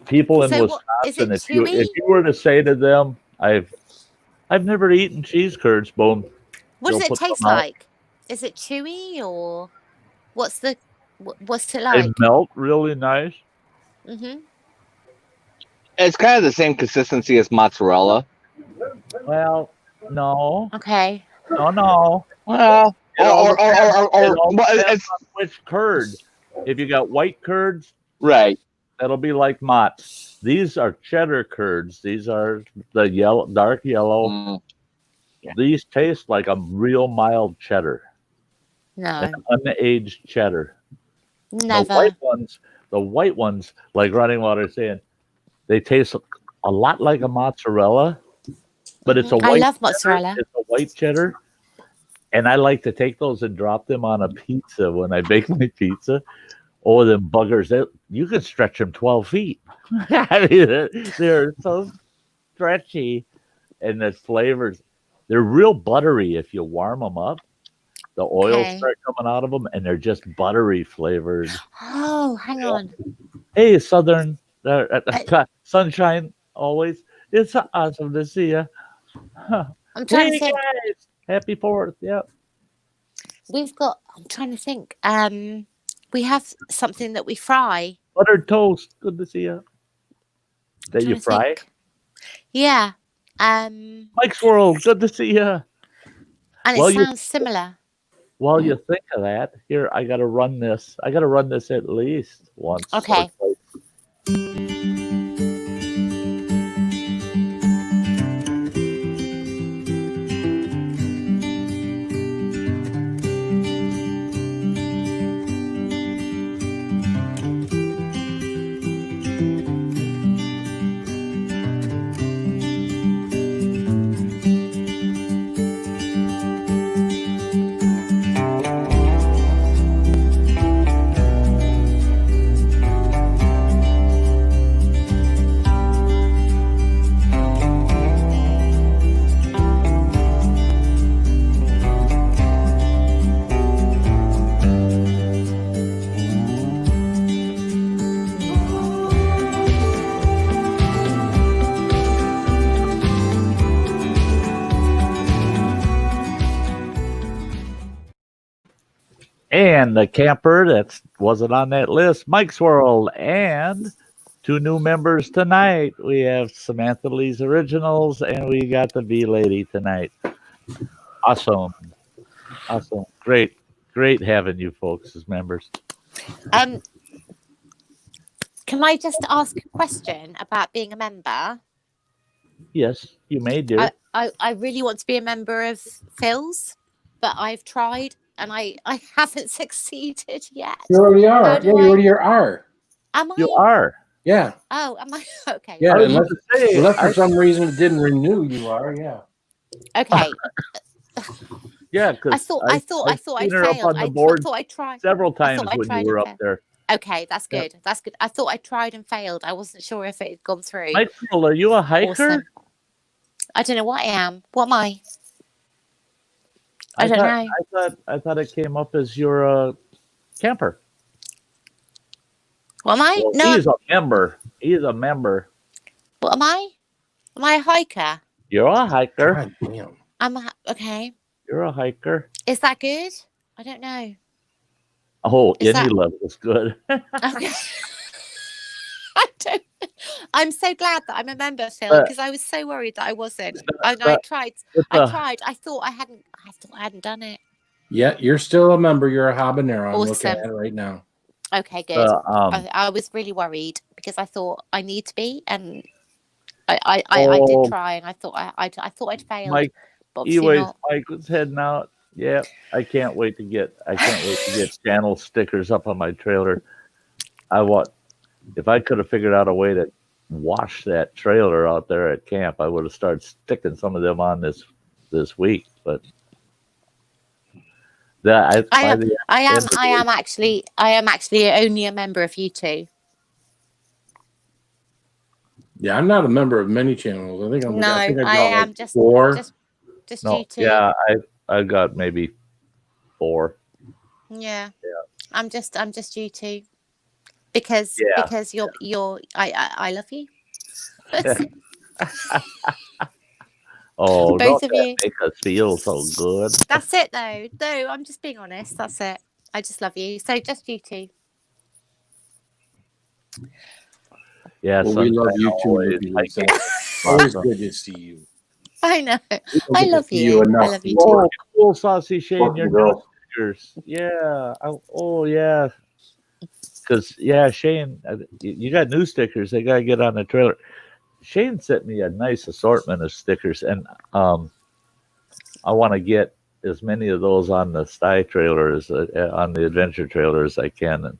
people in Wisconsin. If you were to say to them, "I've never eaten cheese curds," boom. What does it taste like? Is it chewy or what's it like? They melt really nice. Mm-hmm. It's kind of the same consistency as mozzarella. Well, no. Okay. No. Well, or it's which curd. If you got white curds, Right. that'll be like Mott's. These are cheddar curds. These are the yellow, dark yellow. Mm. Yeah. These taste like a real mild cheddar, No, an unaged cheddar. never. The white ones, like Running Water is saying, they taste a lot like a mozzarella, but it's a white. I love cheddar. mozzarella. It's a white cheddar, and I like to take those and drop them on a pizza when I bake my pizza. Oh, them buggers! You can stretch them 12 feet. I mean, they're so stretchy, and the flavors. They're real buttery if you warm them up. The oils start coming out of them, and they're just buttery flavored. Oh, hang on. Hey, Southern Sunshine, always. It's awesome to see you. I'm trying to think. Guys, happy 4th. Yep. I'm trying to think. We have something that we fry. Buttered toast. Good to see you. That you fry? Yeah. Mike's World. Good to see you. And it sounds similar. While you think of that, here, I got to run this. I got to run this at least once. Okay. And the camper that wasn't on that list, Mike's World, and 2 new members tonight. We have Samantha Lee's Originals, and we got the V Lady tonight. Awesome. Great having you folks as members. Can I just ask a question about being a member? Yes, you may, dear. I really want to be a member of Phil's, but I've tried and I haven't succeeded yet. You already are. Yeah, you already are. Am I? You are. Yeah. Oh, am I? Okay. Yeah, unless for some reason it didn't renew, you are. Yeah. Okay. Yeah, because I thought I'd failed. I thought I tried several times when you were up there. Okay, that's good. That's good. I thought I tried and failed. I wasn't sure if it had gone through. Michael, are you a hiker? Awesome. I don't know what I am. What am I? I don't know. I thought it came up as you're a camper. What am I? Well, no. He's a member. He's a member. What am I? Am I a hiker? You're a hiker. God damn. Okay. You're a hiker. Is that good? I don't know. Oh, any level is good. Okay. I'm so glad that I'm a member, Phil, because I was so worried that I wasn't. I tried. I thought I hadn't done it. Yeah, you're still a member. You're a habanero. I'm looking Awesome. at it right now. Okay, good. I was really worried because I thought I need to be, and I did try, and I thought I'd failed. Mike, but Mike was heading out. Yeah, I can't wait to get channel stickers up on my trailer. If I could have figured out a way to wash that trailer out there at camp, I would have started sticking some of them on this week. But I am actually only a member of you two. Yeah, I'm not a member of many channels. I think I am like just 4. Just you two. Yeah, I got maybe 4. Yeah. I'm just you two. Because you're I love you. Oh, both of you make us feel so good. That's it though. No, I'm just being honest. That's it. I just love you. So just you two. Yeah, well, we love you too. Always good to see you. I know. I love you. I love you too. Oh, cool, Saucy Shane. Your stickers. Yeah. Oh, yeah. because Shane, you got new stickers. They gotta get on the trailer. Shane sent me a nice assortment of stickers, and I want to get as many of those on the Sty trailer on the adventure trailer as I can.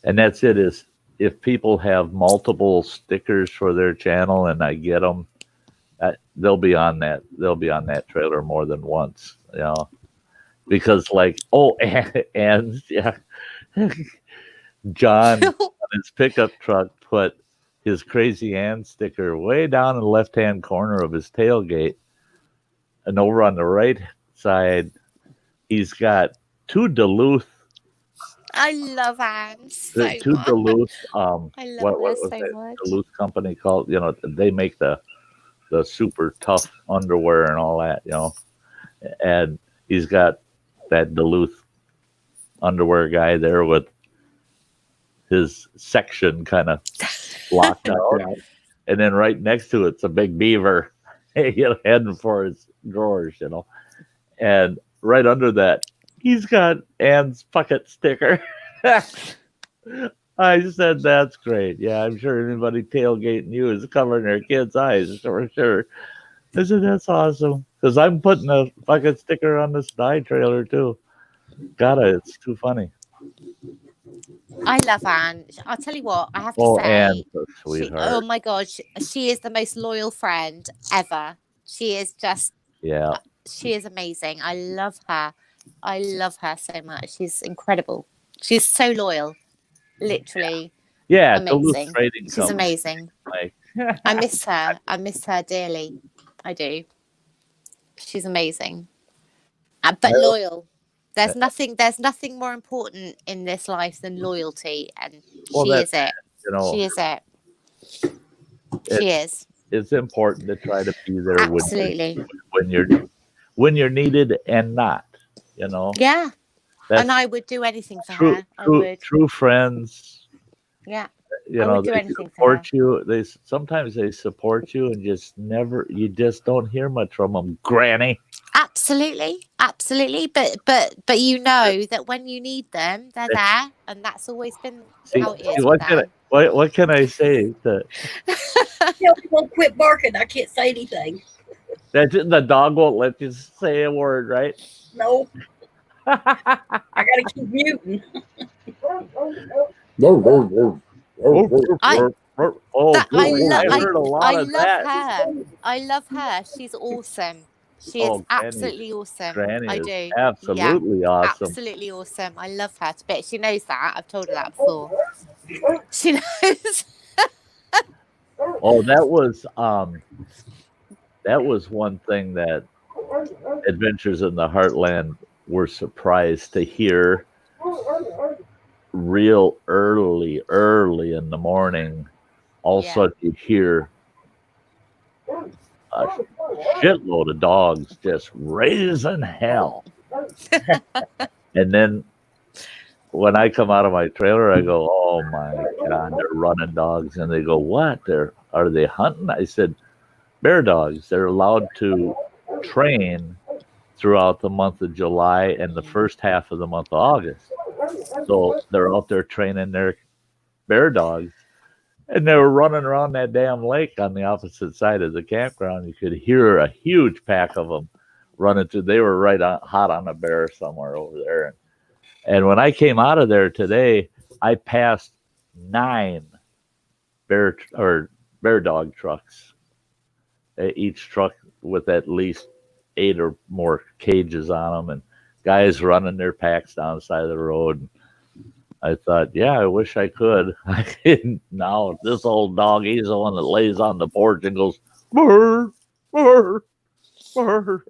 And that's it. Is if people have multiple stickers for their channel and I get them, they'll be on that. They'll be on that trailer more than once. Because and yeah, John on his pickup truck put his Crazy Ann sticker way down in the left-hand corner of his tailgate, and over on the right side, he's got two Duluth. I love Anne so two much. Duluth. I love what her was so that much. Duluth company called? They make the super tough underwear and all that. And he's got that Duluth underwear guy there with his section kind of blocked out, and then right next to it's a big beaver heading for his drawers, and right under that he's got Ann's bucket sticker. I said, that's great. Yeah, I'm sure anybody tailgating you is covering their kids' eyes for sure. I said, that's awesome, because I'm putting a bucket sticker on the Sty trailer too. It's too funny. I love Anne. I'll tell you what, I have to say. Anne, sweetheart. Oh my God, she is the most loyal friend ever. She is just, she is amazing. I love her. I love her so much. She's incredible. She's so loyal. Literally. Yeah, amazing. She's amazing. I miss her. I miss her dearly. I do. She's amazing. But loyal. There's nothing more important in this life than loyalty, and she is it. She is it. She is. It's important to try to be there Absolutely. when you're needed and not. Yeah. And I would do anything for her. I would. True friends. Yeah. I would do anything support for her. Sometimes they support you and you just don't hear much from them, Granny. Absolutely. But that when you need them, they're there, and that's always been how it is. What can I say? He won't quit barking. I can't say anything. The dog won't let you say a word, right? No. I gotta keep muting. I love her. She's awesome. She is absolutely awesome. Granny I do. Absolutely awesome. Absolutely awesome. I love her to bits. She knows that. I've told her that before. She knows. That was one thing that Adventures in the Heartland were surprised to hear real early in the morning. All of a sudden you hear a shitload of dogs just raising hell. And then when I come out of my trailer, I go, oh my God, they're running dogs. And they go, what? Are they hunting? I said, bear dogs. They're allowed to train throughout the month of July and the first half of the month of August. So they're out there training their bear dogs. And they were running around that damn lake on the opposite side of the campground. You could hear a huge pack of them running through. They were hot on a bear somewhere over there. And when I came out of there today, I passed 9 bear dog trucks. Each truck with at least 8 or more cages on them, and guys running their packs down the side of the road. I thought, I wish I could. Now this old dog, he's the one that lays on the porch and goes, burr, burr, burr.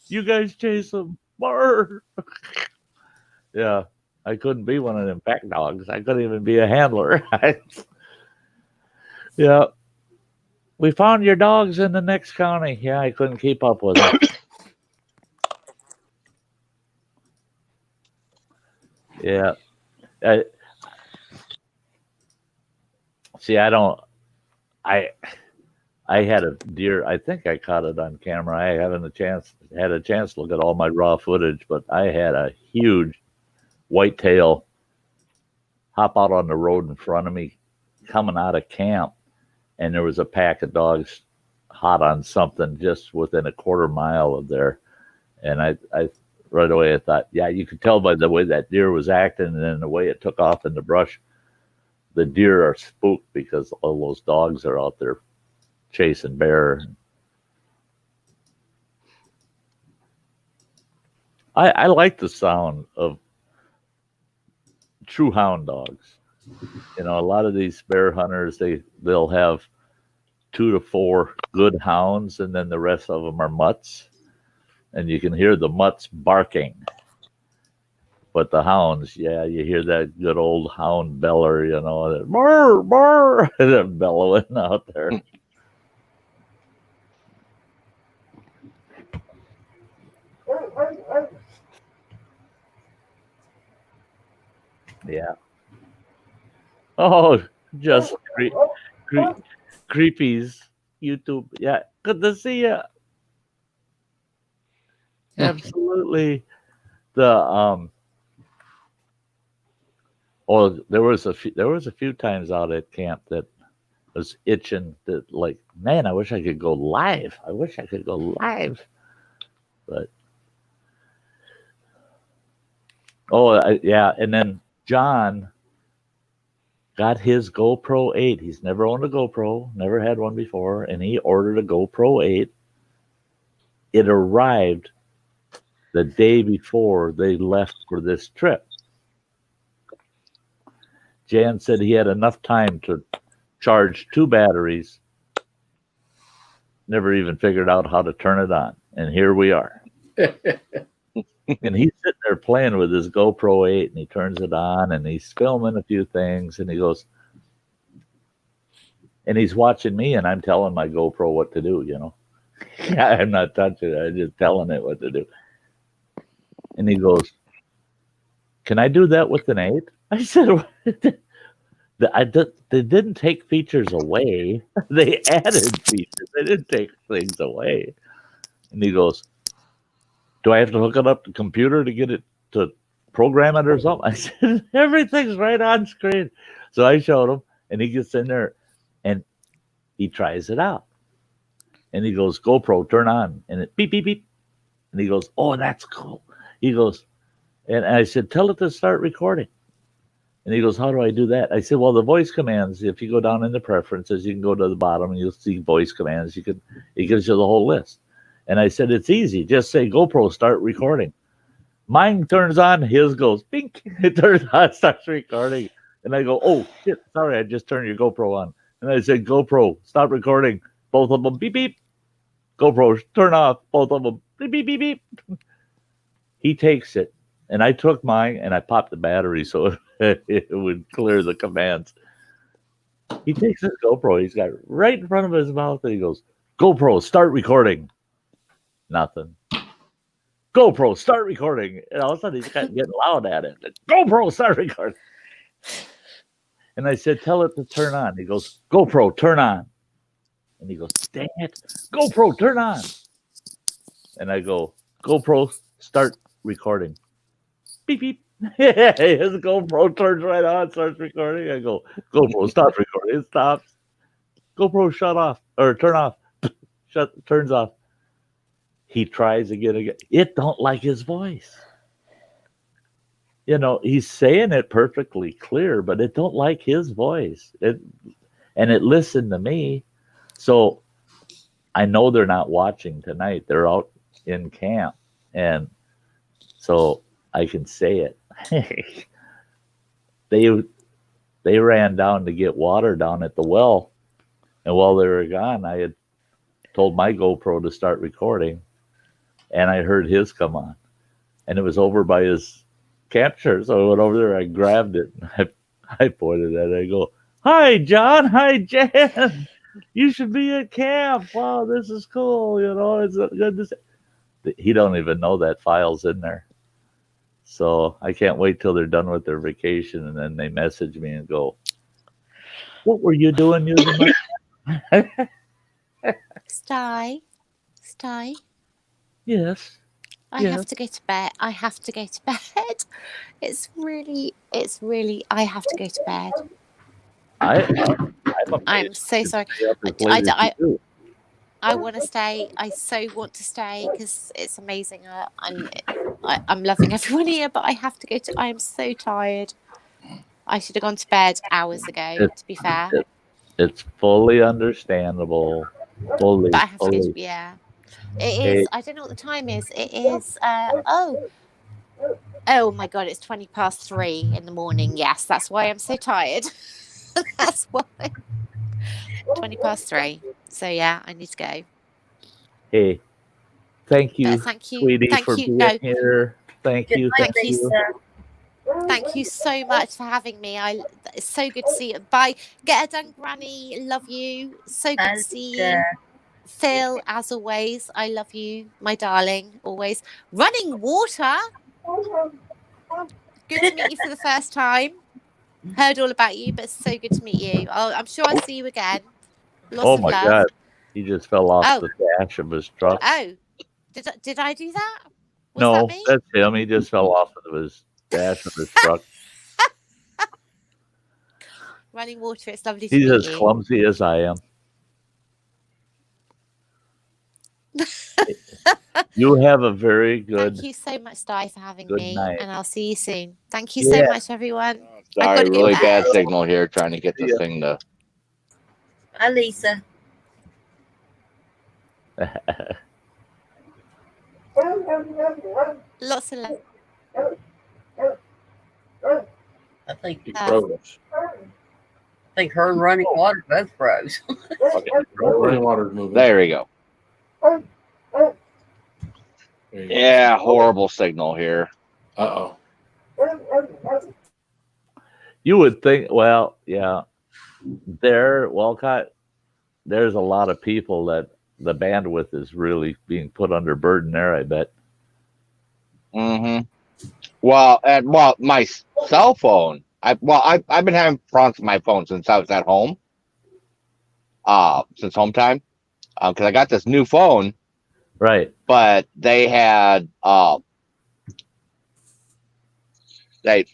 You guys chase him, burr. Yeah, I couldn't be one of them pack dogs. I couldn't even be a handler. Yeah. We found your dogs in the next county. Yeah, I couldn't keep up with them. Yeah. I had a deer. I think I caught it on camera. I haven't had a chance to look at all my raw footage, but I had a huge whitetail hop out on the road in front of me coming out of camp, and there was a pack of dogs hot on something just within a quarter mile of there. And I right away I thought, yeah, you could tell by the way that deer was acting and then the way it took off in the brush. The deer are spooked because all those dogs are out there chasing bear. I like the sound of true hound dogs. You know, a lot of these bear hunters, they'll have 2 to 4 good hounds, and then the rest of them are mutts, and you can hear the mutts barking. But the hounds, yeah, you hear that good old hound beller, you know, that brr, brr, they're bellowing out there. Yeah. Oh, just creepies. YouTube. Yeah. Good to see you. Absolutely. The there was a few times out at camp that was itching that, like, man, I wish I could go live. But yeah, and then John got his GoPro 8. He's never owned a GoPro, never had one before, and he ordered a GoPro 8. It arrived the day before they left for this trip. Jan said he had enough time to charge 2 batteries, never even figured out how to turn it on, and here we are. And he's sitting there playing with his GoPro 8, and he turns it on, and he's filming a few things, and he goes, and he's watching me, and I'm telling my GoPro what to do, you know. I'm not touching it, I'm just telling it what to do. And he goes, can I do that with an 8? I said, they didn't take features away. They added features. They didn't take things away. And he goes, do I have to hook it up to the computer to get it to program it or something? I said, everything's right on screen. So I showed him, and he gets in there, and he tries it out. And he goes, GoPro, turn on. And it beep, beep, beep. And he goes, oh, that's cool. He goes, and I said, tell it to start recording. And he goes, how do I do that? I said, well, the voice commands, if you go down in the preferences, you can go to the bottom and you'll see voice commands. It gives you the whole list. And I said, it's easy. Just say, GoPro, start recording. Mine turns on, his goes, bink. It turns on, starts recording. And I go, oh, shit, sorry, I just turned your GoPro on. And I said, GoPro, stop recording. Both of them, beep, beep. GoPro, turn off. Both of them, beep, beep, beep, beep. He takes it. And I took mine, and I popped the battery so it would clear the commands. He takes his GoPro, he's got it right in front of his mouth, and he goes, GoPro, start recording. Nothing. GoPro, start recording. And all of a sudden, he's getting loud at it. GoPro, start recording. And I said, tell it to turn on. He goes, GoPro, turn on. And he goes, dang it, GoPro, turn on. And I go, GoPro, start recording. Beep, beep. His GoPro turns right on, starts recording. I go, GoPro, stop recording. It stops. GoPro, shut off, or turn off. Turns off. He tries again. It don't like his voice. You know, he's saying it perfectly clear, but it don't like his voice. And it listened to me. So I know they're not watching tonight. They're out in camp. And so I can say it. They ran down to get water down at the well. And while they were gone, I had told my GoPro to start recording. And I heard his come on. And it was over by his camp chair. So I went over there, I grabbed it, and I pointed at it. I go, hi, John. Hi, Jan. You should be at camp. Wow, this is cool. You know, it's good to see. He don't even know that file's in there. So I can't wait till they're done with their vacation, and then they message me and go, what were you doing using my... Sty? Yes. I have to go to bed. I have to go to bed. It's really, I have to go to bed. I'm so sorry. I want to stay. I so want to stay because it's amazing. I'm loving everyone here, but I have to go to. I am so tired. I should have gone to bed hours ago. To be fair, it's fully understandable. Fully, but I have to go to, yeah. It is. I don't know what the time is. It is. Oh my God! It's 3:20 in the morning. Yes, that's why I'm so tired. That's why. 3:20. So yeah, I need to go. Hey, thank you, sweetie, thank for you. being here. Thank you. Thank you so much for having me. It's so good to see you. Bye. Get her done, Granny. Love you. So good to see you. Phil, as always, I love you, my darling. Always. Running Water. Good to meet you for the first time. Heard all about you, but it's so good to meet you. I'm sure I'll see you again. Lots of love. God. He just fell off the dash of his truck. Oh, did I do that? Was no, that me? That's him. He just fell off of his dash of his truck. Running Water, it's lovely to meet you. He's you. as clumsy as I am. You have a very good. Thank you so much, Sty, for having me, night. and I'll see you soon. Thank you so much, everyone. Sorry, really bad signal here. Trying to get this thing to. Hi, Lisa. Lots of love. I think He froze. I think her and Running Water both froze. Running Water's moving. There we go. Yeah, horrible signal here. Uh-oh. You would think, well, yeah. Walcott, there's a lot of people that the bandwidth is really being put under burden there, I bet. Mm-hmm. Well, my cell phone. I've been having problems with my phone since I was at home. Since home time. Because I got this new phone. Right. But they had they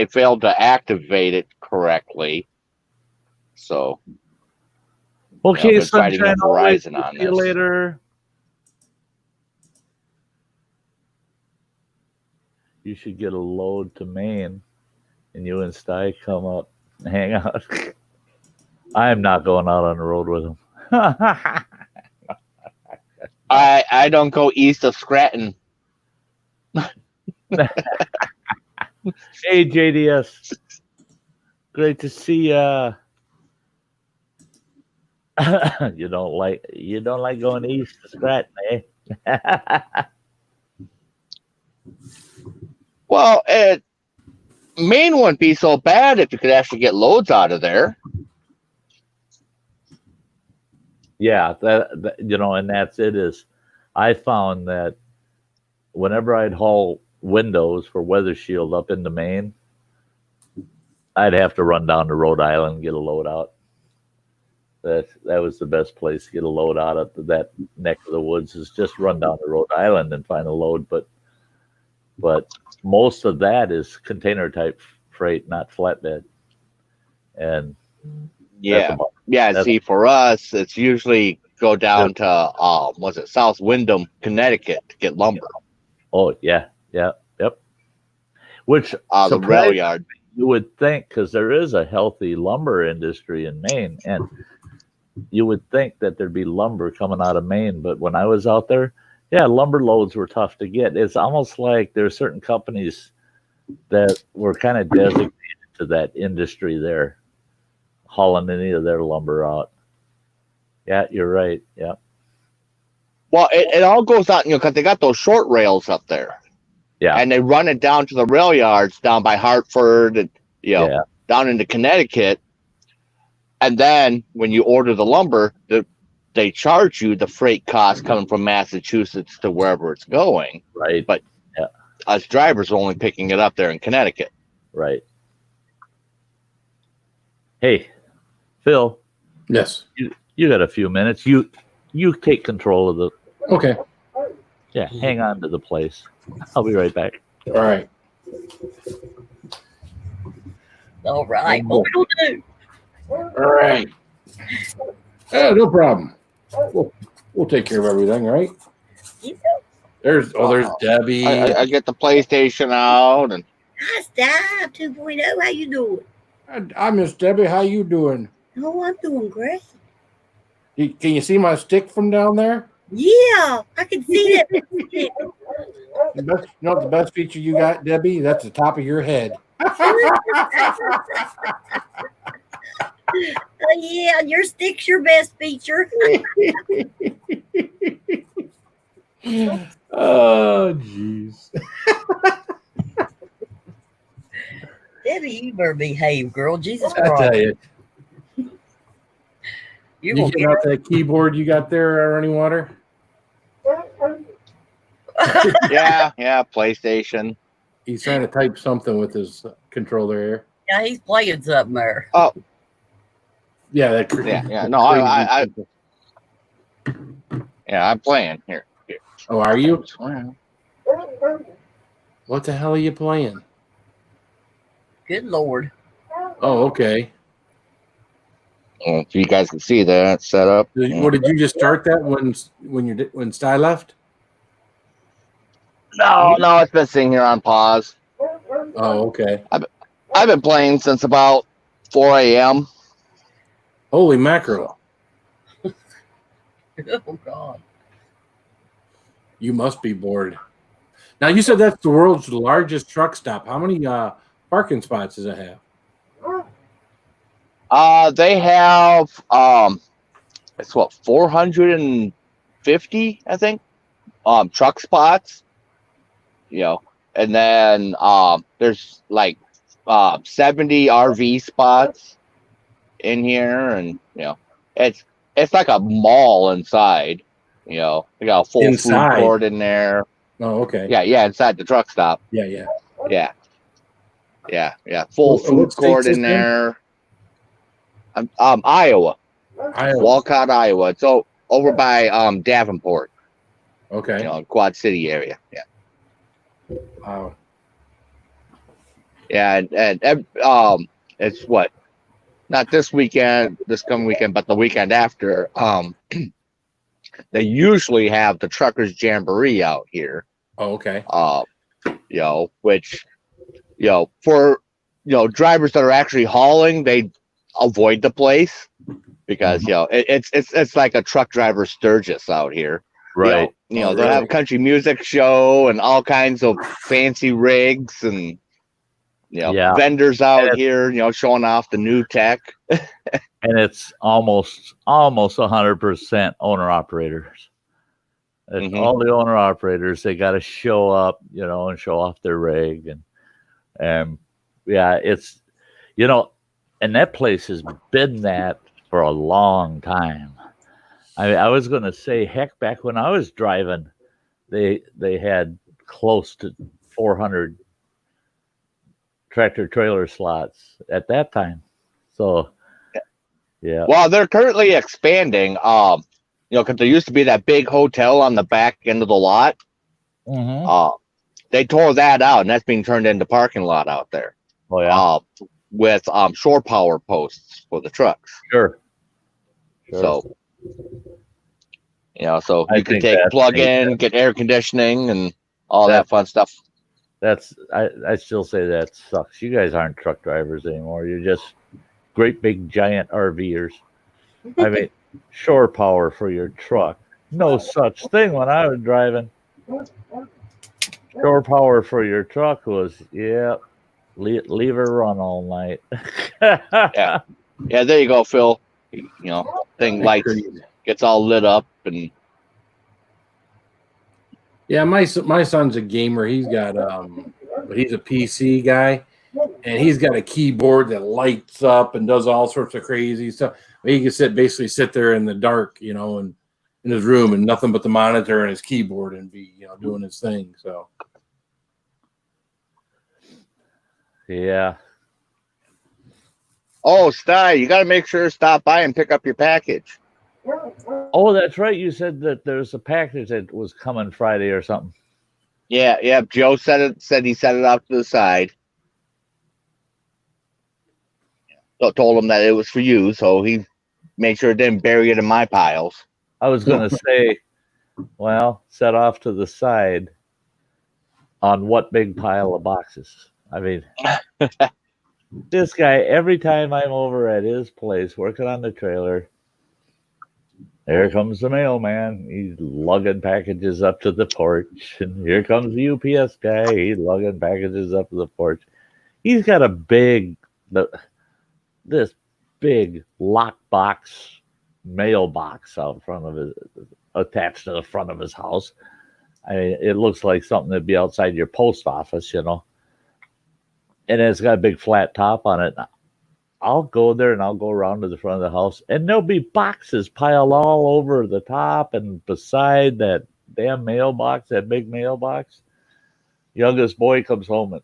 failed to activate it correctly. So okay, fighting Verizon on this. See you later. You should get a load to Maine, and you and Sty come up and hang out. I am not going out on the road with him. I don't go east of Scranton. Hey, JDS. Great to see ya. You don't like going east of Scranton, eh? Well, Maine wouldn't be so bad if you could actually get loads out of there. Yeah, that and that's it. Is I found that whenever I'd haul windows for Weather Shield up into Maine, I'd have to run down to Rhode Island and get a load out. That was the best place to get a load out of that neck of the woods, is just run down to Rhode Island and find a load. But most of that is container type freight, not flatbed. And see, for us, it's usually go down to South Windham, Connecticut to get lumber. Oh yep. Which the rail yard. You would think, because there is a healthy lumber industry in Maine, and you would think that there'd be lumber coming out of Maine. But when I was out there, lumber loads were tough to get. It's almost like there are certain companies that were kind of designated to that industry there, hauling any of their lumber out. Yeah, you're right. Yeah. Well, it all goes out, because they got those short rails up there. Yeah. And they run it down to the rail yards down by Hartford and, down into Connecticut. And then when you order the lumber, they charge you the freight cost coming from Massachusetts to wherever it's going. Right. But us drivers are only picking it up there in Connecticut. Right. Hey, Phil. Yes. You got a few minutes. You take control of the. Okay. Yeah, hang on to the place. I'll be right back. All right. All right. What we'll do? All right. No problem. We'll take care of everything, right? Yeah. There's Debbie. I get the PlayStation out and Hi, Sty 2.0. How you doing? I Miss Debbie. How you doing? Oh, I'm doing great. Can you see my stick from down there? Yeah, I can see that. You know what the best feature you got, Debbie? That's the top of your head. Yeah, your stick's your best feature. Oh, jeez. Debbie, you better behave, girl. Jesus I Christ. tell you. You get out that keyboard you got there, running water? yeah, PlayStation. He's trying to type something with his controller here. Yeah, he's playing something there. Oh, yeah, yeah. No, I I'm playing here. Oh, are you? What the hell are you playing? Good Lord. Oh, okay. If you guys can see that set up. What did you just start that when Sty left? No, it's been sitting here on pause. Oh, okay. I've been playing since about 4 a.m. Holy mackerel! Oh God. You must be bored. Now you said that's the world's largest truck stop. How many parking spots does it have? They have it's 450, I think, truck spots. And then there's like 70 RV spots in here, and it's like a mall inside. They got a full food court in there. Oh, okay. Yeah, inside the truck stop. Yeah. Full food court in there. Iowa. Walcott, Iowa. It's over by Davenport. Okay. Quad City area. Yeah. Wow. Yeah, and it's what? Not this weekend, this coming weekend, but the weekend after. They usually have the Truckers Jamboree out here. Oh, okay. Which, for drivers that are actually hauling, they avoid the place because it's like a truck driver Sturgis out here. Right. They'll have a country music show and all kinds of fancy rigs and vendors out here, showing off the new tech. And it's almost 100% owner operators. All the owner operators, they got to show up, and show off their rig, and it's, and that place has been that for a long time. I was going to say, heck, back when I was driving, they had close to 400 tractor trailer slots at that time. So, yeah. Well, they're currently expanding. Because there used to be that big hotel on the back end of the lot. They tore that out, and that's being turned into parking lot out there. Oh yeah. With shore power posts for the trucks. Sure. So, so you can take plug in, get air conditioning, and all that fun stuff. I still say that sucks. You guys aren't truck drivers anymore. You're just great big giant RVers. I mean, shore power for your truck. No such thing when I was driving. Shore power for your truck was, leave her run all night. Yeah, there you go, Phil. Thing lights gets all lit up and. Yeah, my son's a gamer. He's got he's a PC guy, and he's got a keyboard that lights up and does all sorts of crazy stuff. He can basically sit there in the dark, and in his room and nothing but the monitor and his keyboard and be, doing his thing. So. Yeah. Oh, Sty, you got to make sure to stop by and pick up your package. Oh, that's right. You said that there's a package that was coming Friday or something. Yeah. Joe said he set it off to the side. So told him that it was for you, so he made sure it didn't bury it in my piles. I was going to say, well, set off to the side on what big pile of boxes? I mean, this guy, every time I'm over at his place working on the trailer, there comes the mailman. He's lugging packages up to the porch. And here comes the UPS guy. He's lugging packages up to the porch. He's got a this big lockbox mailbox out front of his, attached to the front of his house. I mean, it looks like something that'd be outside your post office, you know. And it's got a big flat top on it. I'll go there and I'll go around to the front of the house, and there'll be boxes piled all over the top and beside that damn mailbox, that big mailbox. Youngest boy comes home and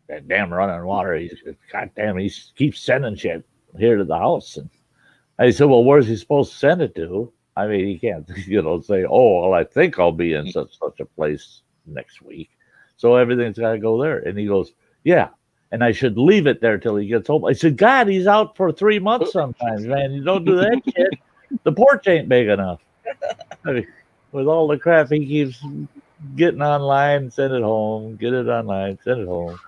that damn running water. He keeps sending shit here to the house. And I said, well, where's he supposed to send it to? I mean, he can't, say, oh, well, I think I'll be in such a place next week. So everything's got to go there. And he goes, yeah. And I should leave it there till he gets home. I said, God, he's out for 3 months sometimes, man. You don't do that shit. The porch ain't big enough. I mean, with all the crap he keeps getting online, send it home, get it online, send it home.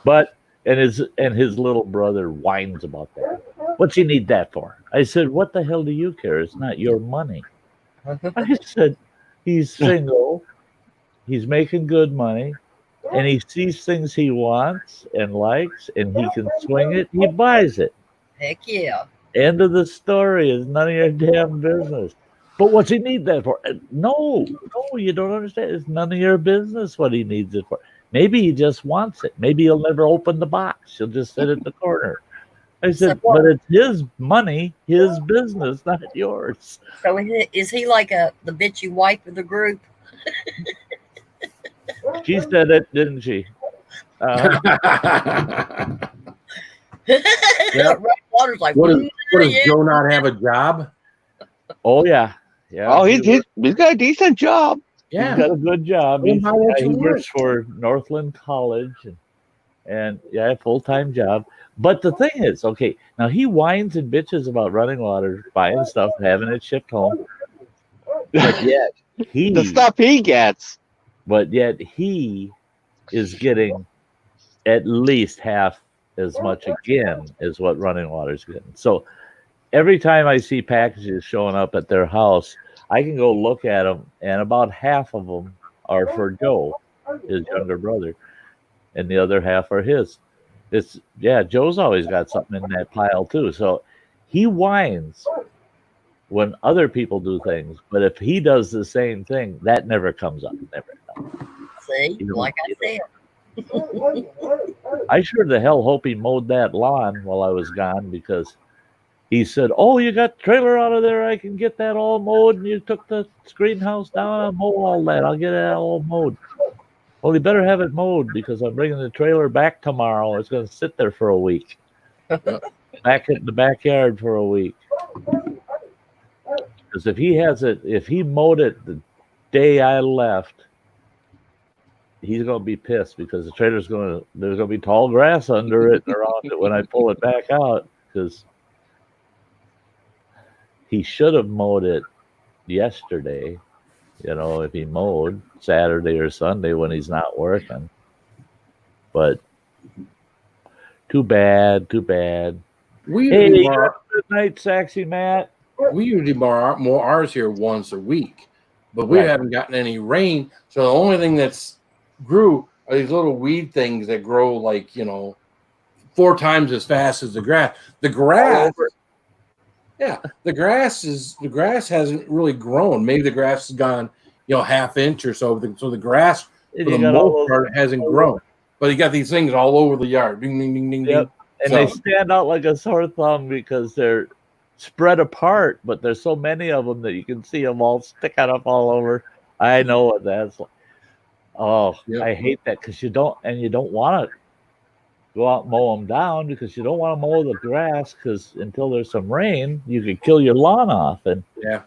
But and his little brother whines about that. What's he need that for? I said, what the hell do you care? It's not your money. I said, he's single, he's making good money, and he sees things he wants and likes, and he can swing it, he buys it. Heck yeah. End of the story. Is none of your damn business. But what's he need that for? No, you don't understand. It's none of your business what he needs it for. Maybe he just wants it. Maybe he'll never open the box. He'll just sit at the corner. I said, but it's his money, his business, not yours. So is he like the bitchy wife of the group? She said it, didn't she? Yep. Water's like, what does Joe not have a job? Oh yeah. Oh, he's got a decent job. Yeah, he's got a good job. He works for Northland College, and yeah, full-time job. But the thing is, okay, now he whines and bitches about running water, buying stuff, having it shipped home. But yet the stuff he gets. But yet he is getting at least half as much again as what running water's getting. So every time I see packages showing up at their house, I can go look at them, and about half of them are for Joe, his younger brother, and the other half are his. Joe's always got something in that pile too. So he whines when other people do things, but if he does the same thing, that never comes up. Never. See, like I said. I sure the hell hope he mowed that lawn while I was gone, because he said, oh, you got the trailer out of there, I can get that all mowed, and you took the greenhouse down, I'll mow all that, I'll get it all mowed. Well, you better have it mowed, because I'm bringing the trailer back tomorrow. It's going to sit there for a week. Back in the backyard for a week. Because if he mowed it the day I left, he's going to be pissed, because the trailer's there's going to be tall grass under it and around it when I pull it back out, because he should have mowed it yesterday, if he mowed Saturday or Sunday when he's not working. But too bad. Hey, good night, Sexy Matt. We usually mow ours here once a week, but we haven't gotten any rain. So the only thing that's grew are these little weed things that grow like 4 times as fast as the grass. The grass hasn't really grown. Maybe the grass has gone half inch or so. So the grass for the most part hasn't grown. But you got these things all over the yard. Ding ding ding ding ding. And they stand out like a sore thumb because they're spread apart, but there's so many of them that you can see them all sticking up all over. I know what that's like. Oh, I hate that, because you don't want to go out and mow them down because you don't want to mow the grass because until there's some rain, you could kill your lawn off. And yeah,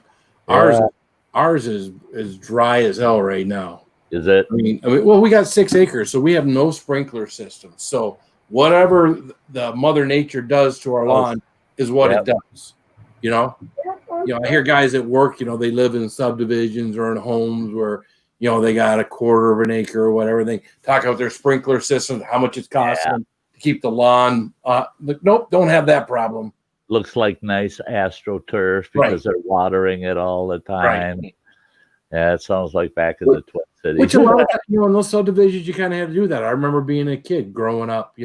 ours is dry as hell right now. Is it? I mean, well, we got 6 acres, so we have no sprinkler system. So whatever the Mother Nature does to our lawn is what it does. You know, I hear guys at work, they live in subdivisions or in homes where, they got a quarter of an acre or whatever. They talk about their sprinkler systems, how much it's costing them to keep the lawn. Nope, don't have that problem. Looks like nice AstroTurf because they're watering it all the time. Right. Yeah, it sounds like back in the Twin Cities. Which a lot of, in those subdivisions, you kind of had to do that. I remember being a kid growing up,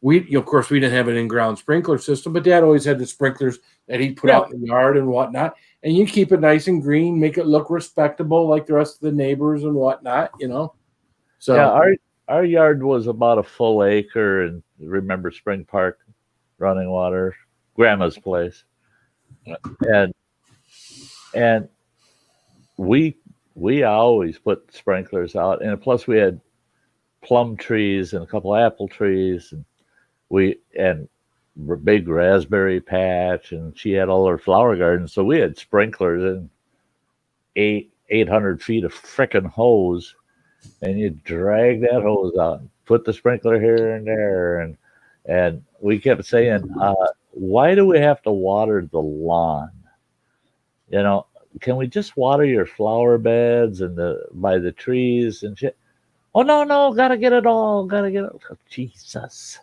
We, of course, we didn't have an in-ground sprinkler system, but Dad always had the sprinklers that he put out in the yard and whatnot. And you keep it nice and green, make it look respectable like the rest of the neighbors and whatnot, So yeah, our yard was about a full acre, and remember Spring Park, running water, Grandma's place, and we always put sprinklers out, and plus we had plum trees and a couple apple trees, and big raspberry patch, and she had all her flower gardens, so we had sprinklers and 800 feet of frickin' hose, and you drag that hose out and put the sprinkler here and there, and we kept saying, why do we have to water the lawn? Can we just water your flower beds and by the trees and shit? Oh, no, gotta get it all. Oh, Jesus.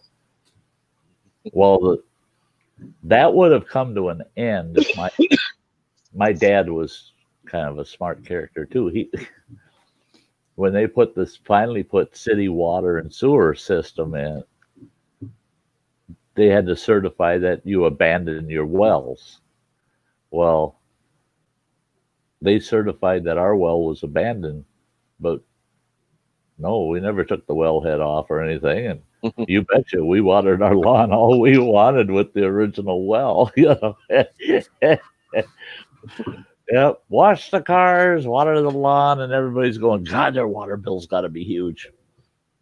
Well, that would have come to an end if my dad was kind of a smart character too. When they finally put city water and sewer system in, they had to certify that you abandoned your wells. Well, they certified that our well was abandoned, but no, we never took the wellhead off or anything. And you betcha we watered our lawn all we wanted with the original well. Yep, wash the cars, water the lawn, and everybody's going, God, their water bill's got to be huge.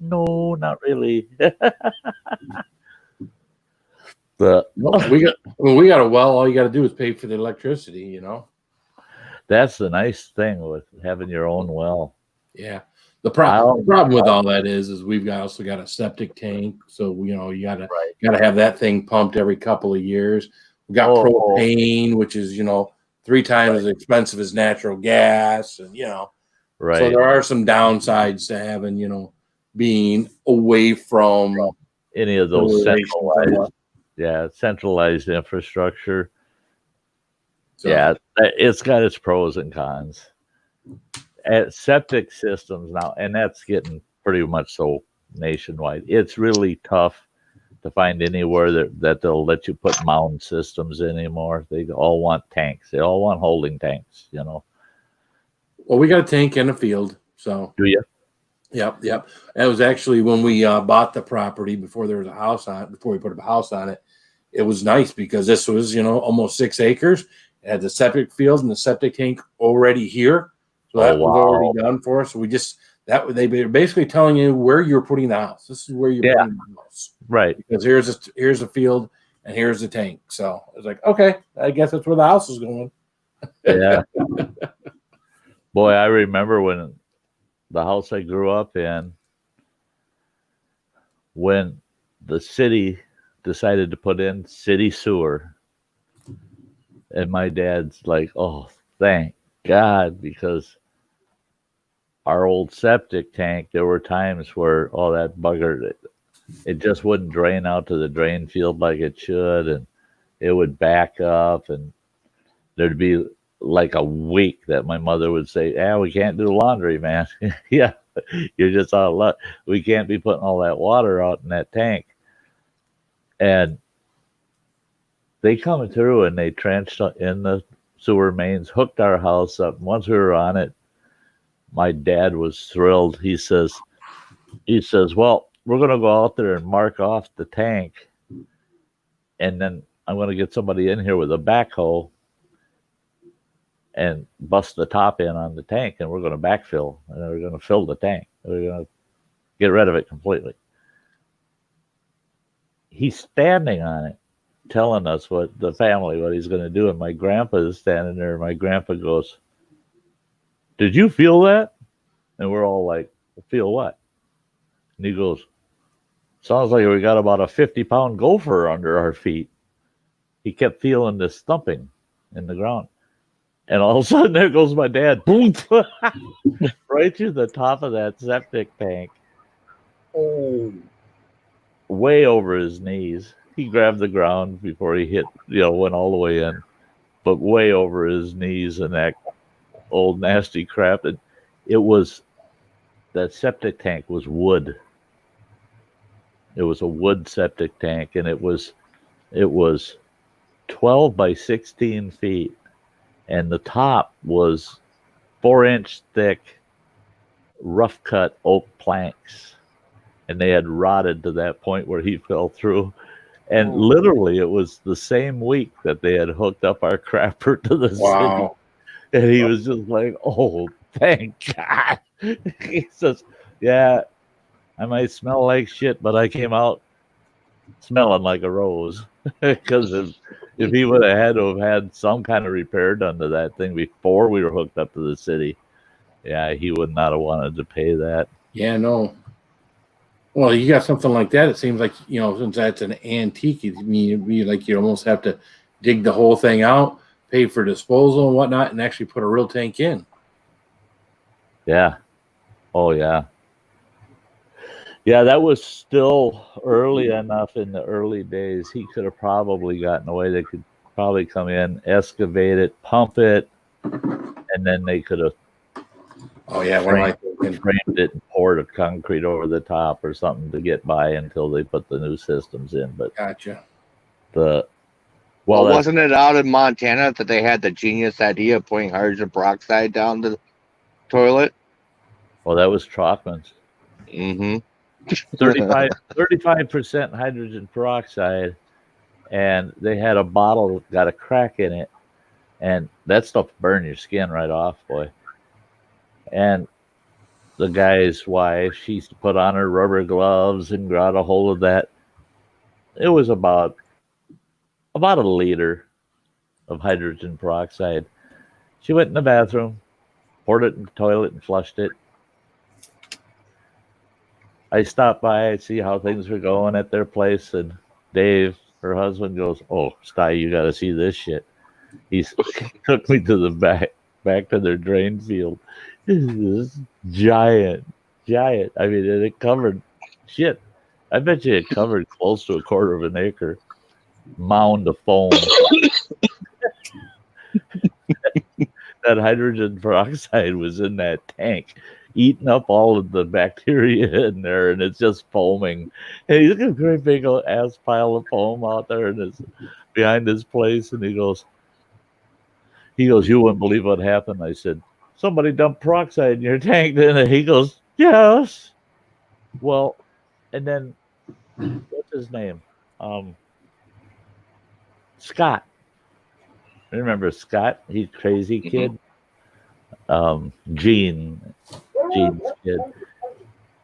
No, not really. we got a well. All you got to do is pay for the electricity. That's the nice thing with having your own well. Yeah. The problem with all that is we've also got a septic tank, so you gotta have that thing pumped every couple of years. We got propane, which is 3 times as expensive as natural gas, and right. So there are some downsides to having being away from any of those centralized infrastructure. So, yeah, it's got its pros and cons. At septic systems now, and that's getting pretty much so nationwide. It's really tough to find anywhere that they'll let you put mound systems in anymore. They all want tanks. They all want holding tanks. Well, we got a tank in the field. So do you? Yep. That was actually when we bought the property before there was a house on it. Before we put a house on it, it was nice because this was almost 6 acres. It had the septic field and the septic tank already here. So that was already done for us. So we just they were basically telling you where you're putting the house. This is where you're putting the house, right? Because here's a field and here's the tank. So I was like, okay, I guess that's where the house is going. Yeah. Boy, I remember when the house I grew up in, when the city decided to put in city sewer, and my dad's like, "Oh, thank God," because our old septic tank, there were times where that bugger, it just wouldn't drain out to the drain field like it should, and it would back up, and there'd be like a week that my mother would say, we can't do laundry, man. Yeah, you're just out of luck. We can't be putting all that water out in that tank. And they come through and they trenched in the sewer mains, hooked our house up. Once we were on it, my dad was thrilled. He says, well, we're going to go out there and mark off the tank, and then I'm going to get somebody in here with a backhoe and bust the top in on the tank, and we're going to backfill, and we're going to fill the tank. We're going to get rid of it completely. he's standing on it, telling us what he's going to do. And my grandpa is standing there. And my grandpa goes, "Did you feel that?" And we're all like, "Feel what?" And he goes, "Sounds like we got about a 50-pound gopher under our feet." He kept feeling this thumping in the ground. And all of a sudden, there goes my dad. Boom! Right through the top of that septic tank. Oh. Way over his knees. He grabbed the ground before he hit, went all the way in. But way over his knees and that old nasty crap. And that septic tank was wood. It was a wood septic tank, and it was 12 by 16 feet. And the top was 4-inch thick, rough cut oak planks. And they had rotted to that point where he fell through. And literally, it was the same week that they had hooked up our crapper to the city. And he was just like, "Oh, thank God." He says, "Yeah, I might smell like shit, but I came out smelling like a rose." Because if he would have had to have had some kind of repair done to that thing before we were hooked up to the city, yeah, he would not have wanted to pay that. Yeah, no. Well, you got something like that. It seems like, since that's an antique, you almost have to dig the whole thing out, pay for disposal and whatnot, and actually put a real tank in. Yeah. Oh, yeah. Yeah, that was still early enough in the early days. He could have probably gotten away. They could probably come in, excavate it, pump it, and then they could have framed it and poured a concrete over the top or something to get by until they put the new systems in. But gotcha. Wasn't it out in Montana that they had the genius idea of putting hydrogen peroxide down the toilet? Well, that was Trachman's. Mm-hmm. 35% hydrogen peroxide, and they had a bottle got a crack in it, and that stuff burned your skin right off, boy. And the guy's wife, she put on her rubber gloves and got a hold of that. It was about a liter of hydrogen peroxide. She went in the bathroom, poured it in the toilet, and flushed it. I stopped by, I see how things were going at their place, and Dave, her husband, goes, "Oh, Sty, you got to see this shit." He took me to the back to their drain field. This giant. I mean, it covered shit. I bet you it covered close to a quarter of an acre mound of foam. That hydrogen peroxide was in that tank, eating up all of the bacteria in there, and it's just foaming. And he's got a great big old ass pile of foam out there behind his place, and he goes, "You wouldn't believe what happened." I said, "Somebody dumped peroxide in your tank, didn't it?" He goes, "Yes." Well, and then what's his name? Scott. Remember Scott? He's a crazy kid. Gene's kid.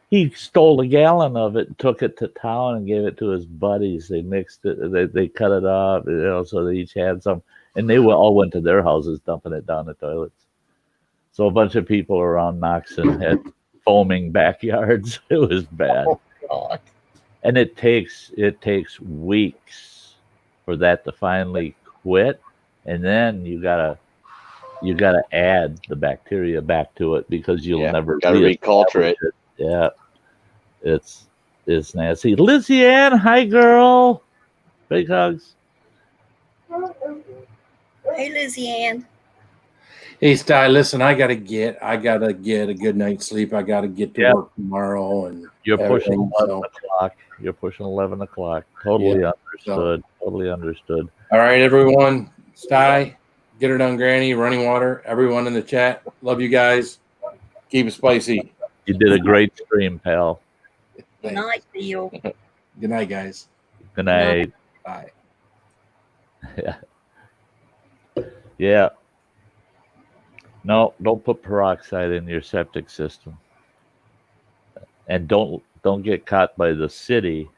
He stole a gallon of it and took it to town and gave it to his buddies. They mixed it. They cut it up, so they each had some. And they all went to their houses dumping it down the toilets. So a bunch of people around Knoxon had foaming backyards. It was bad. Oh, God. And it takes weeks for that to finally quit. And then you gotta add the bacteria back to it because you'll never reculture it. Yeah, it's nasty. Lizzie Ann, hi girl, big hugs. Hey, Lizzie Ann. Hey, Sty, listen, I gotta get a good night's sleep. I gotta get to work tomorrow, and you're pushing 11 o'clock. Totally understood. Totally understood. All right, everyone. Sty, get her done, Granny. Running water. Everyone in the chat, love you guys. Keep it spicy. You did a great stream, pal. Good night, Theo. Good night, guys. Good night. Bye. Yeah. Yeah. No, don't put peroxide in your septic system. And don't get caught by the city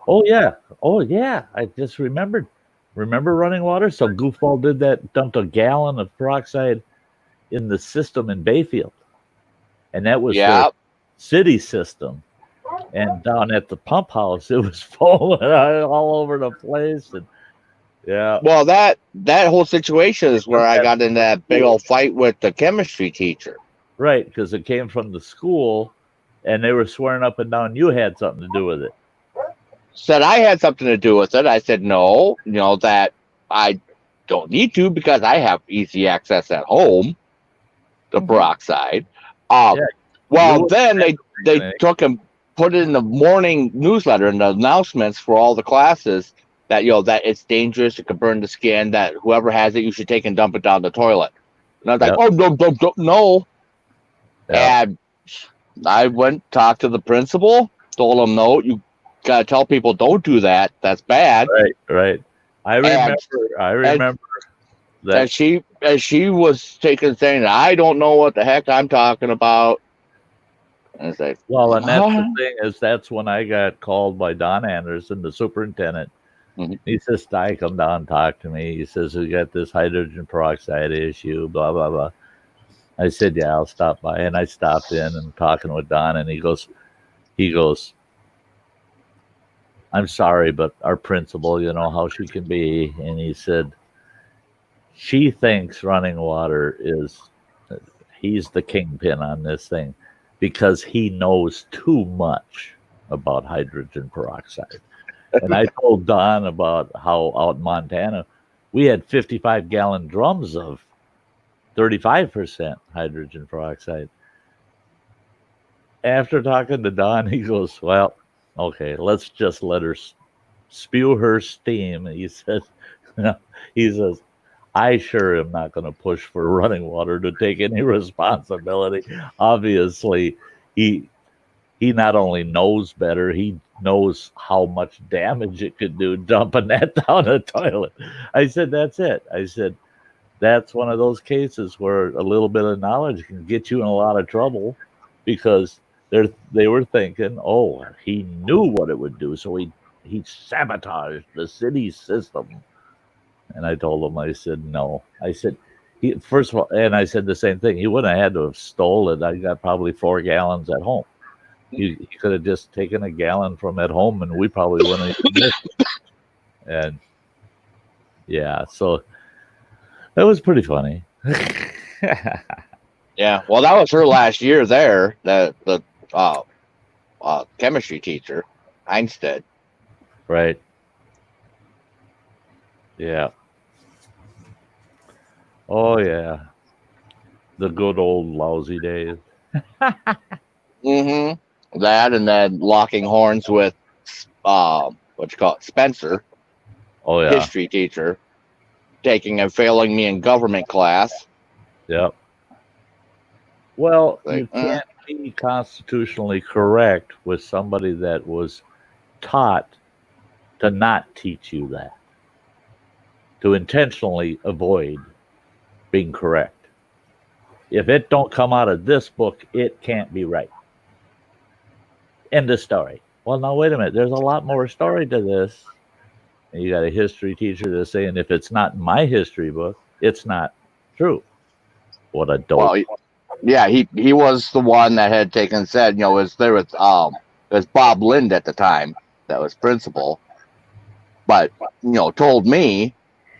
Oh yeah. I just remembered. Remember running water? So goofball did that. Dumped a gallon of peroxide in the system in Bayfield, and that was their Yeah. city system. And down at the pump house, it was falling all over the place. And yeah, Well, that whole situation is where I That's got in that big old fight with the chemistry teacher. right, because it came from the school, and they were swearing up and down you had something to do with it. Said I had something to do with it. I said no, that I don't need to because I have easy access at home to peroxide. Yeah, Well, you then they wouldn't took and put it in the morning newsletter and the announcements for all the classes that that it's dangerous, it could burn the skin, that whoever has it, you should take and dump it down the toilet. And I was like, Yep. oh no. Yeah. And I went talked to the principal, told him no, you gotta tell people don't do that. That's bad. Right. I remember that. And she was saying, I don't know what the heck I'm talking about. And it's like, Well, and that's the thing is that's when I got called by Don Anderson, the superintendent. Mhm. He says, Sty, come down and talk to me. He says, we got this hydrogen peroxide issue, blah, blah, blah. I said, yeah, I'll stop by. And I stopped in and talking with Don, and he goes, I'm sorry, but our principal, how she can be. And he said, she thinks running water he's the kingpin on this thing because he knows too much about hydrogen peroxide. And I told Don about how out in Montana, we had 55-gallon drums of 35% hydrogen peroxide. After talking to Don, he goes, well, okay, let's just let her spew her steam. He says, I sure am not going to push for running water to take any responsibility. Obviously, he not only knows better, he knows how much damage it could do dumping that down a toilet. I said, that's it. I said, that's one of those cases where a little bit of knowledge can get you in a lot of trouble because they were thinking, oh, he knew what it would do, so he sabotaged the city system. And I told him, I said, no. I said, first of all, and I said the same thing. He wouldn't have had to have stole it. I got probably 4 gallons at home. He could have just taken a gallon from at home, and we probably wouldn't have even missed it. And yeah, so that was pretty funny. yeah. Well, that was her last year there. The chemistry teacher, Einstead. Right. Yeah. Oh yeah. The good old lousy days. Mm-hmm. That and then locking horns with Spencer. Oh yeah. History teacher, taking and failing me in government class. Yep. Well, you can't be constitutionally correct with somebody that was taught to not teach you that, to intentionally avoid being correct. If it don't come out of this book, it can't be right. End of story. Well, now wait a minute. There's a lot more story to this. And you got a history teacher that's saying if it's not in my history book, it's not true. What a dope. Well, yeah, he was the one that had said, it was Bob Lind at the time that was principal, but told me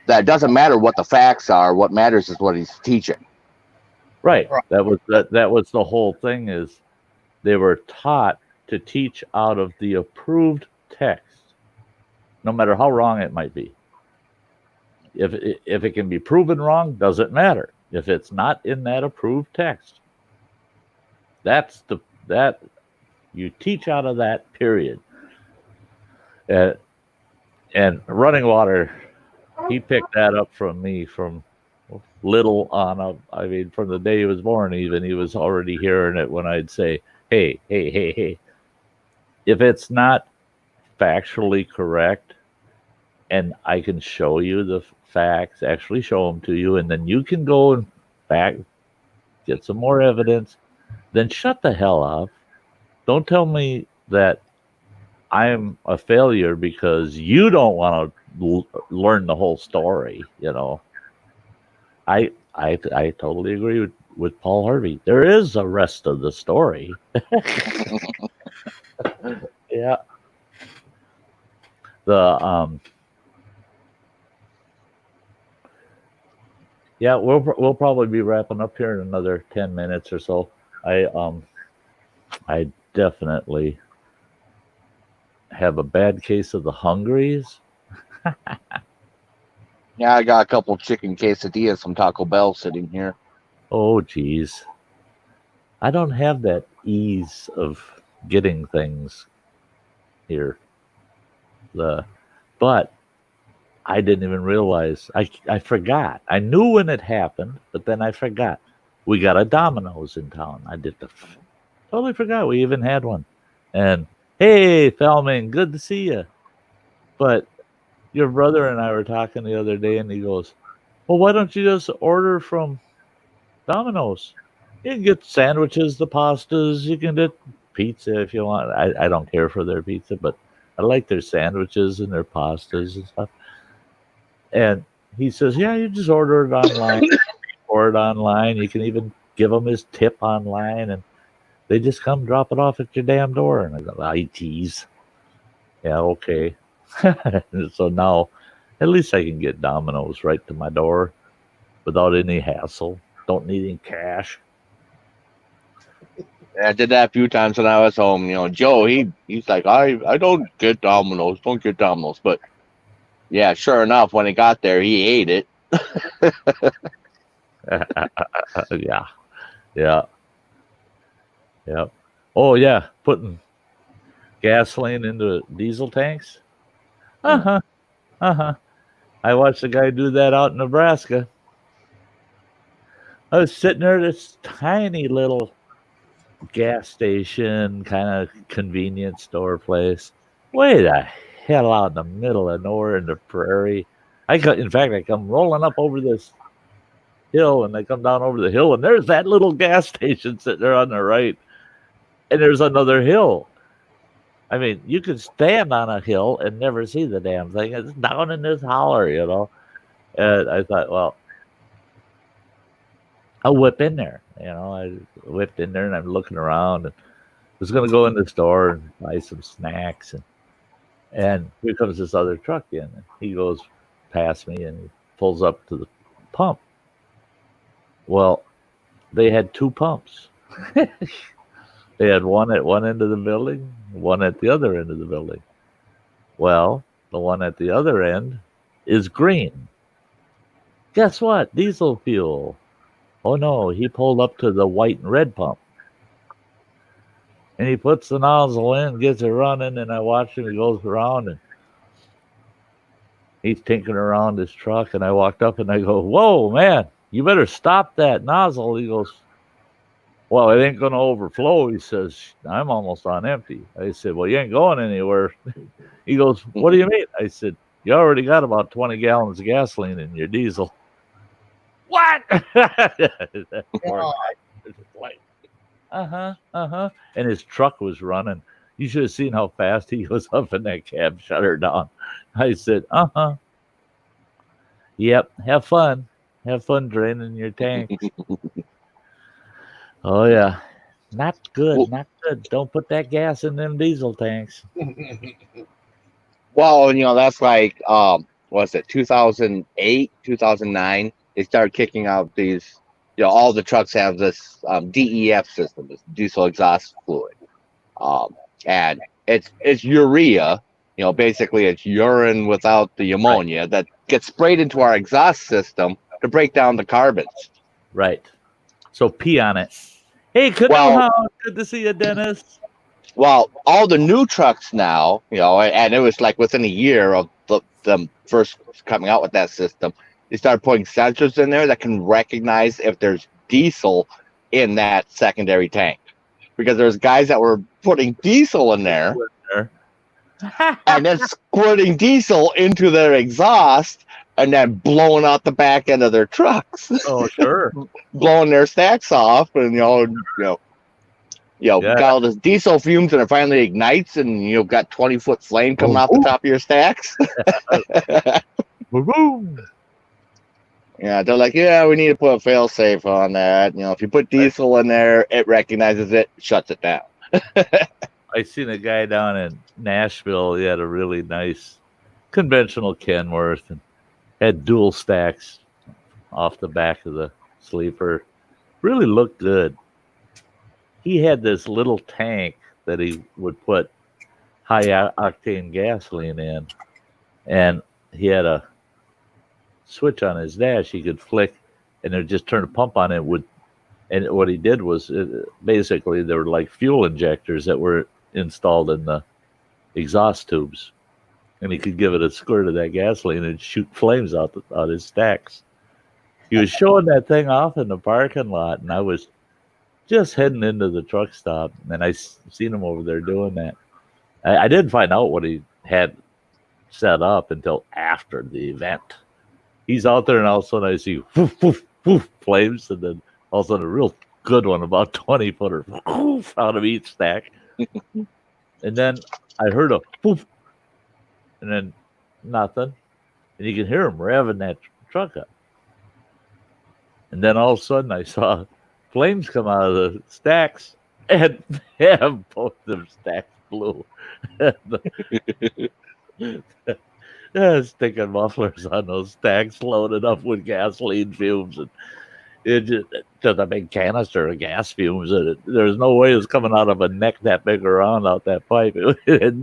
that it doesn't matter what the facts are. What matters is what he's teaching. Right. That was the whole thing. Is they were taught to teach out of the approved text, no matter how wrong it might be. If it can be proven wrong, doesn't matter. If it's not in that approved text, that you teach out of that, period. And running water, he picked that up from me from little on up. I mean, from the day he was born, even he was already hearing it when I'd say, hey. If it's not factually correct, and I can show you the facts, actually show them to you, and then you can go and get some more evidence, then shut the hell up. Don't tell me that I'm a failure because you don't want to learn the whole story. You know, I totally agree with Paul Harvey. There is a rest of the story. Yeah. Yeah, we'll probably be wrapping up here in another 10 minutes or so. I definitely have a bad case of the hungries. Yeah, I got a couple chicken quesadillas from Taco Bell sitting here. Oh, geez. I don't have that ease of getting things here. But I didn't even realize. I forgot. I knew when it happened, but then I forgot. We got a Domino's in town. I totally forgot we even had one. And hey, Felman, good to see you. But your brother and I were talking the other day, and he goes, "Well, why don't you just order from Domino's? You can get sandwiches, the pastas. You can get pizza if you want. I don't care for their pizza, but I like their sandwiches and their pastas and stuff." And he says, "Yeah, you just order it online. Order it online. You can even give them his tip online, and they just come drop it off at your damn door." And I go, "I tease. Yeah, okay." So now, at least I can get Domino's right to my door without any hassle. Don't need any cash. I did that a few times when I was home. You know, Joe, he's like, I don't get Domino's, don't get Domino's. But yeah, sure enough, when he got there, he ate it. Yeah. Oh yeah, putting gasoline into diesel tanks. I watched a guy do that out in Nebraska. I was sitting there at this tiny little gas station, kind of convenience store place. Way the hell out in the middle of nowhere in the prairie. In fact, I come rolling up over this hill, and I come down over the hill, and there's that little gas station sitting there on the right, and there's another hill. I mean, you could stand on a hill and never see the damn thing. It's down in this holler, you know. And I thought, well, I'll whip in there. You know, I whipped in there, and I'm looking around, and was going to go in the store and buy some snacks. And here comes this other truck in. And he goes past me, and he pulls up to the pump. Well, they had two pumps. They had one at one end of the building, one at the other end of the building. Well, the one at the other end is green. Guess what? Diesel fuel. Oh no, he pulled up to the white and red pump. And he puts the nozzle in, gets it running, and I watch him. He goes around, and he's tinkering around his truck. And I walked up, and I go, "Whoa, man, you better stop that nozzle." He goes, "Well, it ain't going to overflow." He says, "I'm almost on empty." I said, "Well, you ain't going anywhere." He goes, "What do you mean?" I said, "You already got about 20 gallons of gasoline in your diesel." What? And his truck was running. You should have seen how fast he was up in that cab, shut her down. I said, "Yep, have fun. Have fun draining your tank." Oh, yeah. Not good. Not good. Don't put that gas in them diesel tanks. Well, you know, that's like, what's it, 2008, 2009? They started kicking out these, you know, all the trucks have this DEF system, this diesel exhaust fluid. And it's urea, you know, basically it's urine without the ammonia that gets sprayed into our exhaust system to break down the carbons. Right. So pee on it. Hey, good to see you, Dennis. Well, all the new trucks now, you know, and it was like within a year of them first coming out with that system, they started putting sensors in there that can recognize if there's diesel in that secondary tank. Because there's guys that were putting diesel in there and then squirting diesel into their exhaust and then blowing out the back end of their trucks. Oh, sure. Blowing their stacks off, and you know. got all this diesel fumes and it finally ignites and you've got 20-foot flame coming off the top of your stacks. Boom. Yeah, they're like, yeah, we need to put a fail safe on that. If you put diesel in there, it recognizes it, shuts it down. I seen a guy down in Nashville. He had a really nice conventional Kenworth and had dual stacks off the back of the sleeper. Really looked good. He had this little tank that he would put high octane gasoline in, and he had a switch on his dash he could flick, and it would just turn a pump on it. And what he did was basically there were like fuel injectors that were installed in the exhaust tubes, and he could give it a squirt of that gasoline and shoot flames out his stacks. He was showing that thing off in the parking lot, and I was just heading into the truck stop, and I seen him over there doing that. I didn't find out what he had set up until after the event. He's out there, and all of a sudden I see woof, woof, woof, flames, and then all of a sudden a real good one, about 20-footer, woof, out of each stack. And then I heard a woof, and then nothing. And you can hear him revving that truck up. And then all of a sudden I saw flames come out of the stacks, and both of them stacks blew. Sticking mufflers on those stacks loaded up with gasoline fumes, and it just a big canister of gas fumes. And there's no way it was coming out of a neck that big around out that pipe. It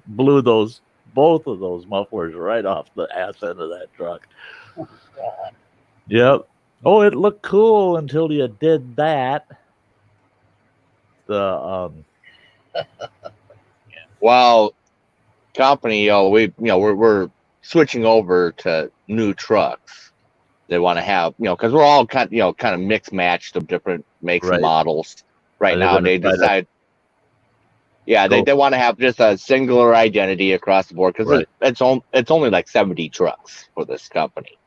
blew both of those mufflers right off the ass end of that truck. Yep. Oh, it looked cool until you did that. Well, company, we're switching over to new trucks. They want to have, because we're all kind of mixed matched of different makes and models right now. They decide, they want to have just a singular identity across the board, because it's only like 70 trucks for this company,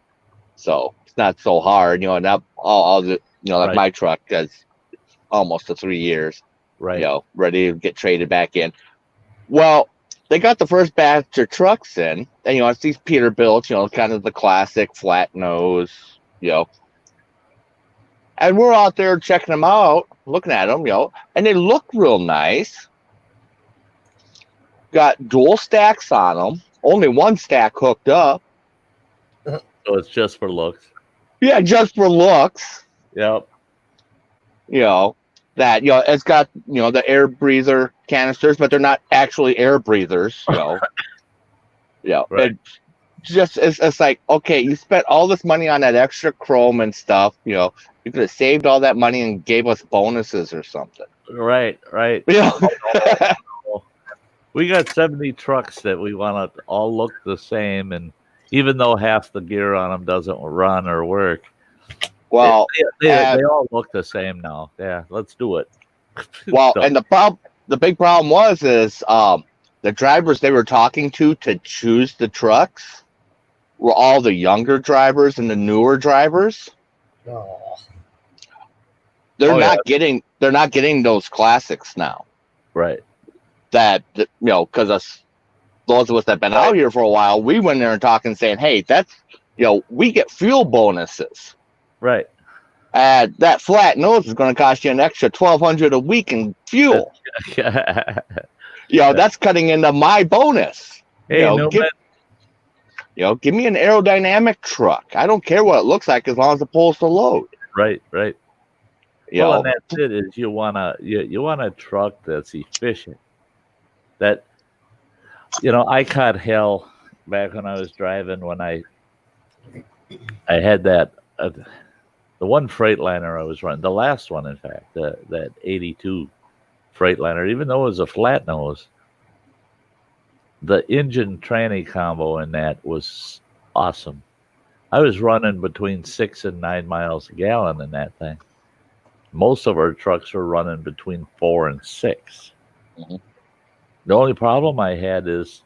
so it's not so hard. Not all the like my truck has almost to 3 years, ready to get traded back in. Well, they got the first batch of trucks in, and it's these Peterbilt, kind of the classic flat nose, and we're out there checking them out, looking at them, and they look real nice. Got dual stacks on them, only one stack hooked up. So it's just for looks. Yeah, just for looks. Yep. That it's got the air breather canisters, but they're not actually air breathers. It's like, okay, you spent all this money on that extra chrome and stuff. You could have saved all that money and gave us bonuses or something. Right. We got 70 trucks that we want to all look the same, and even though half the gear on them doesn't run or work, well, they all look the same now. Yeah, let's do it. Well, and the big problem is the drivers they were talking to choose the trucks were all the younger drivers and the newer drivers. Oh. They're not getting those classics now. Right. That because those of us that've been out here for a while, we went there and talking, saying, hey, that's we get fuel bonuses. Right. That flat nose is going to cost you an extra $1,200 a week in fuel. That's cutting into my bonus. Hey, give me an aerodynamic truck. I don't care what it looks like as long as it pulls the load. Right. Well, and that's it. Is you want a truck that's efficient. That I caught hell back when I was driving when I had that. The one Freightliner I was running, the last one, in fact, that 82 Freightliner, even though it was a flat nose, the engine tranny combo in that was awesome. I was running between 6 and 9 miles a gallon in that thing. Most of our trucks were running between 4 and 6. Mm-hmm. The only problem I had is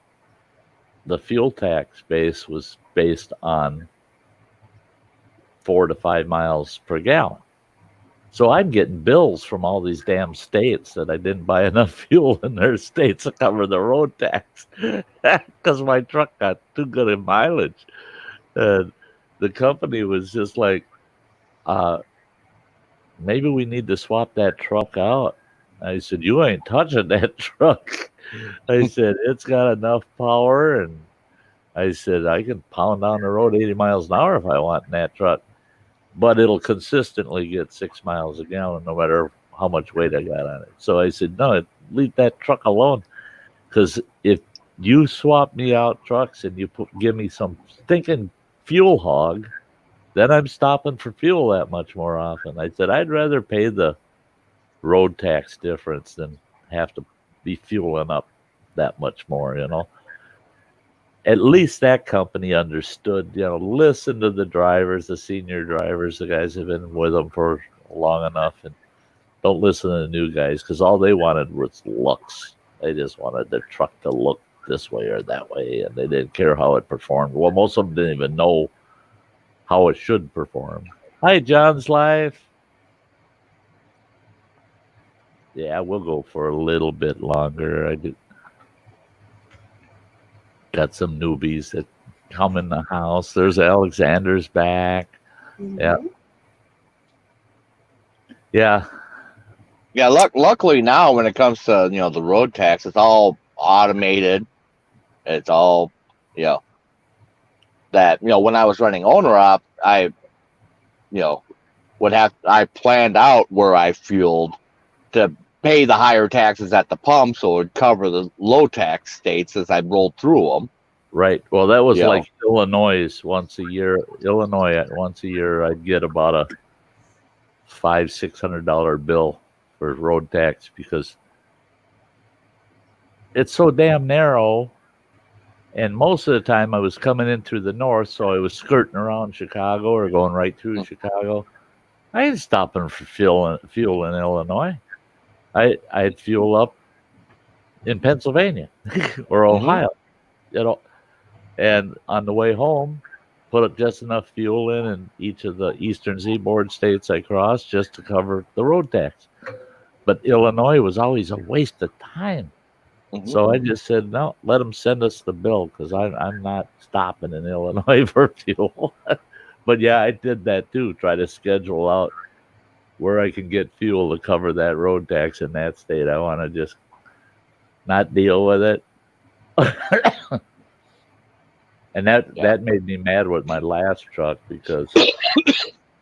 the fuel tax base was based on 4 to 5 miles per gallon. So I'm getting bills from all these damn states that I didn't buy enough fuel in their states to cover the road tax because my truck got too good in mileage. And the company was just like, maybe we need to swap that truck out. I said, you ain't touching that truck. I said, it's got enough power. And I said, I can pound down the road 80 miles an hour if I want in that truck. But it'll consistently get 6 miles a gallon no matter how much weight I got on it. So I said, no, leave that truck alone. Because if you swap me out trucks and you give me some stinking fuel hog, then I'm stopping for fuel that much more often. I said, I'd rather pay the road tax difference than have to be fueling up that much more, you know. At least that company understood, you know, listen to the drivers, the senior drivers, the guys who have been with them for long enough, and don't listen to the new guys because all they wanted was looks. They just wanted their truck to look this way or that way, and they didn't care how it performed. Well, most of them didn't even know how it should perform. Hi, John's Life. Yeah, we'll go for a little bit longer. I do. Got some newbies that come in the house. There's Alexander's back. Yeah. Yeah. Yeah, luckily now when it comes to, you know, the road tax, it's all automated. It's all, you know, that, you know, when I was running owner op, I, you know, I planned out where I fueled to pay the higher taxes at the pump so it would cover the low tax states as I rolled through them. Right. Well, that was like Illinois once a year. Once a year, I'd get about a $500-600 bill for road tax because it's so damn narrow. And most of the time I was coming in through the north, so I was skirting around Chicago or going right through Chicago. I ain't stopping for fuel in Illinois. I'd fuel up in Pennsylvania or Ohio, you know, and on the way home, put up just enough fuel in each of the eastern seaboard states I crossed just to cover the road tax. But Illinois was always a waste of time. So I just said, no, let them send us the bill because I'm not stopping in Illinois for fuel. But yeah, I did that too, try to schedule out where I can get fuel to cover that road tax in that state. I want to just not deal with it. And that made me mad with my last truck because,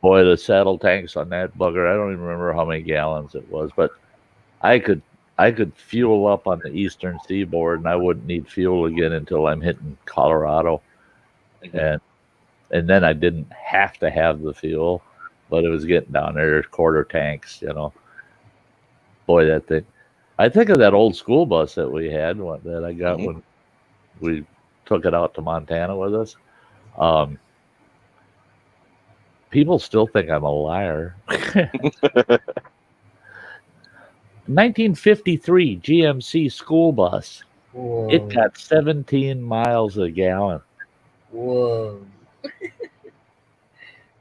boy, the saddle tanks on that bugger, I don't even remember how many gallons it was, but I could fuel up on the eastern seaboard and I wouldn't need fuel again until I'm hitting Colorado. And then I didn't have to have the fuel, but it was getting down there, quarter tanks, you know. Boy, that thing. I think of that old school bus that we had that I got when we took it out to Montana with us. People still think I'm a liar. 1953 GMC school bus. Whoa. It got 17 miles a gallon. Whoa.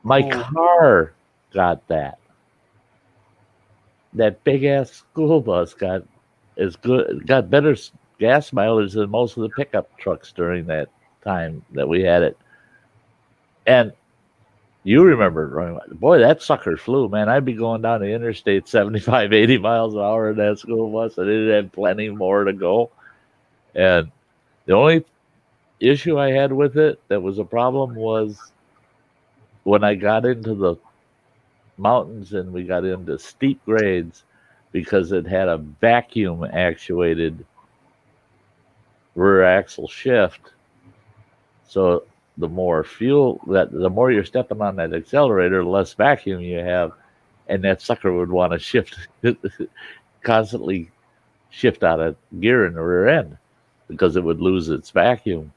My car got that. That big ass school bus got better gas mileage than most of the pickup trucks during that time that we had it. And you remember, boy, that sucker flew, man. I'd be going down the interstate 75, 80 miles an hour in that school bus, and it had plenty more to go. And the only issue I had with it that was a problem was when I got into the mountains and we got into steep grades because it had a vacuum actuated rear axle shift. So the more the more you're stepping on that accelerator, the less vacuum you have, and that sucker would want to constantly shift out of gear in the rear end because it would lose its vacuum.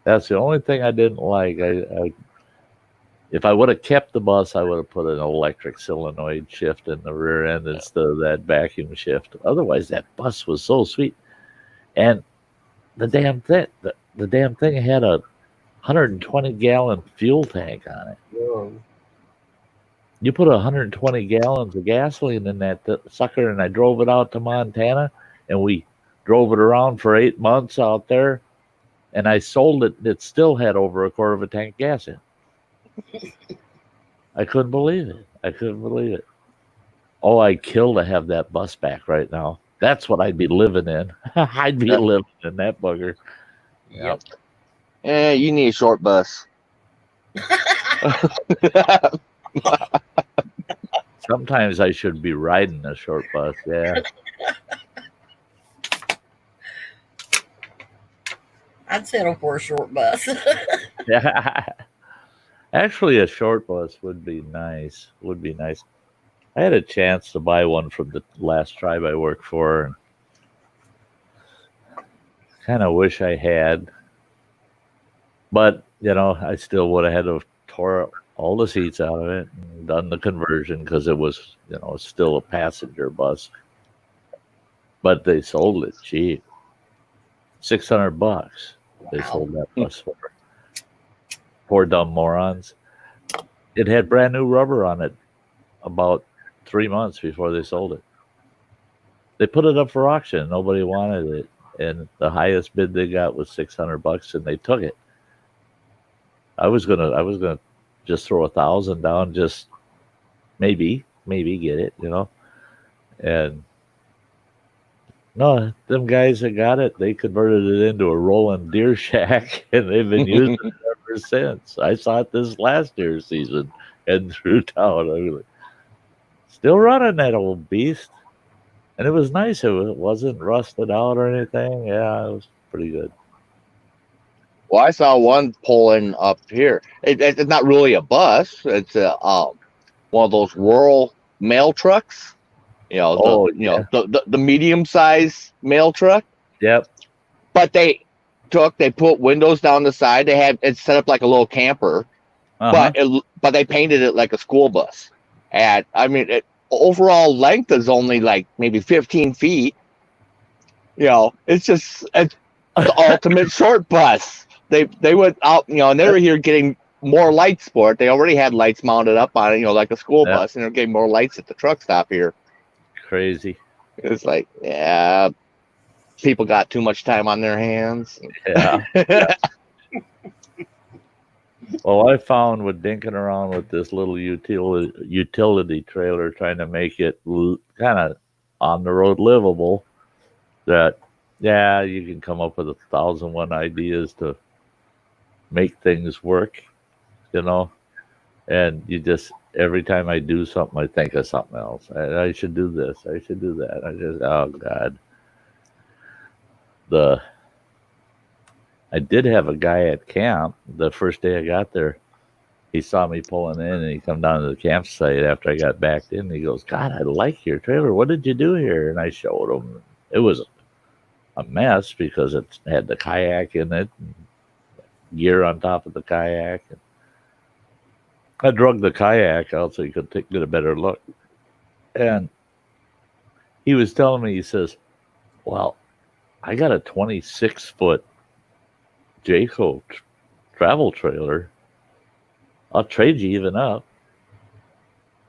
That's the only thing I didn't like. If I would have kept the bus, I would have put an electric solenoid shift in the rear end instead of that vacuum shift. Otherwise, that bus was so sweet. And the damn thing had a 120-gallon fuel tank on it. Whoa. You put 120 gallons of gasoline in that sucker, and I drove it out to Montana, and we drove it around for 8 months out there, and I sold it. It still had over a quarter of a tank of gas in. I couldn't believe it. I couldn't believe it. Oh, I'd kill to have that bus back right now. That's what I'd be living in. I'd be living in that bugger. Yep. You need a short bus. Sometimes I should be riding a short bus. Yeah. I'd settle for a short bus. Yeah. Actually, a short bus would be nice. Would be nice. I had a chance to buy one from the last tribe I worked for, and kind of wish I had. But, I still would have had to tore all the seats out of it and done the conversion because it was, still a passenger bus. But they sold it cheap. $600. They sold that bus for. Poor dumb morons. It had brand new rubber on it about 3 months before they sold it. They put it up for auction. Nobody wanted it. And the highest bid they got was $600, and they took it. I was gonna just throw $1,000 down, just maybe get it, And no, them guys that got it, they converted it into a rolling deer shack, and they've been using it ever since. I saw it this last deer season and through town. Still running that old beast. And it was nice. It wasn't rusted out or anything. Yeah, it was pretty good. Well, I saw one pulling up here. It's not really a bus. It's one of those rural mail trucks. The medium-sized mail truck. Yep. But they put windows down the side. They had it set up like a little camper, but they painted it like a school bus. And I mean, overall length is only like maybe 15 feet. It's the ultimate short bus. They went out, and they were here getting more lights for it. They already had lights mounted up on it, like a school bus, and they're getting more lights at the truck stop here. Crazy. It's like, yeah, people got too much time on their hands. Yeah. Well, I found with dinking around with this little utility trailer, trying to make it kind of on the road livable, that you can come up with 1,001 ideas to make things work, and you just, every time I do something, I think of something else. I should do this. I should do that. Oh God. I did have a guy at camp the first day I got there. He saw me pulling in, and he come down to the campsite after I got backed in. He goes, God, I like your trailer. What did you do here? And I showed him. It was a mess because it had the kayak in it, and gear on top of the kayak. And I drug the kayak out so you could get a better look. And he was telling me, he says, well, I got a 26-foot Jayco travel trailer. I'll trade you even up.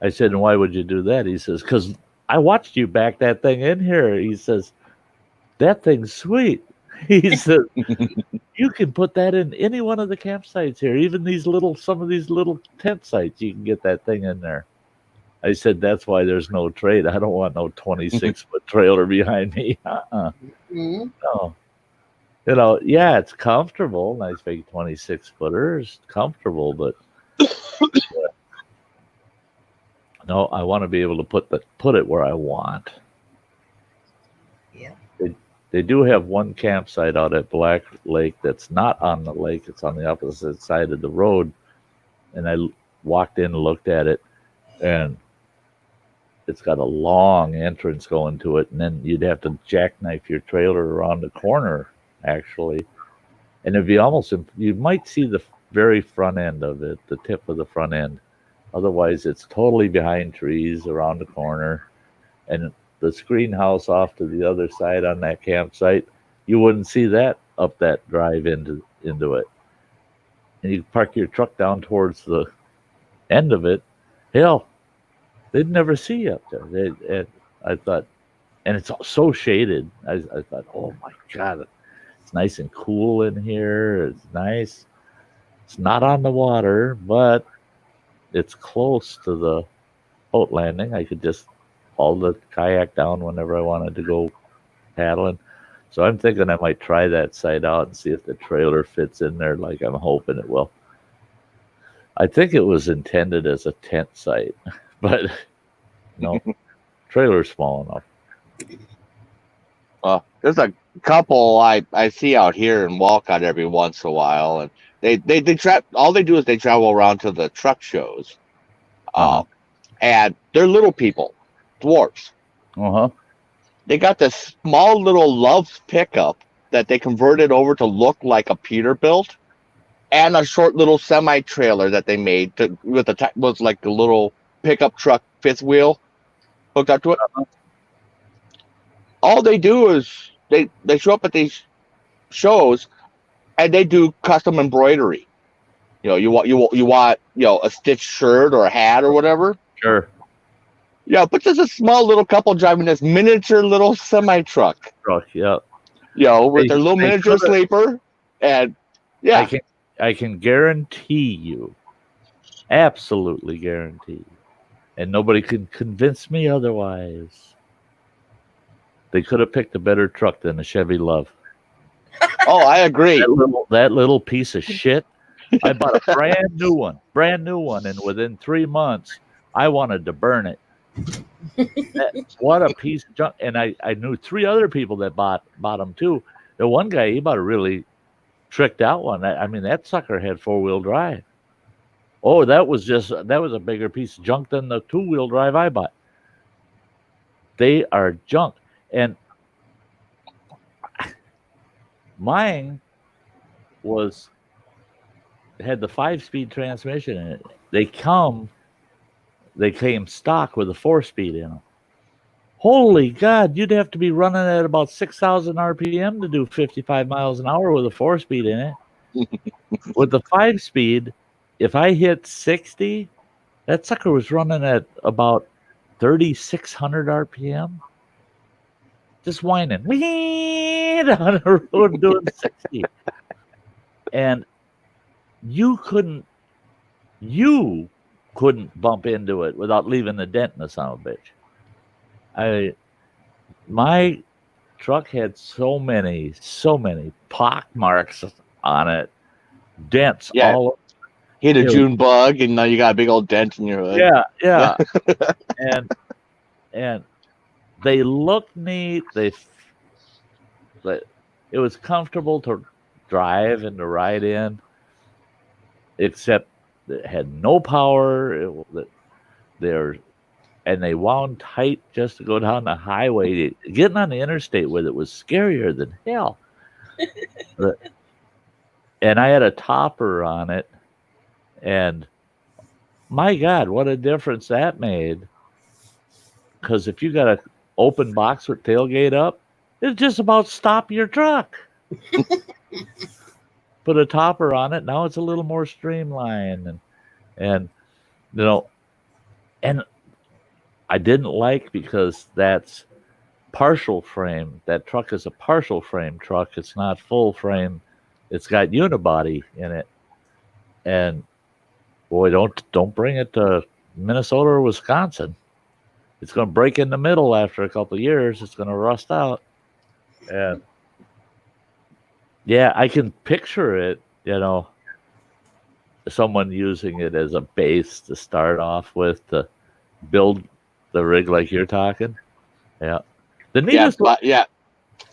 I said, and why would you do that? He says, because I watched you back that thing in here. He says, that thing's sweet. He said, you can put that in any one of the campsites here, even some of these little tent sites, you can get that thing in there. I said, that's why there's no trade. I don't want no 26-foot trailer behind me. No. It's comfortable. Nice big 26-footer is comfortable, but no, I want to be able to put it where I want. Yeah. They do have one campsite out at Black Lake that's not on the lake. It's on the opposite side of the road. And I walked in and looked at it, and it's got a long entrance going to it. And then you'd have to jackknife your trailer around the corner, actually. And you might see the very front end of it, the tip of the front end. Otherwise, it's totally behind trees around the corner. And the screen house off to the other side on that campsite, you wouldn't see that up that drive into it. And you park your truck down towards the end of it. Hell, they'd never see you up there. I thought, and it's so shaded. I thought, oh my God, it's nice and cool in here. It's nice. It's not on the water, but it's close to the boat landing. I could just haul the kayak down whenever I wanted to go paddling. So I'm thinking I might try that site out and see if the trailer fits in there like I'm hoping it will. I think it was intended as a tent site, but no, trailer's small enough. There's a couple I see out here in Walcott every once in a while, and they all they do is they travel around to the truck shows, and they're little people, dwarfs. They got this small little Love's pickup that they converted over to look like a Peterbilt, and a short little semi trailer that they made was like the little pickup truck fifth wheel hooked up to it. All they do is they show up at these shows and they do custom embroidery. You want a stitched shirt or a hat or whatever. Sure. Yeah, but there's a small little couple driving this miniature little semi truck. Yeah. With their little miniature sleeper, and yeah. I can guarantee you, absolutely guarantee, and nobody can convince me otherwise. They could have picked a better truck than a Chevy Love. Oh, I agree. That little piece of shit. I bought a brand new one, and within 3 months, I wanted to burn it. What a piece of junk! And I knew 3 other people that bought them too. The one guy, he bought a really tricked out one. I mean, that sucker had 4-wheel drive. Oh, that was a bigger piece of junk than the 2-wheel drive I bought. They are junk. And mine had the 5-speed transmission in it. They came stock with a 4-speed in them. Holy God, you'd have to be running at about 6,000 RPM to do 55 miles an hour with a 4-speed in it. With the 5-speed, if I hit 60, that sucker was running at about 3,600 RPM. Just whining. Whee! Down the road doing 60. And you couldn't bump into it without leaving a dent in the son of a bitch. My truck had so many pock marks on it, dents all over. Hit a June bug, and now you got a big old dent in your hood. Yeah. and they look neat. It was comfortable to drive and to ride in, except it had no power. And they wound tight just to go down the highway. Getting on the interstate with it was scarier than hell. And I had a topper on it. And my God, what a difference that made. Because if you got an open box with tailgate up, it just about stop your truck. Put a topper on it. Now it's a little more streamlined. And I didn't like, because that's partial frame. That truck is a partial frame truck. It's not full frame. It's got unibody in it. And boy, don't bring it to Minnesota or Wisconsin. It's going to break in the middle after a couple of years. It's going to rust out. And yeah, I can picture it, someone using it as a base to start off with to build the rig like you're talking. Yeah.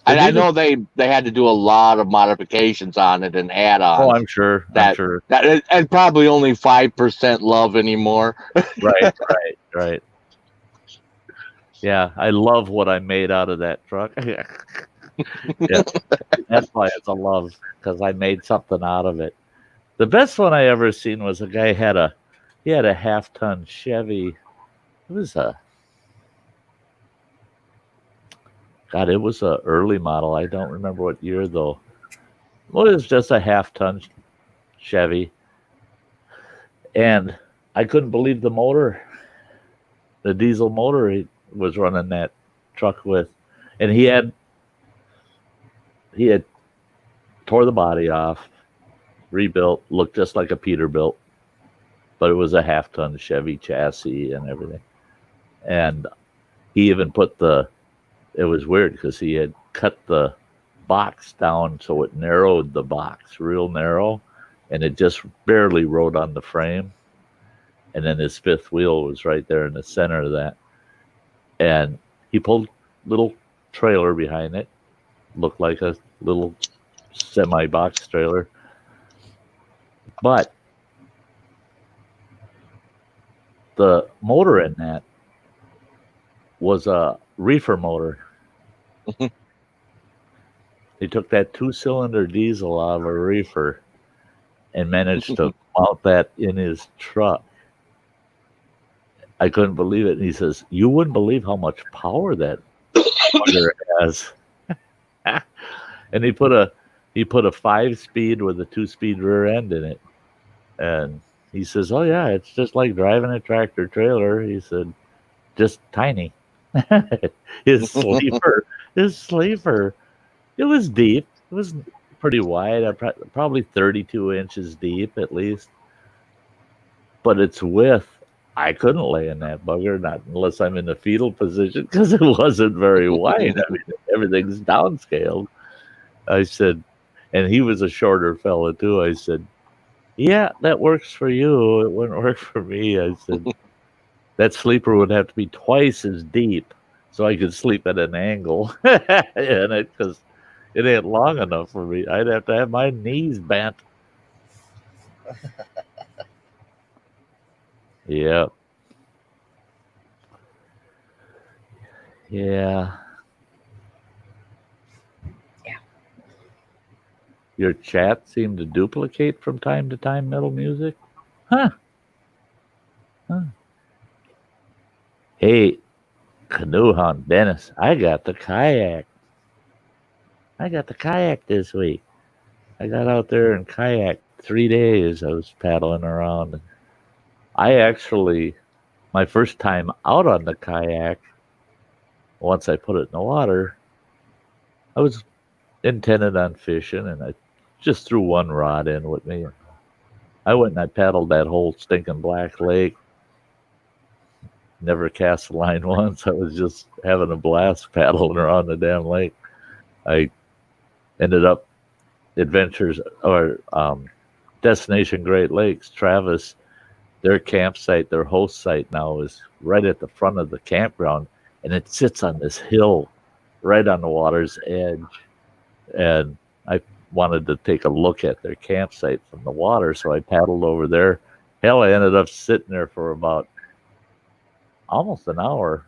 I know they had to do a lot of modifications on it and add-ons. Oh, I'm sure. That and probably only 5% love anymore. Right. Yeah, I love what I made out of that truck. Yeah. That's why it's a love, because I made something out of it. The best one I ever seen was a guy had a half-ton Chevy. It was a early model. I don't remember what year though. Well, it was just a half-ton Chevy, and I couldn't believe the motor. the diesel motor he was running that truck with, and he had tore the body off, rebuilt, looked just like a Peterbilt, but it was a half-ton Chevy chassis and everything. And he even put it was weird because he had cut the box down so it narrowed the box real narrow, and it just barely rode on the frame. And then his fifth wheel was right there in the center of that. And he pulled a little trailer behind it, looked like a little semi-box trailer. But the motor in that was a reefer motor. He took that 2-cylinder diesel out of a reefer and managed to mount that in his truck. I couldn't believe it. And he says, "You wouldn't believe how much power that bugger has." And he put a 5-speed with a 2-speed rear end in it. And he says, "Oh yeah, it's just like driving a tractor trailer." He said, "Just tiny." his sleeper, it was deep. It was pretty wide, probably 32 inches deep at least. But its width, I couldn't lay in that bugger, not unless I'm in the fetal position, because it wasn't very wide. I mean, everything's downscaled. I said, and he was a shorter fella too. I said, "Yeah, that works for you. It wouldn't work for me." I said, "That sleeper would have to be twice as deep so I could sleep at an angle in it, because it ain't long enough for me. I'd have to have my knees bent." Yep. Yeah. Your chat seemed to duplicate from time to time, Metal Music. Huh. Hey, Canoe Hunt Dennis, I got the kayak. This week. I got out there and kayak 3 days. I was paddling around. I actually, my first time out on the kayak, once I put it in the water, I was intended on fishing, and I just threw one rod in with me. I went and I paddled that whole stinking Black Lake. Never cast a line once. I was just having a blast paddling around the damn lake. I ended up Destination Great Lakes. Travis, their campsite, their host site now is right at the front of the campground, and it sits on this hill right on the water's edge. And I wanted to take a look at their campsite from the water, so I paddled over there. Hell, I ended up sitting there for about almost an hour,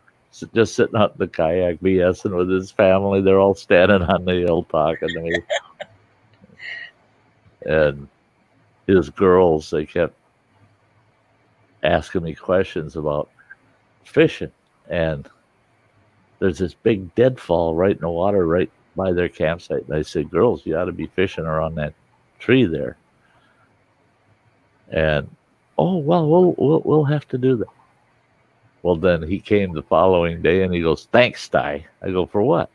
just sitting out in the kayak, BSing with his family. They're all standing on the hill talking to me. And his girls, they kept asking me questions about fishing. And there's this big deadfall right in the water right by their campsite. And I said, "Girls, you ought to be fishing around that tree there." And, "Oh, well, we'll have to do that." Well, then he came the following day and he goes, "Thanks, Sty." I go, "For what?"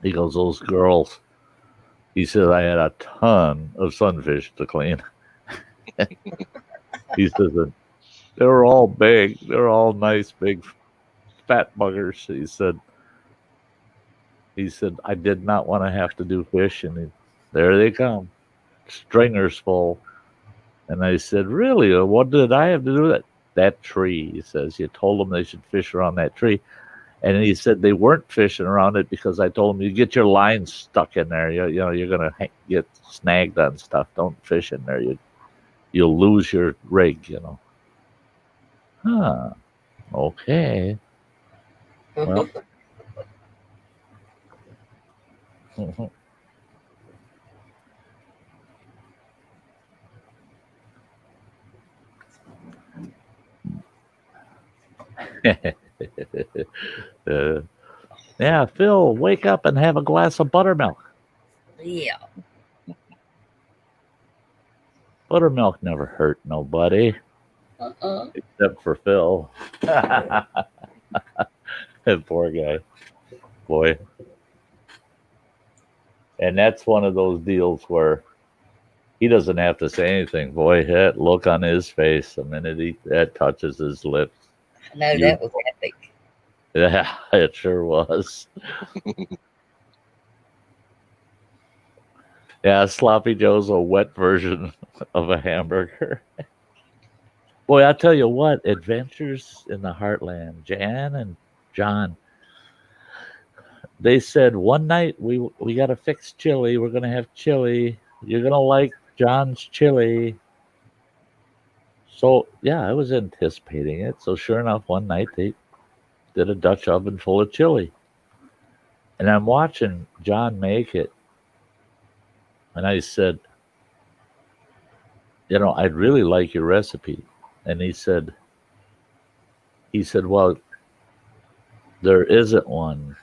He goes, "Those girls." He said, "I had a ton of sunfish to clean." He says, "They were all big. They were all nice, big, fat buggers." He said, "I did not want to have to do fish." And there they come, stringers full. And I said, "Really? What did I have to do with that?" "That tree," he says, "you told them they should fish around that tree." And he said they weren't fishing around it because I told them, "You get your line stuck in there. You know, you're going to get snagged on stuff. Don't fish in there. You'll lose your rig, you know." Huh. Okay. Well. Yeah, Phil, wake up and have a glass of buttermilk. Yeah. Buttermilk never hurt nobody. Except for Phil. That poor guy. Boy. And that's one of those deals where he doesn't have to say anything. Boy, that look on his face the minute that touches his lips. No, that was epic. Yeah, it sure was. Yeah, Sloppy Joe's a wet version of a hamburger. Boy, I'll tell you what, Adventures in the Heartland, Jan and John, they said one night we got to fix chili. We're going to have chili. You're going to like John's chili. So, yeah, I was anticipating it. So, sure enough, one night they did a Dutch oven full of chili. And I'm watching John make it. And I said, I'd really like your recipe. And he said, well, there isn't one.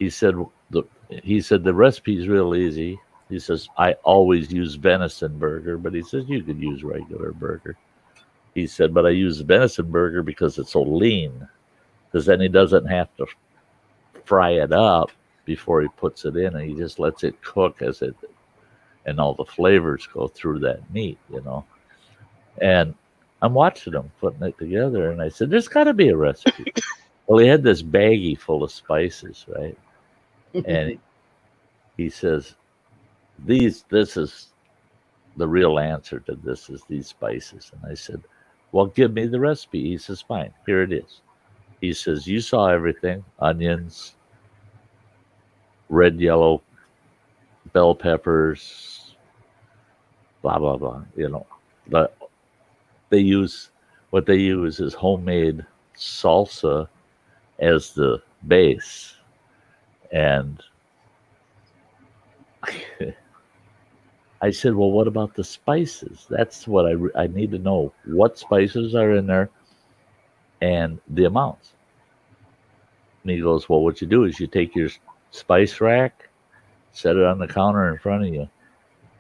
He said the recipe's real easy. He says, I always use venison burger, but he says you could use regular burger. He said, but I use venison burger because it's so lean, because then he doesn't have to fry it up before he puts it in, and he just lets it cook and all the flavors go through that meat, And I'm watching him putting it together, and I said, there's got to be a recipe. Well, he had this baggie full of spices, right? And he says, this is the real answer to this is these spices. And I said, well, give me the recipe. He says, fine, here it is. He says, you saw everything, onions, red, yellow, bell peppers, blah, blah, blah. What they use is homemade salsa as the base. And I said, well, what about the spices? That's what I need to know. What spices are in there and the amounts. And he goes, well, what you do is you take your spice rack, set it on the counter in front of you,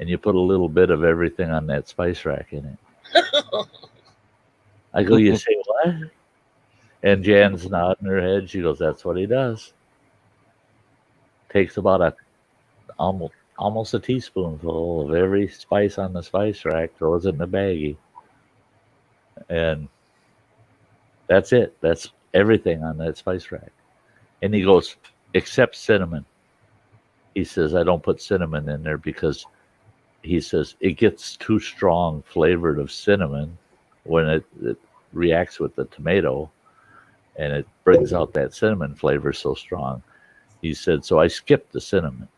and you put a little bit of everything on that spice rack in it. I go, you say what? And Jan's nodding her head. She goes, that's what he does. Takes about almost a teaspoonful of every spice on the spice rack, throws it in a baggie. And that's it. That's everything on that spice rack. And he goes, except cinnamon. He says, I don't put cinnamon in there because he says it gets too strong flavored of cinnamon when it reacts with the tomato, and it brings out that cinnamon flavor so strong. He said, so I skipped the cinnamon.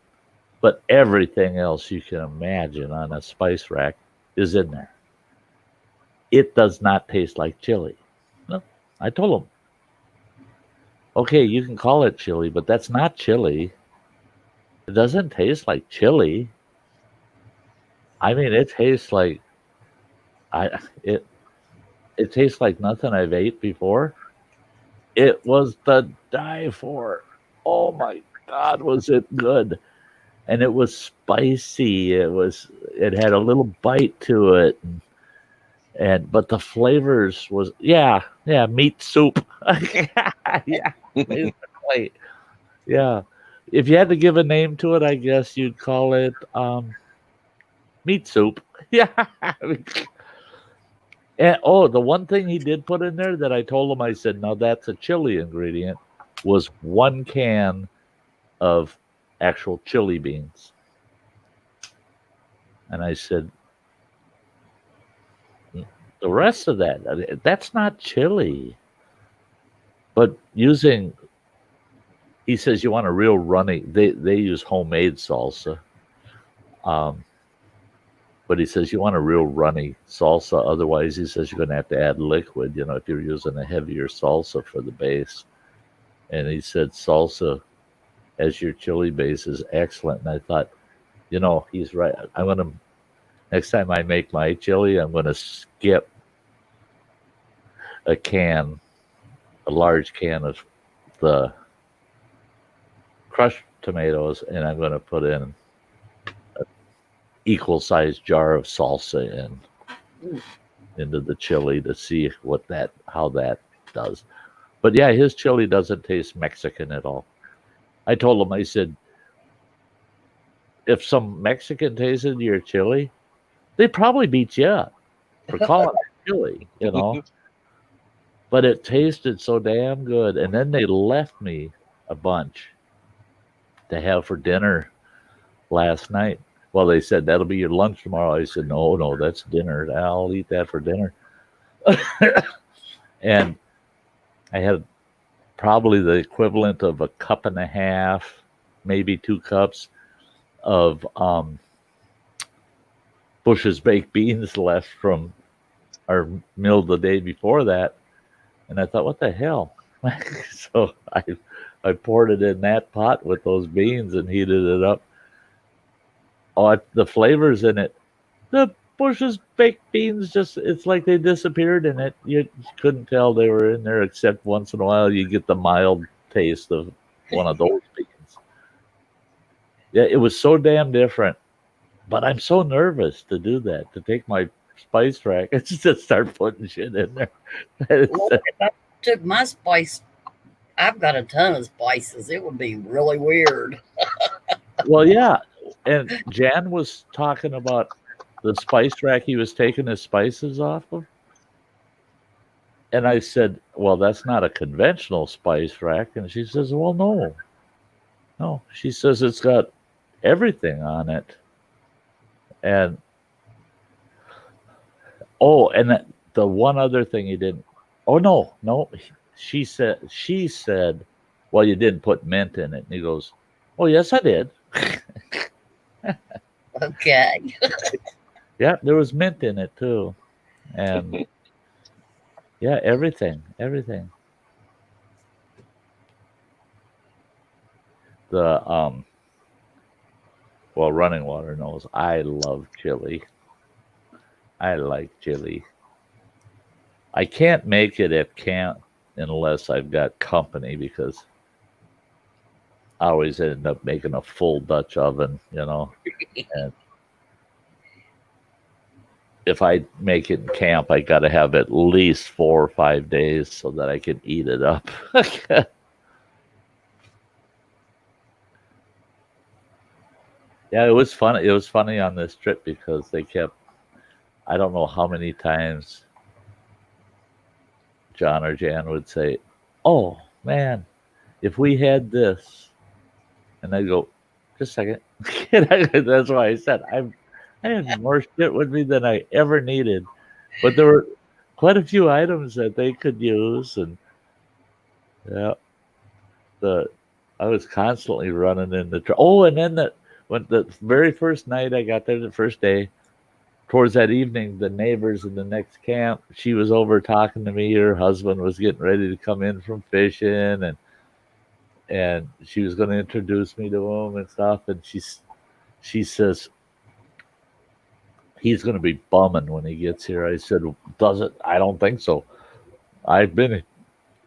But everything else you can imagine on a spice rack is in there. It does not taste like chili. No, I told him, okay, you can call it chili, but that's not chili. It doesn't taste like chili. I mean, it tastes like it tastes like nothing I've ate before. It was to die for. Oh my God, was it good? And it was spicy. It had a little bite to it, but the flavors was meat soup. Yeah, basically. Yeah. If you had to give a name to it, I guess you'd call it meat soup. Yeah. And the one thing he did put in there that I told him, I said, now that's a chili ingredient, was 1 can of actual chili beans. And I said, the rest of that's not chili. But he says, you want a real runny, they use homemade salsa. But he says, you want a real runny salsa. Otherwise, he says, you're going to have to add liquid, if you're using a heavier salsa for the base. And he said, salsa as your chili base is excellent. And I thought, he's right. Next time I make my chili, I'm going to skip a large can of the crushed tomatoes, and I'm going to put in an equal sized jar of salsa in. into the chili to see how that does. But yeah, his chili doesn't taste Mexican at all. I told him, I said, if some Mexican tasted your chili, they probably beat you up for calling it chili, you know. But it tasted so damn good. And then they left me a bunch to have for dinner last night. Well, they said that'll be your lunch tomorrow. I said, no, that's dinner. I'll eat that for dinner. And I had probably the equivalent of a cup and a half, maybe 2 cups of Bush's baked beans left from our meal the day before that. And I thought, what the hell? So I poured it in that pot with those beans and heated it up. Oh, the flavors in it. The Bush's baked beans it's like they disappeared in it. You couldn't tell they were in there, except once in a while you get the mild taste of one of those beans. Yeah, it was so damn different. But I'm so nervous to do that, to take my spice rack and just start putting shit in there. Lord, if I took my spice, I've got a ton of spices. It would be really weird. Well, yeah. And Jan was talking about the spice rack he was taking his spices off of. And I said, well, that's not a conventional spice rack. And she says, well, no. No. She says it's got everything on it. And and the one other thing he didn't. Oh, no. She said, well, you didn't put mint in it. And he goes, oh, yes, I did. Okay. Yeah, there was mint in it too. And yeah, everything. The well, Running Water knows I love chili. I like chili. I can't make it at camp unless I've got company, because I always end up making a full Dutch oven, you know. And if I make it in camp, I got to have at least 4 or 5 days so that I can eat it up. Yeah, it was fun. It was funny on this trip because they kept, I don't know how many times John or Jan would say, oh, man, if we had this. And I'd go, just a second. That's why I said, I had more shit with me than I ever needed. But there were quite a few items that they could use. And yeah, I was constantly running in the truck. Oh, and then when the very first night I got there, the first day, towards that evening, the neighbors in the next camp, she was over talking to me. Her husband was getting ready to come in from fishing, and she was going to introduce me to him and stuff. And she says, he's going to be bumming when he gets here. I said, does it? I don't think so. I've been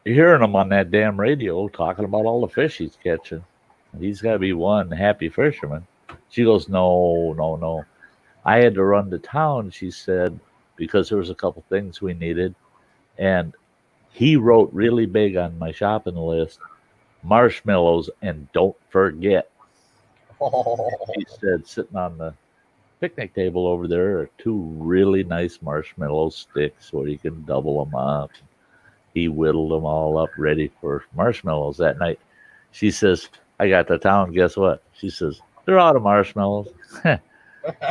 hearing him on that damn radio talking about all the fish he's catching. He's got to be one happy fisherman. She goes, no. I had to run to town, she said, because there was a couple things we needed. And he wrote really big on my shopping list, marshmallows, and don't forget. He said, sitting on the picnic table over there are 2 really nice marshmallow sticks where you can double them up. He whittled them all up ready for marshmallows that night. She says, I got to town, guess what? She says, they're out of marshmallows.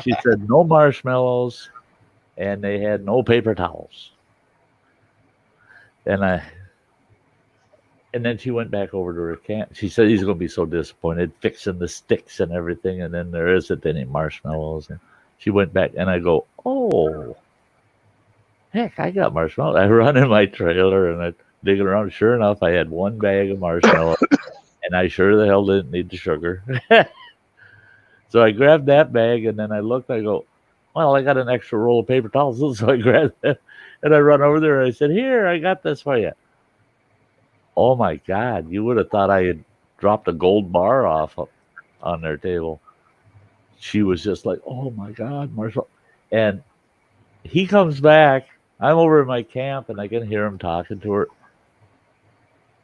She said, no marshmallows, and they had no paper towels. And then she went back over to her camp. She said he's going to be so disappointed fixing the sticks and everything, and then there isn't any marshmallows. And she went back, and I go, oh, heck, I got marshmallows. I run in my trailer, and I dig around. Sure enough, I had 1 bag of marshmallows, and I sure the hell didn't need the sugar. So I grabbed that bag, and then I looked, I go, well, I got an extra roll of paper towels. So I grabbed that, and I run over there, and I said, here, I got this for you. Oh, my God, you would have thought I had dropped a gold bar off on their table. She was just like, oh, my God, Marshall. And he comes back I'm over in my camp and I can hear him talking to her.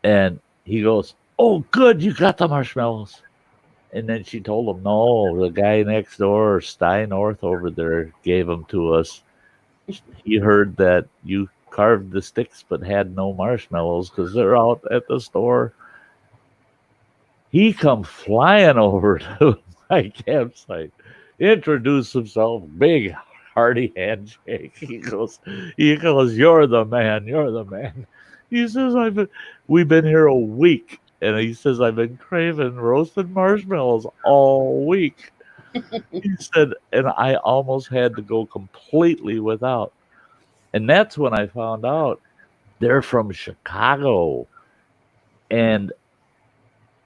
And he goes, "Oh, good, you got the marshmallows." And then she told him, "No, the guy next door, Sty North over there, gave them to us. He heard that you carved the sticks but had no marshmallows because they're out at the store. He come flying over to my campsite, introduced himself, big hearty handshake. He goes, "You're the man, you're the man." He says, we've been here a week. And he says, "I've been craving roasted marshmallows all week." He said, and I almost had to go completely without. And that's when I found out they're from Chicago. And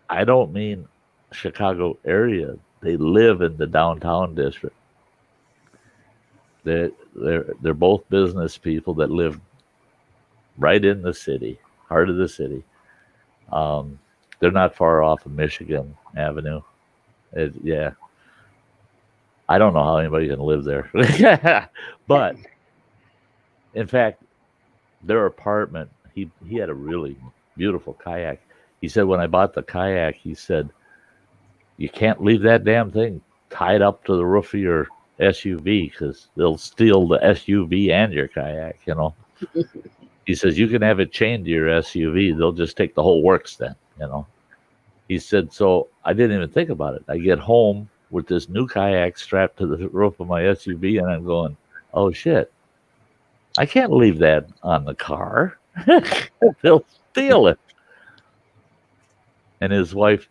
I don't mean Chicago area. They live in the downtown district. They're both business people that live right in the city, heart of the city. They're not far off of Michigan Avenue. Yeah. I don't know how anybody can live there. But in fact, their apartment, he had a really beautiful kayak. He said when I bought the kayak, he said, "You can't leave that damn thing tied up to the roof of your SUV because they'll steal the SUV and your kayak, you know." He says, "You can have it chained to your SUV. They'll just take the whole works then, you know." He said, so I didn't even think about it. I get home with this new kayak strapped to the roof of my SUV, and I'm going, "Oh, shit. I can't leave that on the car. They'll steal it." And his wife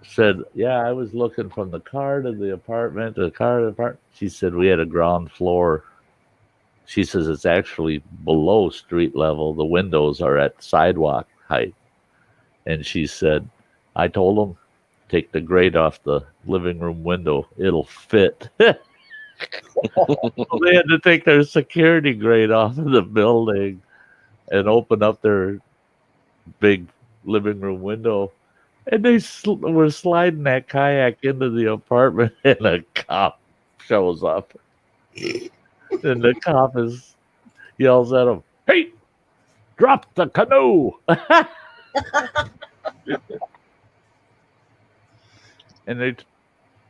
said, "Yeah, I was looking from the car to the apartment, to the car to the apartment." She said, "We had a ground floor." She says, "It's actually below street level. The windows are at sidewalk height." And she said, "I told them, take the grate off the living room window. It'll fit." They had to take their security grate off of the building and open up their big living room window. And they were sliding that kayak into the apartment, and a cop shows up. And the cop yells at him, "Hey, drop the canoe!" And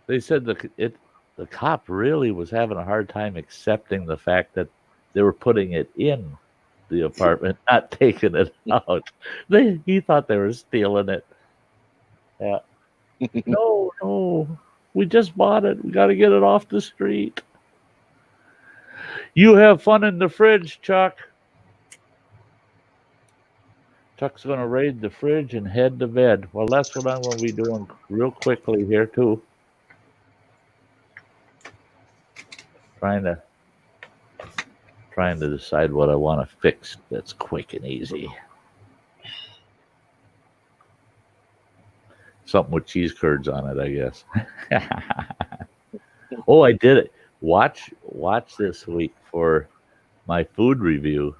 they said the cop really was having a hard time accepting the fact that they were putting it in the apartment, not taking it out. He thought they were stealing it. Yeah. No, we just bought it. We got to get it off the street. You have fun in the fridge, Chuck. Chuck's going to raid the fridge and head to bed. Well, that's what I'm going to be doing real quickly here, too. Trying to decide what I want to fix that's quick and easy. Something with cheese curds on it, I guess. Oh, I did it. Watch this week for my food review.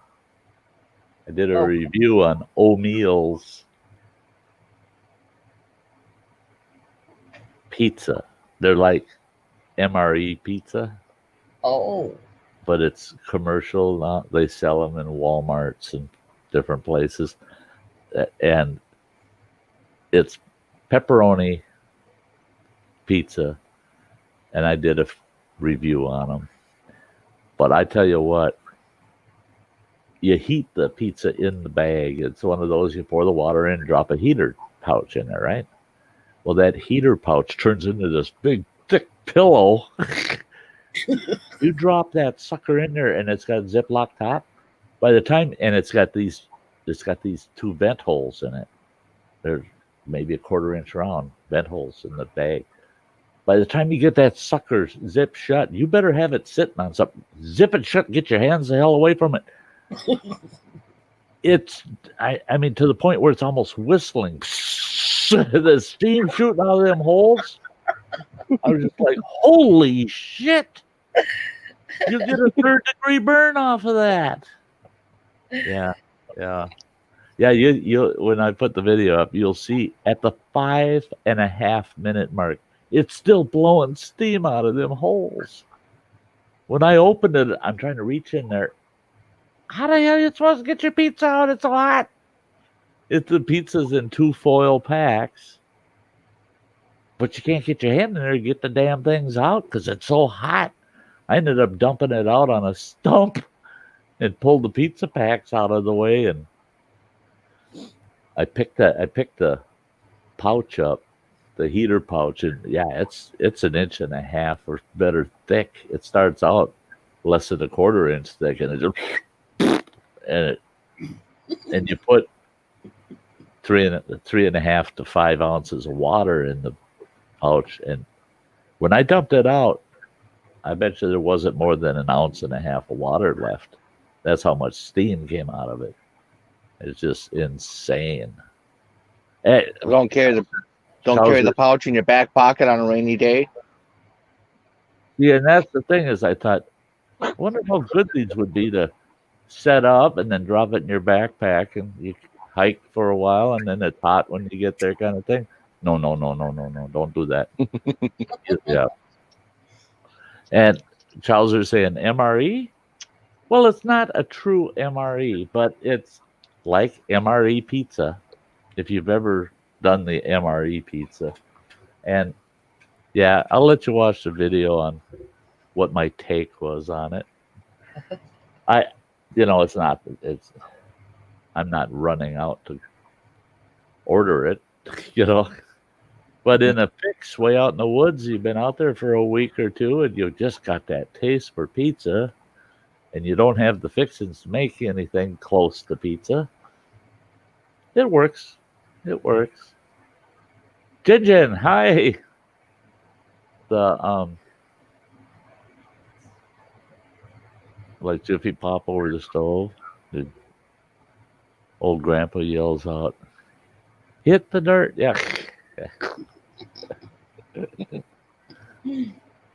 I did a review on O'Meal's pizza. They're like MRE pizza. Oh. But it's commercial now. They sell them in Walmarts and different places. And it's pepperoni pizza. And I did a review on them. But I tell you what, you heat the pizza in the bag. It's one of those you pour the water in, drop a heater pouch in there, right? Well, that heater pouch turns into this big, thick pillow. You drop that sucker in there, and it's got a Ziploc top. By the time, and it's got these 2 vent holes in it. They're maybe a 1/4 inch round vent holes in the bag. By the time you get that sucker zipped shut, you better have it sitting on something. Zip it shut. Get your hands the hell away from it. I mean, to the point where it's almost whistling. The steam shooting out of them holes. I was just like, holy shit. You get a 3rd-degree burn off of that. Yeah. You when I put the video up, you'll see at the 5.5-minute mark, it's still blowing steam out of them holes. When I opened it, I'm trying to reach in there, how the hell are you supposed to get your pizza out? It's so hot. The pizza's in 2 foil packs, but you can't get your hand in there to get the damn things out because it's so hot. I ended up dumping it out on a stump and pulled the pizza packs out of the way, and I picked the pouch up, the heater pouch, and yeah, it's an inch and a half or better thick. It starts out less than a quarter inch thick, and it just and you put 3.5 to 5 ounces of water in the pouch, and when I dumped it out, I bet you there wasn't more than 1.5 ounces of water left. That's how much steam came out of it. It's just insane. Don't carry the pouch in your back pocket on a rainy day. Yeah, and that's the thing is I thought, I wonder how good these would be to set up and then drop it in your backpack and you hike for a while and then it's hot when you get there kind of thing. No, don't do that. Yeah. And Charles is saying MRE? Well, it's not a true MRE, but it's like MRE pizza, if you've ever done the MRE pizza. And yeah, I'll let you watch the video on what my take was on it. I'm not running out to order it, But in a fix way out in the woods, you've been out there for a week or two and you've just got that taste for pizza and you don't have the fixings to make anything close to pizza. It works. It works. Jinjin, hi. The like Jiffy Pop over the stove. The old grandpa yells out, "Hit the dirt." Yeah.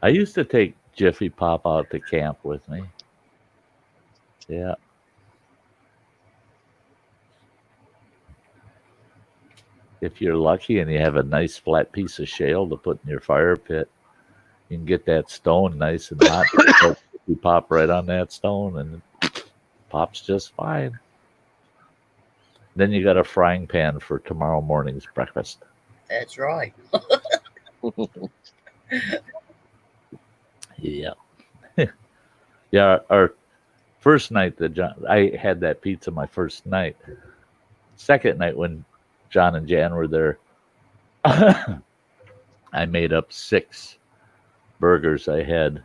I used to take Jiffy Pop out to camp with me. Yeah. If you're lucky and you have a nice flat piece of shale to put in your fire pit, you can get that stone nice and hot. You pop right on that stone and it pops just fine. Then you got a frying pan for tomorrow morning's breakfast. That's right. Yeah. Yeah, our first night I had that pizza my first night. Second night when John and Jan were there, I made up 6 burgers. I had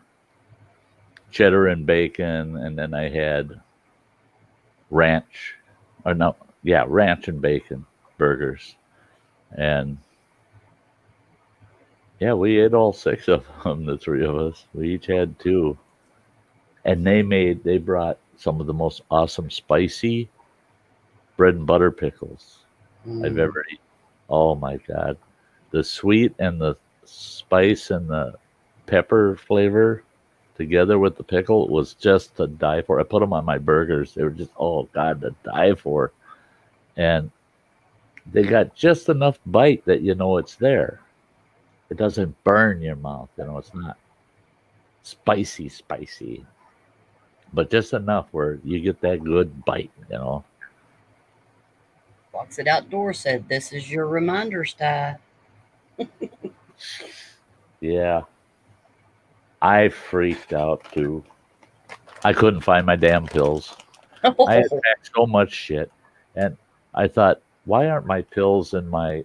cheddar and bacon, and then I had ranch and bacon burgers. And yeah, we ate all 6 of them, the 3 of us. We each had 2. And they brought some of the most awesome spicy bread and butter pickles I've ever eaten. Oh my God. The sweet and the spice and the pepper flavor together with the pickle was just to die for. I put them on my burgers. They were just, oh God, to die for. And they got just enough bite that it's there. It doesn't burn your mouth. It's not spicy, but just enough where you get that good bite, Box It Outdoor said, "This is your reminder, Sty." Yeah. I freaked out too. I couldn't find my damn pills. I had packed so much shit. And I thought, why aren't my pills in I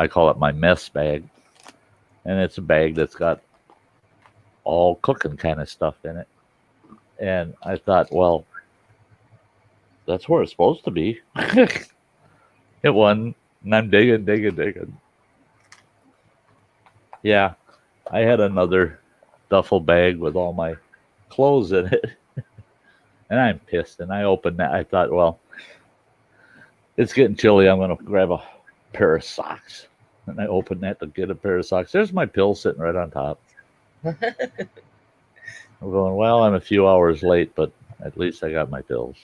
call it my mess bag. And it's a bag that's got all cooking kind of stuff in it. And I thought, well, that's where it's supposed to be. It wasn't. And I'm digging. Yeah. I had another duffel bag with all my clothes in it. And I'm pissed. And I opened that. I thought, well, it's getting chilly. I'm going to grab a pair of socks. And I opened that to get a pair of socks. There's my pill sitting right on top. I'm going, well, I'm a few hours late, but at least I got my pills.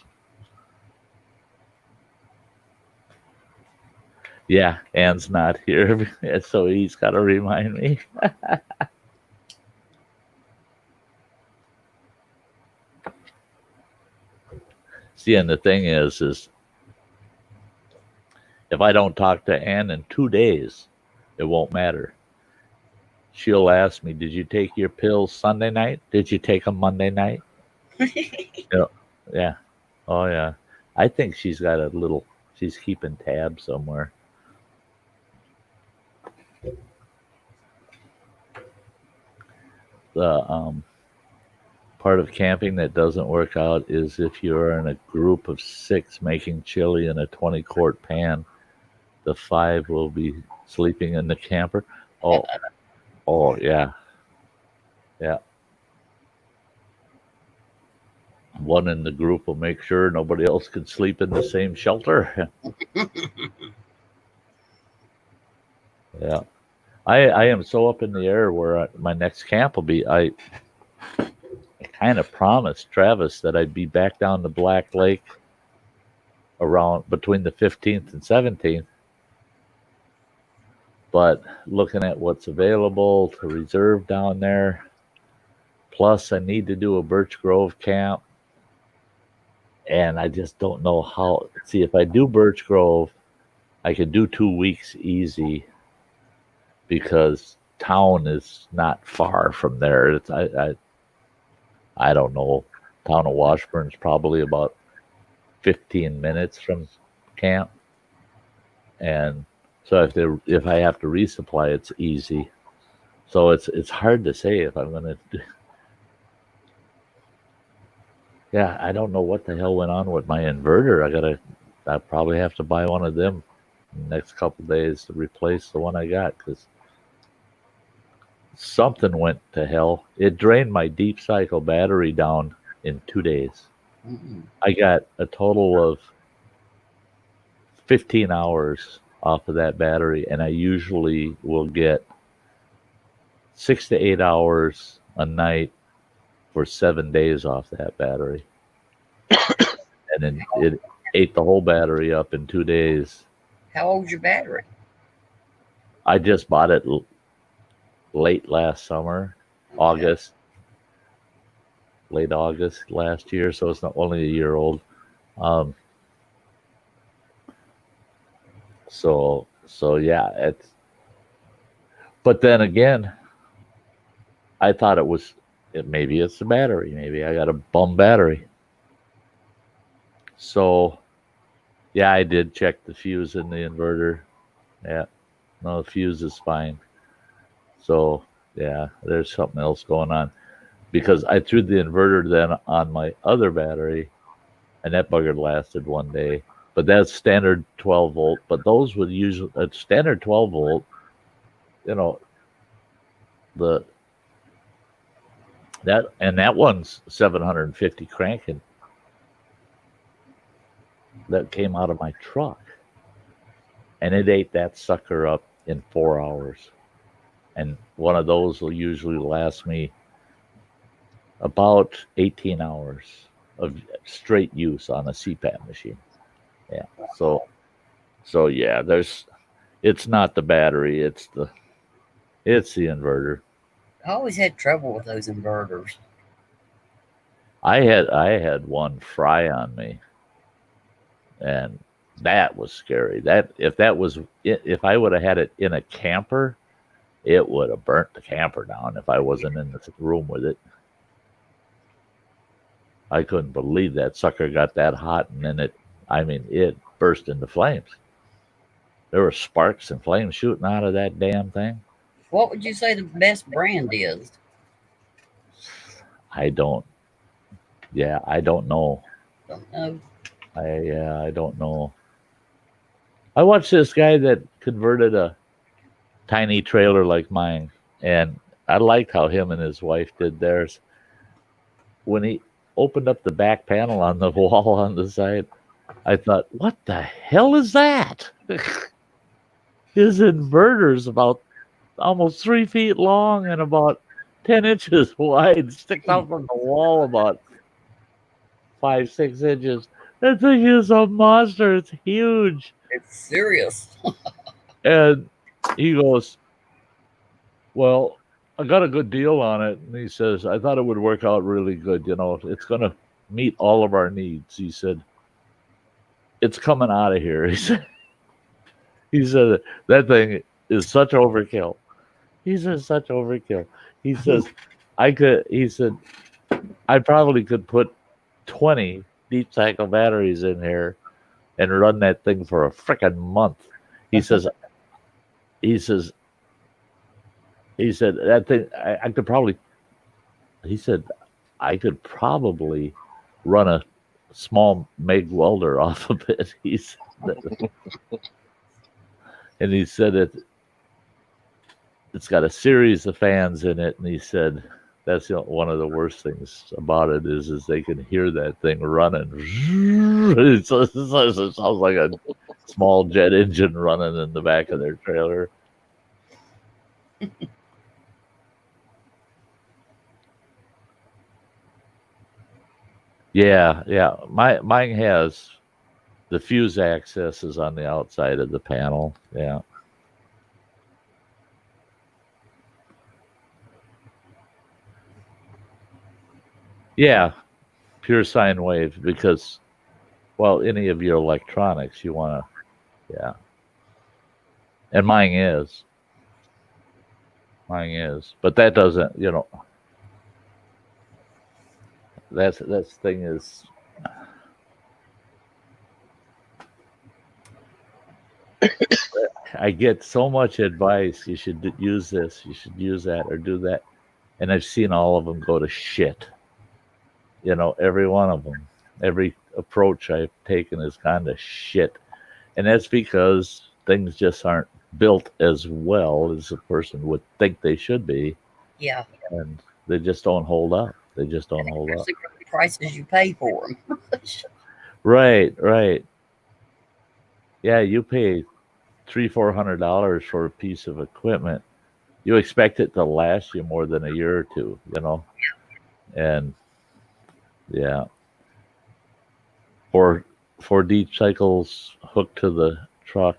Yeah, Ann's not here, so he's got to remind me. See, and the thing is if I don't talk to Ann in 2 days, it won't matter. She'll ask me, "Did you take your pills Sunday night? Did you take them Monday night?" Yeah. Oh yeah. I think she's got a little. She's keeping tabs somewhere. The part of camping that doesn't work out is if you're in a group of 6 making chili in a 20-quart pan, the 5 will be sleeping in the camper. Oh yeah. One in the group will make sure nobody else can sleep in the same shelter. Yeah. I am so up in the air where my next camp will be. I kind of promised Travis that I'd be back down to Black Lake around between the 15th and 17th. But looking at what's available to reserve down there, plus I need to do a Birch Grove camp. And I just don't know how. See, if I do Birch Grove, I could do 2 weeks easy because town is not far from there. It's I don't know. Town of Washburn's probably about 15 minutes from camp, and so if I have to resupply, it's easy. So it's hard to say if I'm gonna. Yeah, I don't know what the hell went on with my inverter. I probably have to buy one of them in the next couple days to replace the one I got because something went to hell. It drained my deep cycle battery down in 2 days. Mm-mm. I got a total of 15 hours off of that battery, and I usually will get 6 to 8 hours a night for 7 days off that battery. And then it ate the whole battery up in 2 days. How old's your battery? I just bought it late last summer, August, late August last year, so it's not only a year old. So yeah, but then again, I thought maybe it's the battery. Maybe I got a bum battery. So yeah, I did check the fuse in the inverter. Yeah, no, the fuse is fine. So yeah, there's something else going on because I threw the inverter then on my other battery, and that bugger lasted 1 day. But that's standard 12 volt. But those would usually a standard 12 volt. That one's 750 cranking. That came out of my truck, and it ate that sucker up in 4 hours. And one of those will usually last me about 18 hours of straight use on a CPAP machine. Yeah. So yeah, it's not the battery, it's the inverter. I always had trouble with those inverters. I had one fry on me, and that was scary. If I would have had it in a camper, it would have burnt the camper down if I wasn't in the room with it. I couldn't believe that sucker got that hot, and then it burst into flames. There were sparks and flames shooting out of that damn thing. What would you say the best brand is? I don't know. Don't know. I don't know. I watched this guy that converted a tiny trailer like mine, and I liked how him and his wife did theirs. When he opened up the back panel on the wall on the side, I thought, what the hell is that? His inverter's about almost 3 feet long and about 10 inches wide, sticks out from the wall about 5-6 inches. That thing is a monster. It's huge. It's serious. And he goes, well, I got a good deal on it. And he says, I thought it would work out really good. It's going to meet all of our needs. He said, it's coming out of here. He said that thing is such overkill. He says such overkill. He says he said I probably could put 20 deep cycle batteries in here and run that thing for a frickin' month. He says that thing I could probably he said I could probably run a small MIG welder off of it. He said and he said it's got a series of fans in it, and he said that's one of the worst things about it is they can hear that thing running. It sounds like a small jet engine running in the back of their trailer. Yeah. Mine has the fuse access is on the outside of the panel. Yeah. Yeah, pure sine wave because, well, any of your electronics you want to, yeah. And mine is, but that doesn't, that thing is. I get so much advice. You should use this. You should use that or do that, and I've seen all of them go to shit. Every one of them, every approach I've taken has gone to shit. And that's because things just aren't built as well as a person would think they should be. Yeah. And they just don't hold up. They just don't hold up. The prices you pay for them. Right. Yeah, you pay $300-400 for a piece of equipment. You expect it to last you more than a year or two, And yeah. For deep cycles hooked to the truck,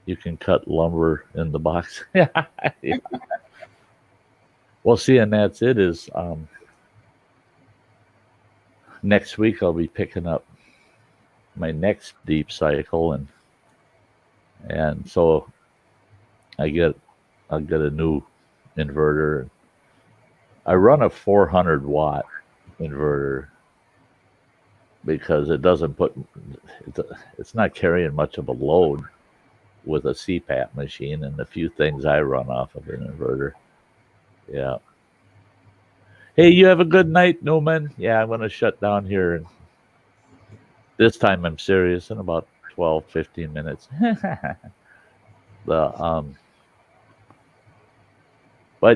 you can cut lumber in the box. Yeah. Well, see, and that's it is next week I'll be picking up my next deep cycle and so I'll get a new inverter. I run a 400 watt inverter because it doesn't it's not carrying much of a load with a CPAP machine and the few things I run off of an inverter. Yeah. Hey, you have a good night, Newman. Yeah, I'm going to shut down here. And this time I'm serious in about 12-15 minutes. But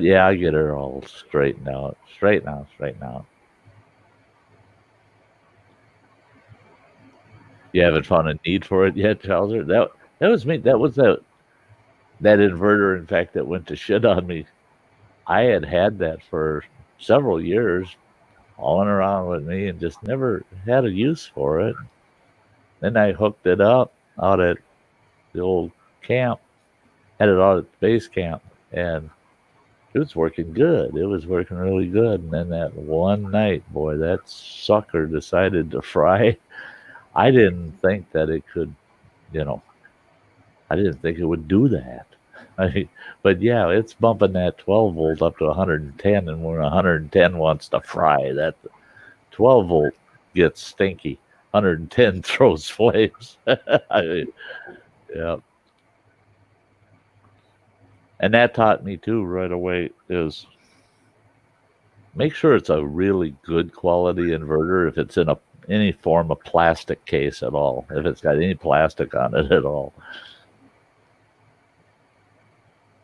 yeah, I get her all straightened out. Straighten out. You haven't found a need for it yet, Chowser? That was me. That was that inverter, in fact, that went to shit on me. I had that for several years, hauling around with me, and just never had a use for it. Then I hooked it up out at the old camp, had it out at the base camp, and it was working good. It was working really good. And then that one night, boy, that sucker decided to fry. I didn't think that it could, I didn't think it would do that. But yeah, it's bumping that 12 volt up to 110, and when 110 wants to fry, that 12 volt gets stinky. 110 throws flames. Yeah. And that taught me too right away is make sure it's a really good quality inverter if it's in any form of plastic case at all, if it's got any plastic on it at all.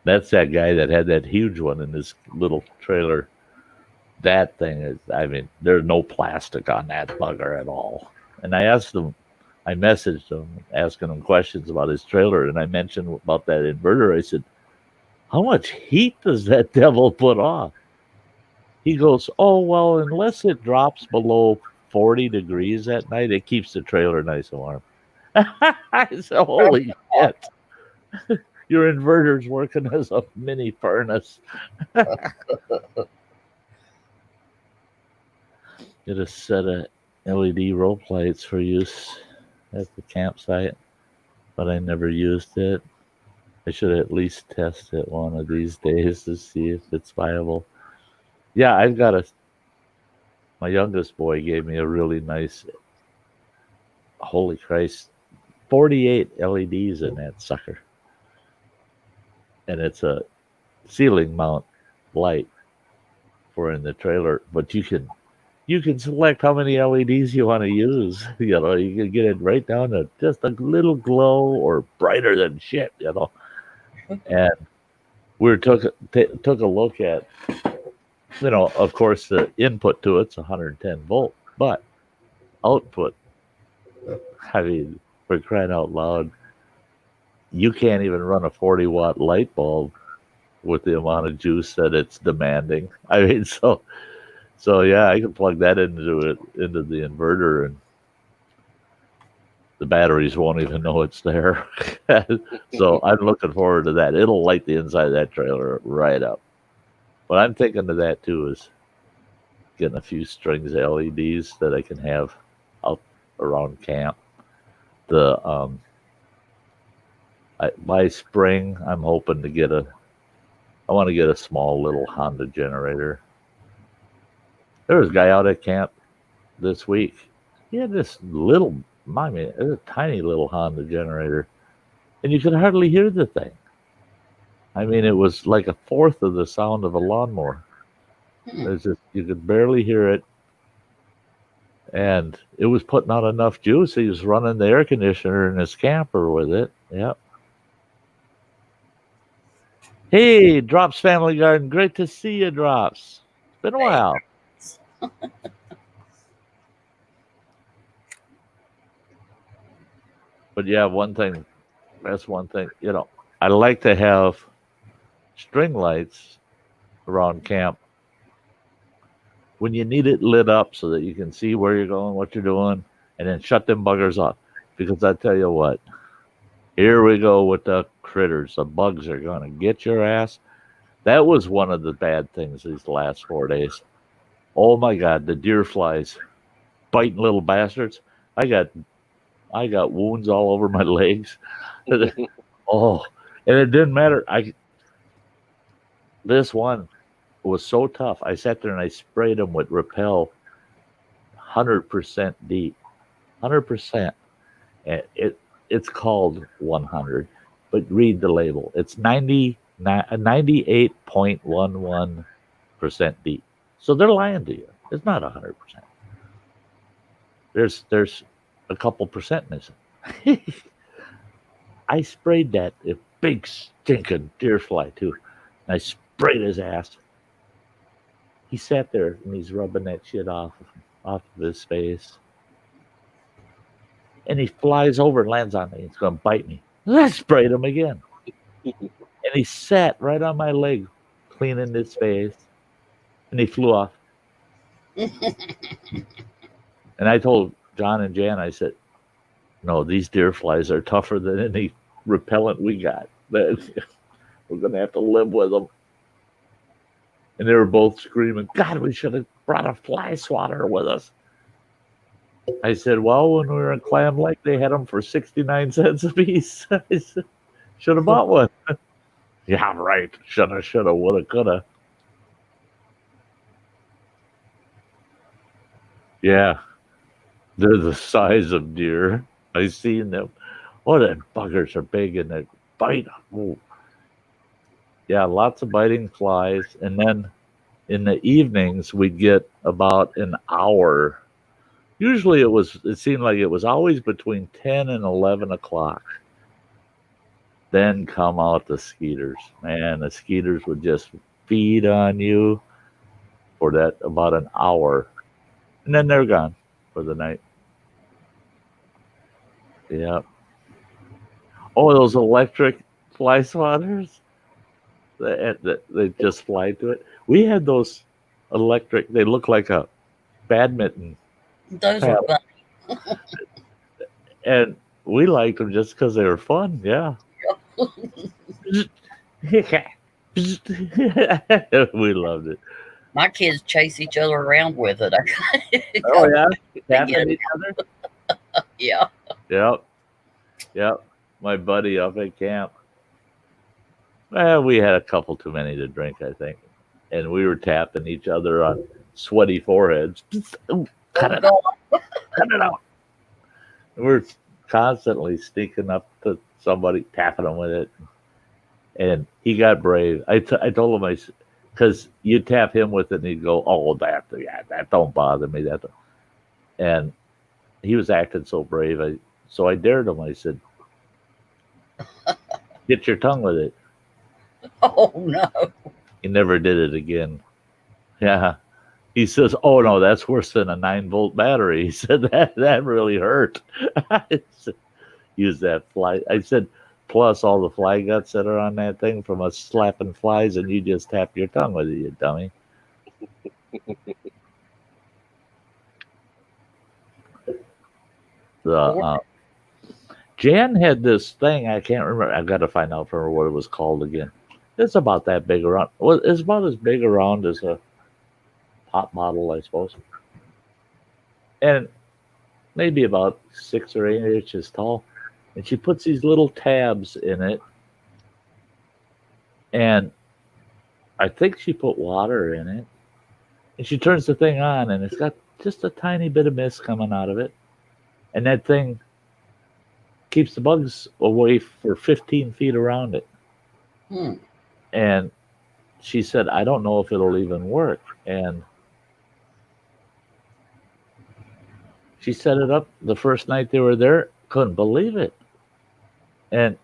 That's that guy that had that huge one in his little trailer. That thing is, there's no plastic on that bugger at all. And I messaged him asking him questions about his trailer, and I mentioned about that inverter. I said, how much heat does that devil put off? He goes, oh, well, unless it drops below 40 degrees at night, it keeps the trailer nice and warm. I said, holy shit. Your inverter's working as a mini furnace. Get a set of LED rope lights for use at the campsite, but I never used it. I should at least test it one of these days to see if it's viable. Yeah, I've got my youngest boy gave me a really nice, holy Christ, 48 LEDs in that sucker. And it's a ceiling mount light for in the trailer, but you can select how many LEDs you want to use. You know, you can get it right down to just a little glow or brighter than shit, you know. And we took a look at, you know, of course the input to it's 110 volt, but output, I mean, for crying out loud, you can't even run a 40-watt light bulb with the amount of juice that it's demanding. I mean, so yeah, I can plug that into the inverter, and the batteries won't even know it's there. So I'm looking forward to that. It'll light the inside of that trailer right up. But I'm thinking of that too, is getting a few strings of LEDs that I can have out around camp. By spring, I'm hoping to I want to get a small little Honda generator. There was a guy out at camp this week. He had this little, it was a tiny little Honda generator, and you could hardly hear the thing. I mean, it was like a fourth of the sound of a lawnmower. You could barely hear it, and it was putting out enough juice. He was running the air conditioner in his camper with it. Yep. Hey, Drops Family Garden. Great to see you, Drops. It's been a while. But yeah, that's one thing, you know, I like to have string lights around camp when you need it lit up so that you can see where you're going, what you're doing, and then shut them buggers off. Because I tell you what, here we go with the critters. The bugs are going to get your ass. That was one of the bad things these last 4 days. Oh my God, the deer flies, biting little bastards. I got wounds all over my legs. Oh, and it didn't matter. This one was so tough. I sat there and I sprayed them with Repel 100% deep. 100%. And it's called 100, but read the label. It's 98.11% deep. So they're lying to you. It's not 100%. There's a couple percent missing. I sprayed that a big stinking deer fly too. And I sprayed his ass. He sat there and he's rubbing that shit off of his face. And he flies over and lands on me. He's going to bite me. I sprayed him again. And he sat right on my leg, cleaning his face. And he flew off. And I told John and Jan, I said, no, these deer flies are tougher than any repellent we got. We're going to have to live with them. And they were both screaming, God, we should have brought a fly swatter with us. I said, well, when we were in Clam Lake, they had them for 69 cents a piece. I said, should have bought one. Yeah, right. Shoulda, woulda, coulda. Yeah. They're the size of deer. I've seen them. Oh, the buggers are big and they bite. Ooh. Yeah, lots of biting flies. And then in the evenings, we'd get about an hour. Usually it seemed like it was always between 10 and 11 o'clock. Then come out the skeeters. Man, the skeeters would just feed on you for that about an hour. And then they're gone for the night. Yeah. Oh, those electric fly swatters. They just fly to it. We had those electric, they look like a badminton. Those are funny. And we liked them just because they were fun. Yeah. We loved it. My kids chase each other around with it. Oh, yeah? Tapping each other? Yeah. Yep. Yep. My buddy up at camp. Well, we had a couple too many to drink, I think. And we were tapping each other on sweaty foreheads. Ooh, cut it out. Cut it out. We're constantly sneaking up to somebody, tapping them with it. And he got brave. I told him, because you tap him with it and he'd go, oh, that don't bother me. And he was acting so brave. So I dared him. I said, get your tongue with it. Oh no. He never did it again. Yeah. He says, oh no, that's worse than a 9-volt battery. He said, that really hurt. I said, use that fly. I said, plus all the fly guts that are on that thing from us slapping flies, and you just tap your tongue with it, you dummy. Jan had this thing, I can't remember. I've got to find out from her what it was called again. It's about that big around. Well, it's about as big around as a pop bottle, I suppose. And maybe about 6 or 8 inches tall. And she puts these little tabs in it. And I think she put water in it. And she turns the thing on, and it's got just a tiny bit of mist coming out of it. And that thing keeps the bugs away for 15 feet around it. And she said, I don't know if it'll even work. And she set it up the first night they were there. Couldn't believe it. And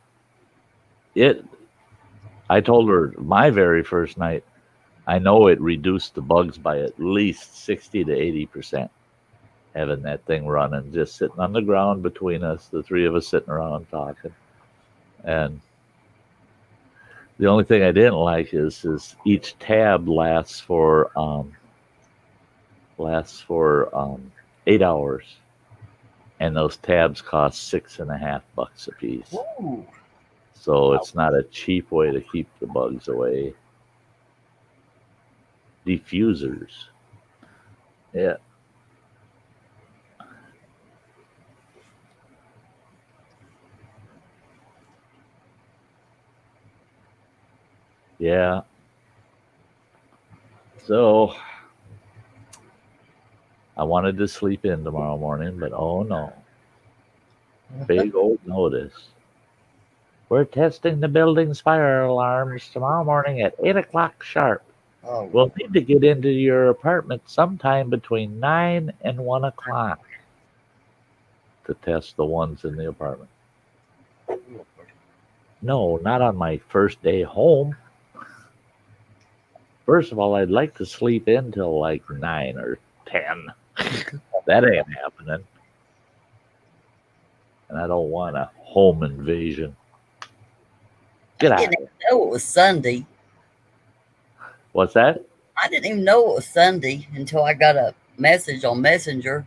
I told her my very first night, I know it reduced the bugs by at least 60 to 80%. Having that thing running, just sitting on the ground between us, the three of us sitting around talking. And the only thing I didn't like is each tab lasts for 8 hours, and those tabs cost $6.50 a piece. Ooh. So it's not a cheap way to keep the bugs away. Diffusers, yeah. Yeah. So I wanted to sleep in tomorrow morning, but oh no. Big old notice. We're testing the building's fire alarms tomorrow morning at 8 o'clock sharp. Oh, We'll need to get into your apartment sometime between 9 and 1 o'clock to test the ones in the apartment. No, not on my first day home. First of all, I'd like to sleep in till like 9 or 10. That ain't happening. And I don't want a home invasion. Get out. I didn't even know it was Sunday. What's that? I didn't even know it was Sunday until I got a message on Messenger.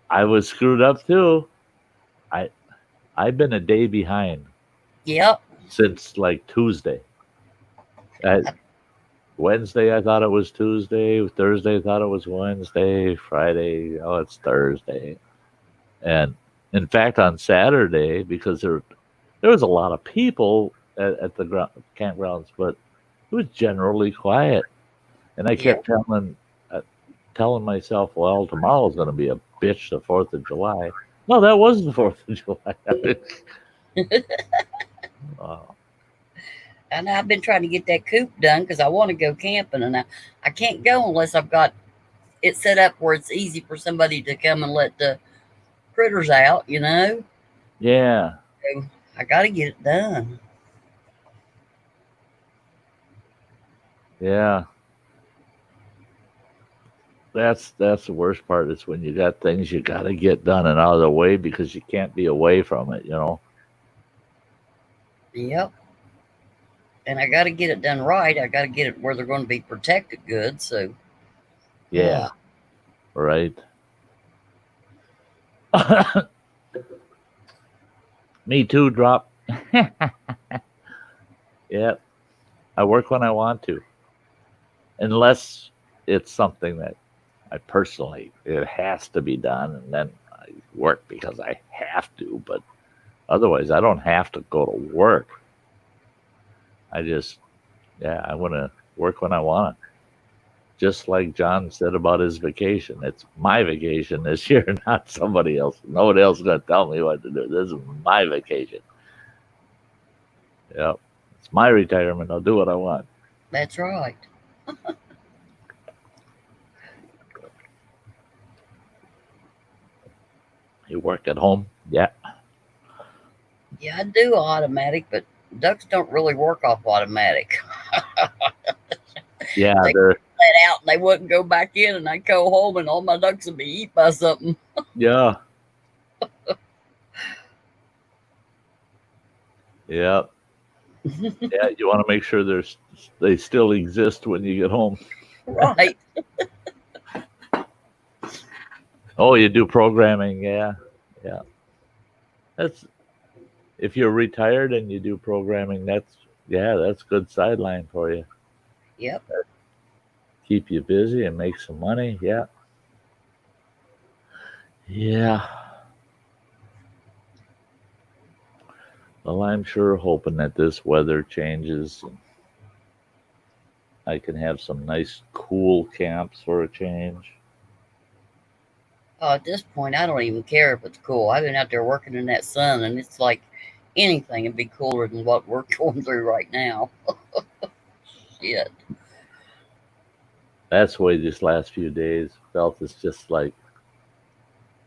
I was screwed up too. I've been a day behind. Yep. Since like Tuesday. Wednesday, I thought it was Tuesday. Thursday, I thought it was Wednesday. Friday, oh, it's Thursday. And in fact, on Saturday, because there was a lot of people at the campgrounds, but it was generally quiet. And I kept telling myself, well, tomorrow's going to be a bitch, the 4th of July. No, that was the 4th of July. Wow. And I've been trying to get that coop done because I want to go camping, and I can't go unless I've got it set up where it's easy for somebody to come and let the critters out, you know? Yeah. So I got to get it done. Yeah. That's the worst part, is when you got things you got to get done and out of the way because you can't be away from it, you know? Yep. And I got to get it done right. I got to get it where they're going to be protected good. So, yeah, right. Me too, drop. Yep. I work when I want to, unless it's something that I personally, it has to be done, and then work because I have to, but otherwise I don't have to go to work. I want to work when I want. Just like John said about his vacation. It's my vacation this year, not somebody else. Nobody else is going to tell me what to do. This is my vacation. Yep. It's my retirement. I'll do what I want. That's right. You work at home? Yeah. Yeah, I do automatic, but ducks don't really work off automatic. Yeah, They they're let out and they wouldn't go back in, and I go home and all my ducks would be eaten by something. yeah. Yeah. Yeah, you want to make sure they still exist when you get home. Right. Oh, you do programming, yeah. That's if you're retired and you do programming, that's good sideline for you. Yep. Keep you busy and make some money, yeah. Yeah. Well, I'm sure hoping that this weather changes and I can have some nice cool camps for a change. Oh, at this point, I don't even care if it's cool. I've been out there working in that sun, and it's like anything would be cooler than what we're going through right now. Shit. That's the way these last few days felt. It's just like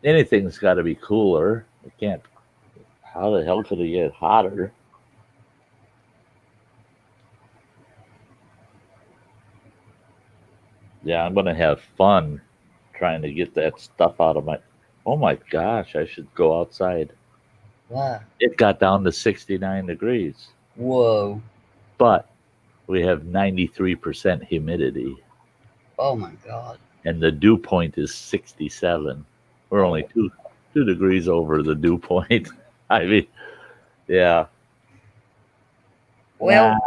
anything's got to be cooler. It can't. How the hell could it get hotter? Yeah, I'm gonna have fun trying to get that stuff out of my. Oh my gosh! I should go outside. Wow. It got down to 69 degrees, Whoa. but we have 93% humidity, Oh my God. and the dew point is 67. We're only two degrees over the dew point. I mean, yeah. Well,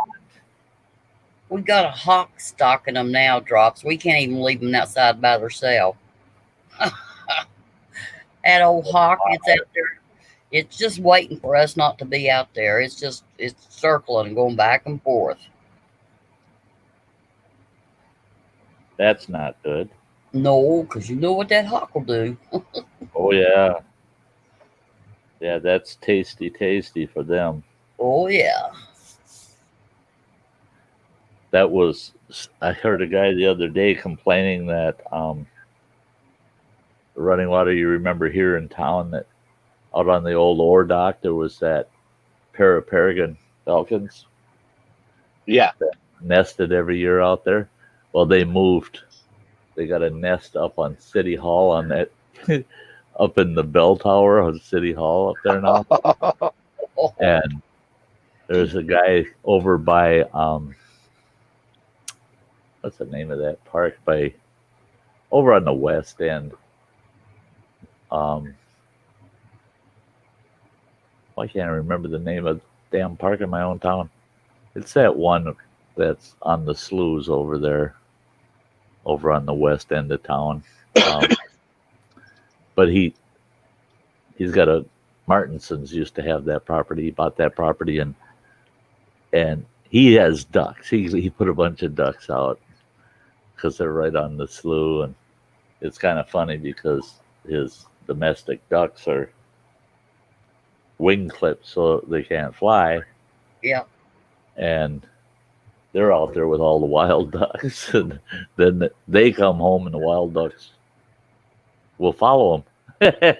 we got a hawk stalking them now, Drops. We can't even leave them outside by themselves. That old hawk, it's out there. It's just waiting for us not to be out there. It's circling and going back and forth. That's not good. No, because you know what that hawk will do. Oh yeah. Yeah, that's tasty for them. Oh yeah. I heard a guy the other day complaining that running water, you remember here in town that out on the old ore dock there was that pair of peregrine falcons. Yeah. That nested every year out there. Well, they moved. They got a nest up on City Hall on that up in the bell tower of City Hall up there now. And there's a guy over by what's the name of that park over on the west end. I can't remember the name of the damn park in my own town. It's that one that's on the sloughs over there, over on the west end of town. But he's got Martinsons used to have that property. He bought that property and he has ducks. He put a bunch of ducks out because they're right on the slough, and it's kind of funny because his domestic ducks are wing clipped so they can't fly. Yeah. And they're out there with all the wild ducks, and then they come home and the wild ducks will follow him.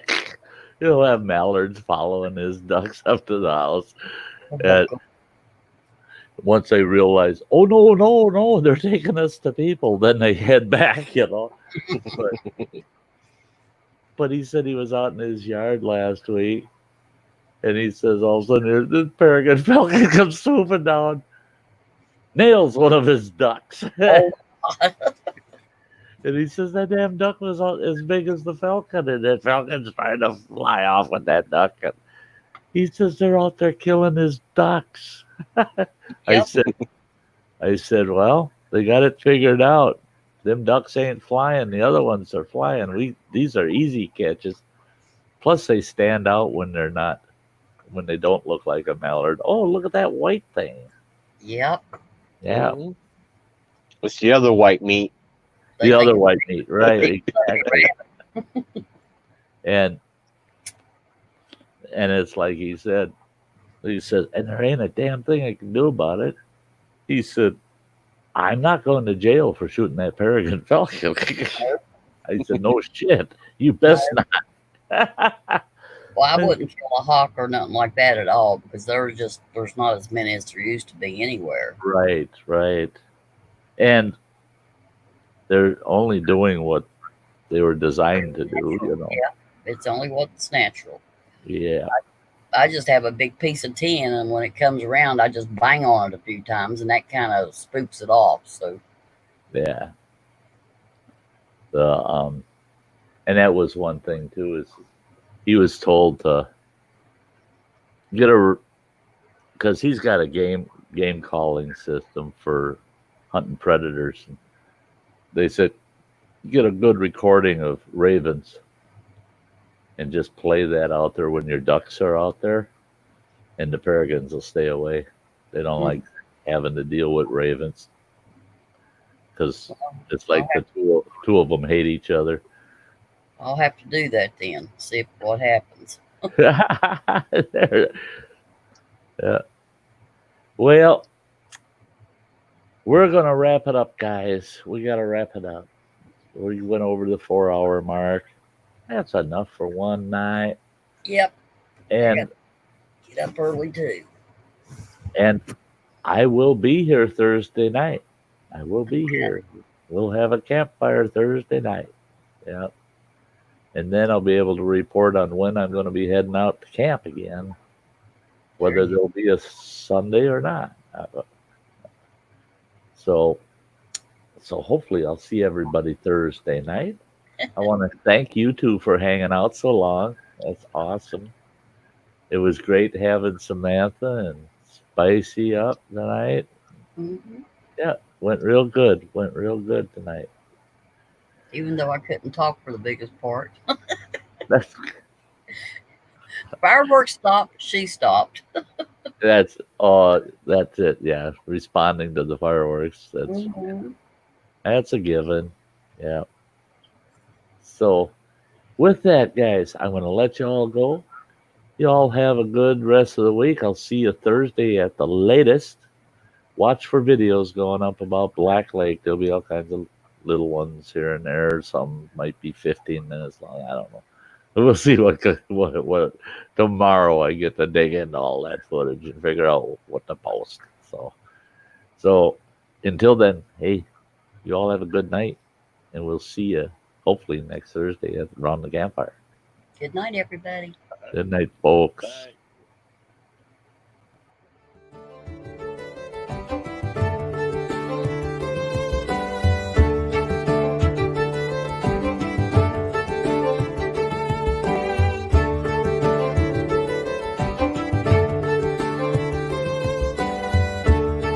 He'll have mallards following his ducks up to the house. And once they realize, oh no, they're taking us to people, then they head back, But he said he was out in his yard last week, and he says all of a sudden this peregrine falcon comes swooping down, nails one of his ducks. Oh, And he says that damn duck was as big as the falcon, and that falcon's trying to fly off with that duck. And he says they're out there killing his ducks. Yep. I said, well, they got it figured out. Them ducks ain't flying. The other ones are flying. These are easy catches. Plus, they stand out when they don't look like a mallard. Oh, look at that white thing. Yep. Yeah. Mhm. It's the other white meat. They The other think white meat, right? Exactly. and it's like he said, and there ain't a damn thing I can do about it. He said, I'm not going to jail for shooting that peregrine falcon. I said, no shit. You best not. Well, I wouldn't kill a hawk or nothing like that at all because there's not as many as there used to be anywhere. Right. And they're only doing what they were designed to do, you know. Yeah, it's only what's natural. Yeah. I just have a big piece of tin, and when it comes around, I just bang on it a few times, and that kind of spooks it off. So Yeah. And that was one thing too, is he was told to get because he's got a game calling system for hunting predators. And they said get a good recording of ravens and just play that out there when your ducks are out there, and the peregrines will stay away. They don't like having to deal with ravens because it's like the two of them hate each other. I'll have to do that then. See what happens. Yeah. Well, we're gonna wrap it up, guys. We gotta wrap it up. We went over the 4-hour mark. That's enough for one night. Yep. And Get up early too. And I will be here Thursday night. I will be here. We'll have a campfire Thursday night. Yeah. And then I'll be able to report on when I'm going to be heading out to camp again, whether there'll be a Sunday or not. So hopefully I'll see everybody Thursday night. I want to thank you two for hanging out so long. That's awesome. It was great having Samantha and Spicy up tonight. Mm-hmm. Yeah, went real good. Went real good tonight. Even though I couldn't talk for the biggest part. That's Fireworks stopped. She stopped. that's it. Yeah, responding to the fireworks. That's a given. Yeah. So, with that, guys, I'm going to let you all go. You all have a good rest of the week. I'll see you Thursday at the latest. Watch for videos going up about Black Lake. There'll be all kinds of little ones here and there. Some might be 15 minutes long. I don't know. We'll see what tomorrow I get to dig into all that footage and figure out what to post. So until then, hey, you all have a good night, and we'll see you hopefully next Thursday around the campfire. Good night, everybody. Good night, folks.